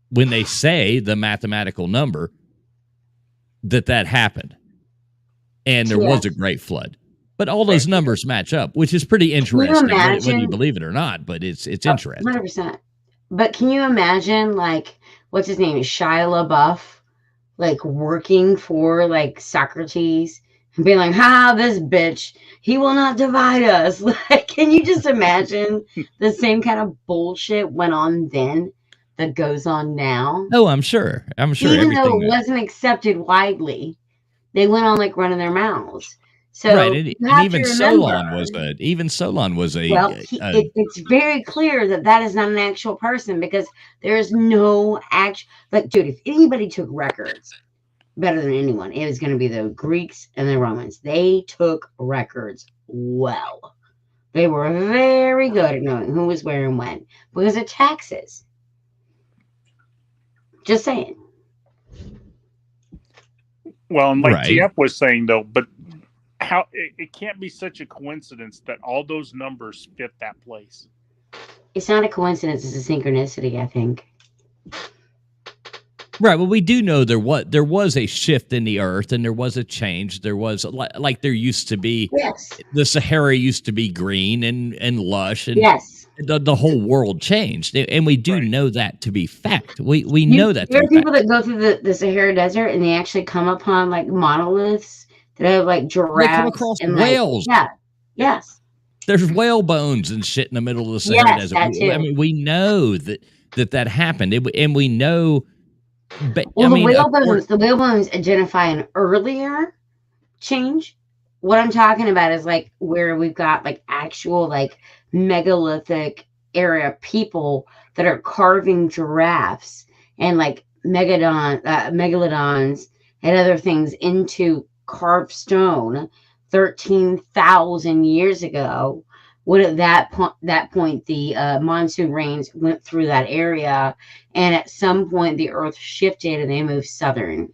when they say the mathematical number, that happened. And there was a great flood. But all those numbers match up, which is pretty interesting, whether you believe it or not, but it's interesting. 100%. But can you imagine, like, what's his name? Shia LaBeouf, like, working for, like, Socrates and being like, this bitch, he will not divide us. Like, can you just imagine the same kind of bullshit went on then that goes on now? Oh, I'm sure. Even though it wasn't accepted widely, they went on like running their mouths. So right, and even Solon was a. Well, it's very clear that is not an actual person, because there's no actual. Like, dude, if anybody took records better than anyone, it was going to be the Greeks and the Romans. They took records well. They were very good at knowing who was where and when, because of taxes. Just saying. Well, and like TF was saying, though, but how it can't be such a coincidence that all those numbers fit that place. It's not a coincidence. It's a synchronicity, I think. Right. Well, we do know there was a shift in the earth, and there was a change. There was like there used to be. Yes. The Sahara used to be green and lush, and the whole world changed, and we do know that to be fact. We know that. There are people that go through the Sahara Desert, and they actually come upon like monoliths that have like giraffes. They come across and whales. Like, yes. There's whale bones and shit in the middle of the Sahara Desert. That too. I mean, we know that happened, and we know. But, well, the whale bones identify an earlier change. What I'm talking about is like where we've got like actual like megalithic era people that are carving giraffes and like megalodons and other things into carved stone 13,000 years ago. When at that point the monsoon rains went through that area, and at some point the earth shifted and they moved southern.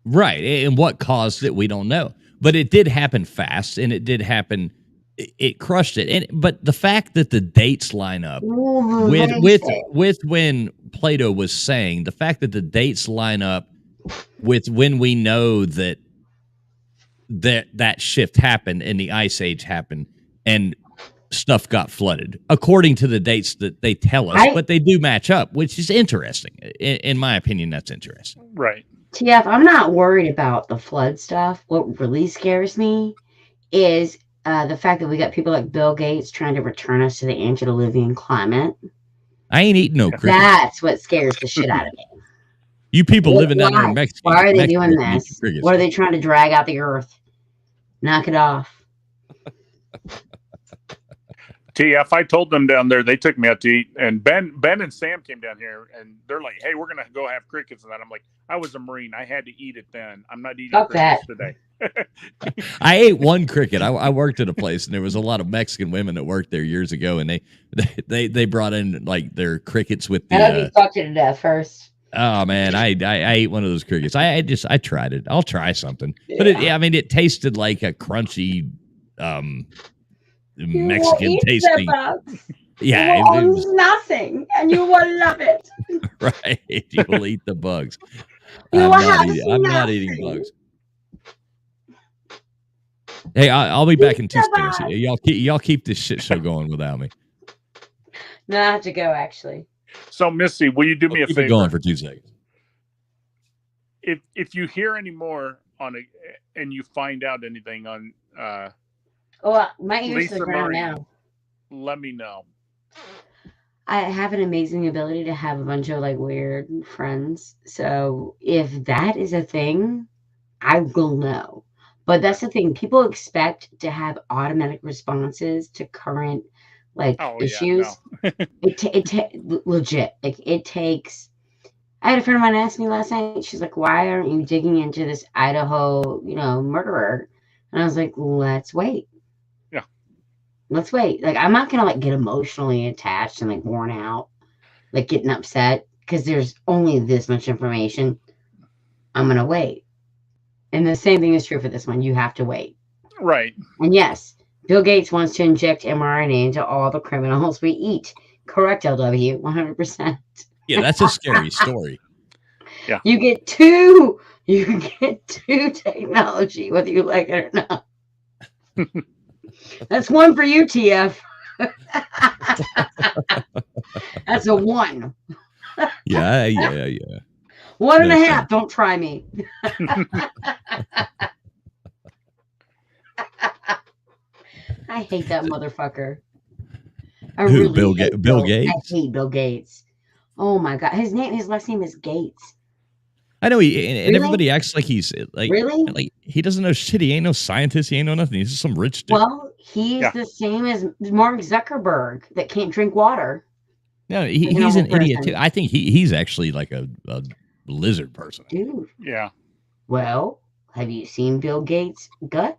Right. And what caused it, we don't know. But it did happen fast, and it did happen. It crushed it. But the fact that the dates line up with when Plato was saying, the fact that the dates line up with when we know that shift happened and the ice age happened and stuff got flooded, according to the dates that they tell us, but they do match up, which is interesting. In my opinion, that's interesting. Right. TF, I'm not worried about the flood stuff. What really scares me is the fact that we got people like Bill Gates trying to return us to the antediluvian climate. I ain't eating no crickets. That's what scares the shit out of me. You people living down there in Mexico. Why are they Mexico doing can eat this? crickets. What are they trying to drag out the earth? Knock it off. TF, I told them down there, they took me out to eat, and Ben and Sam came down here, and they're like, "Hey, we're gonna go have crickets," and that. I'm like, "I was a Marine, I had to eat it then. I'm not eating crickets today." I ate one cricket. I worked at a place, and there was a lot of Mexican women that worked there years ago, and they brought in like their crickets with the. I hope you fucked it to death first. Oh man, I ate one of those crickets. I tried it. I'll try something, but it tasted like a crunchy, Mexican tasting. Yeah, it was nothing, and you will love it. Right, you will eat the bugs. I'm not eating bugs. Hey, I'll be back in 2 seconds. Y'all keep this shit show going without me. No, I have to go actually. So, Missy, will you do me a favor? Keep it going for 2 seconds. If you hear any more on it and you find out anything on my ears Lisa are ground Marie, now. let me know. I have an amazing ability to have a bunch of like weird friends. So if that is a thing, I will know. But that's the thing. People expect to have automatic responses to current issues. Yeah, no. Legit. Like it takes. I had a friend of mine ask me last night. She's like, "Why aren't you digging into this Idaho, murderer?" And I was like, "Let's wait. Yeah, let's wait. Like I'm not gonna get emotionally attached and like worn out, like getting upset because there's only this much information. I'm gonna wait." And the same thing is true for this one. You have to wait. Right. And yes, Bill Gates wants to inject mRNA into all the criminals we eat. Correct, LW, 100%. Yeah, that's a scary story. Yeah. You get two technology, whether you like it or not. That's one for you, TF. That's a one. Yeah. 1.5. Don't try me. I hate that motherfucker. Who? Bill Gates? I hate Bill Gates. Oh my god, his last name is Gates. I know and everybody acts like he's like really like he doesn't know shit. He ain't no scientist. He ain't no nothing. He's just some rich dude. Well, he's the same as Mark Zuckerberg that can't drink water. No, he's an idiot too. I think he's actually like a lizard person. Dude. Yeah. Well, have you seen Bill Gates' gut?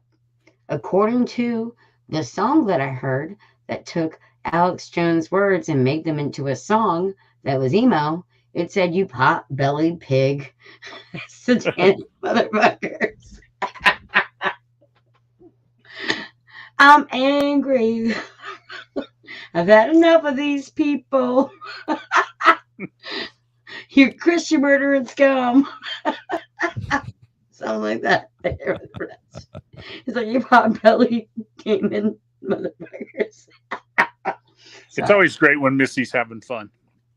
According to the song that I heard that took Alex Jones' words and made them into a song that was emo, it said, "You pot-bellied pig." Satanic motherfuckers. I'm angry. I've had enough of these people. You Christian murdering scum. Something like that. It's like, you pot-bellied gaming motherfuckers. It's always great when Missy's having fun.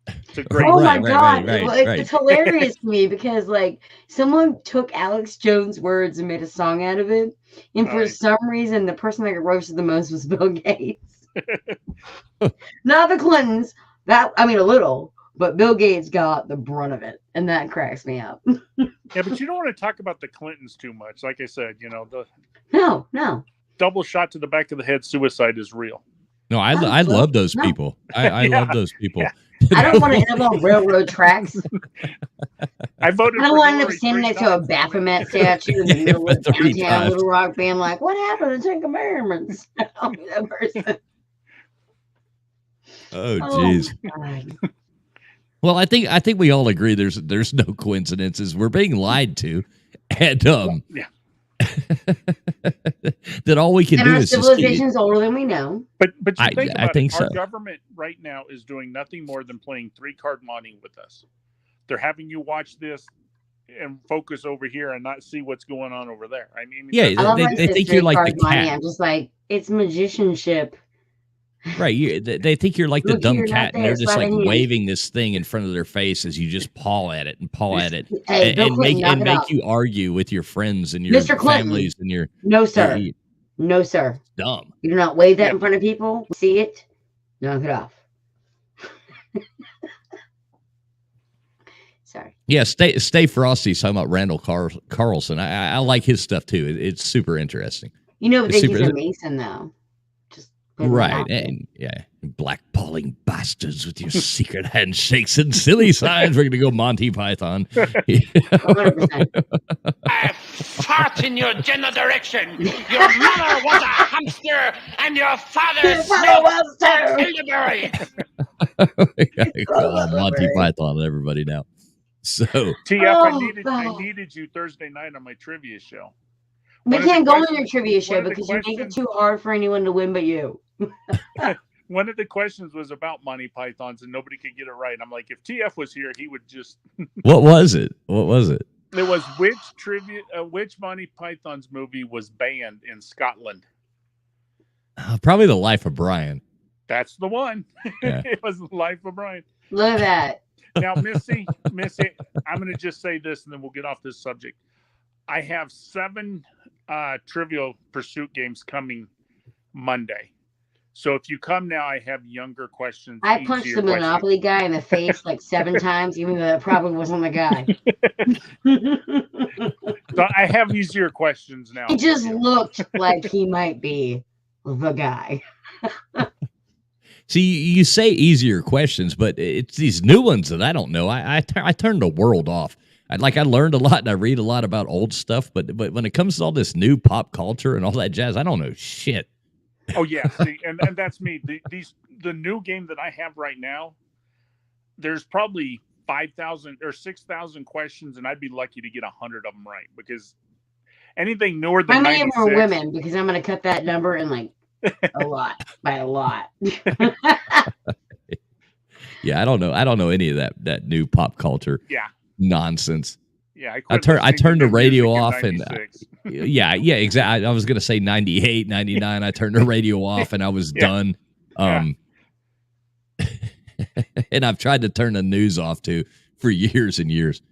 It's a great. Oh my god, it's hilarious to me because like someone took Alex Jones' words and made a song out of it, and for some reason the person that got roasted the most was Bill Gates. Not the Clintons. A little, but Bill Gates got the brunt of it, and that cracks me up. Yeah, but you don't want to talk about the Clintons too much. Like I said, the no double shot to the back of the head suicide is real. No, I love those people. I love those people. Yeah. I don't want to end up on railroad tracks. I voted. I don't want to end up standing next to a Baphomet statue in the middle of downtown Little Rock, being like, "What happened to Ten Commandments?" I'll be that person. Oh, jeez. Well, I think we all agree there's no coincidences. We're being lied to, and yeah. that all we can do our is civilization's older than we know. But you think about think our so. government right now is doing nothing more than playing 3-card monte with us. They're having you watch this and focus over here and not see what's going on over there. I mean, yeah, they think you're like the cat. I'm just like, it's magicianship. Right, they think you're like the dumb cat, and they're just like hands. waving this thing in front of their face as you just paw at it and paw at it, Hey, and make up. you argue with your friends and your Mr. Clinton. families and your. No, sir. No, sir. Dumb. You do not wave that in front of people. See it. Knock it off. Sorry. Yeah, Stay Frosty's talking about Randall Carlson. I like his stuff too. It's super interesting. You know, but he's a Mason though. Just right, and yeah, blackballing bastards with your secret handshakes and silly signs. We're gonna go Monty Python. 100%. I fart in your general direction. Your mother was a hamster, and your father smelled elderberry. Call Monty Python, everybody now. So TF, I needed you Thursday night on my trivia show. We can't go on your trivia show because you make it too hard for anyone to win but you. One of the questions was about Monty Pythons and nobody could get it right. I'm like, if TF was here, he would just. What was it? What was it? It was which Monty Python's movie was banned in Scotland? Probably The Life of Brian. That's the one. Yeah. It was The Life of Brian. Look at that. Now, Missy, I'm going to just say this and then we'll get off this subject. I have 7 Trivial Pursuit games coming Monday. So if you come now, I have younger questions. I punched the Monopoly guy in the face like 7 times, even though that probably wasn't the guy. So I have easier questions now. He just looked like he might be the guy. See, you say easier questions, but it's these new ones that I don't know. I turned the world off. I learned a lot and I read a lot about old stuff, but when it comes to all this new pop culture and all that jazz, I don't know shit. Oh yeah, see, and that's me. The new game that I have right now, there's probably 5,000 or 6,000 questions, and I'd be lucky to get 100 of them right because anything newer than 96. How many more women? Because I'm going to cut that number in like a lot by a lot. Yeah, I don't know any of that new pop culture. Yeah. Nonsense. Yeah, I turned the radio off and yeah, exactly. I was going to say 98, 99. I turned the radio off and I was done. And I've tried to turn the news off too for years and years.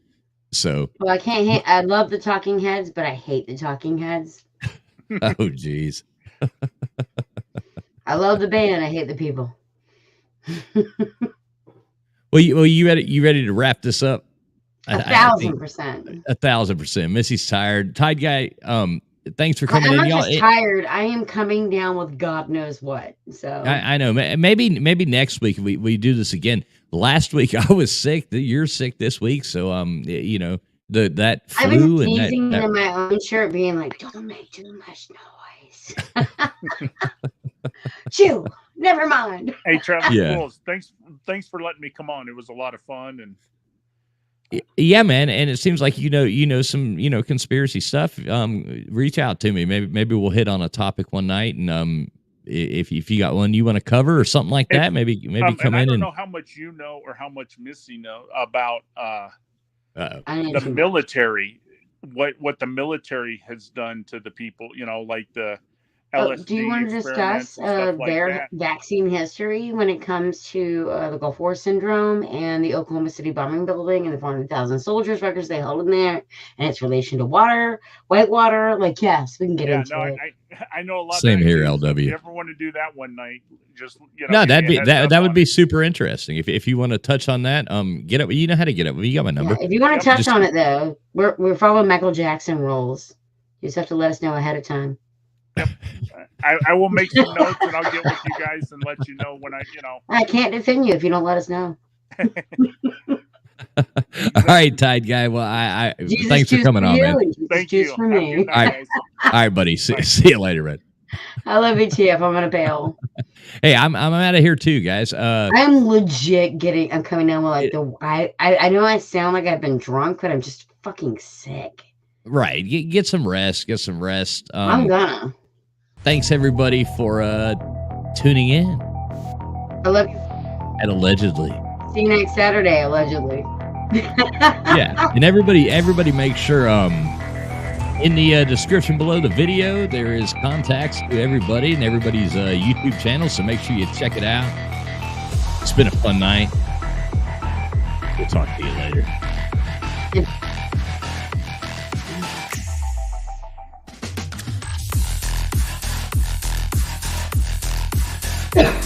So well, I can't. I love the Talking Heads, but I hate the Talking Heads. Oh, geez. I love the band. I hate the people. Well, you ready to wrap this up? 1,000%. 1,000%. Missy's tired. Tide guy, thanks for coming in. I'm not just tired. I am coming down with God knows what. So I know. Maybe next week we do this again. Last week I was sick. You're sick this week, so that flu. I've been sneezing in my own shirt, being like, "Don't make too much noise." Chew. Never mind. Hey, Travis, thanks for letting me come on. It was a lot of fun and. Yeah, man, and it seems like you know some conspiracy stuff. Reach out to me. Maybe we'll hit on a topic one night, and if you got one you want to cover or something like that, maybe come in. I don't know how much you know or how much Missy know about the military. What the military has done to the people, like the LSD. Do you want to discuss their vaccine history when it comes to the Gulf War syndrome and the Oklahoma City bombing building and the 400,000 soldiers records they held in there and its relation to whitewater? Like, yes, we can get into it. I know a lot. Same here, LW. If you ever want to do that one night, just no, that would be super interesting. If you want to touch on that, get up. You know how to get up. You got my number. Yeah, if you want to touch on it though, we're following Michael Jackson rules. You just have to let us know ahead of time. Yep. I will make some notes and I'll get with you guys and let you know when I can't defend you if you don't let us know. All right, Tide guy. Well, I thanks for coming on, man. Thank you. For me. All right, buddy. See you later, Red. I love you, TF. I'm gonna bail. Hey, I'm out of here too, guys. I'm legit I'm coming down with I know I sound like I've been drunk, but I'm just fucking sick. Right. Get some rest. I'm gonna. Thanks everybody for tuning in. I love you. And allegedly. See you next Saturday, allegedly. Yeah. And everybody make sure in the description below the video there is contacts to everybody and everybody's YouTube channel, so make sure you check it out. It's been a fun night. We'll talk to you later.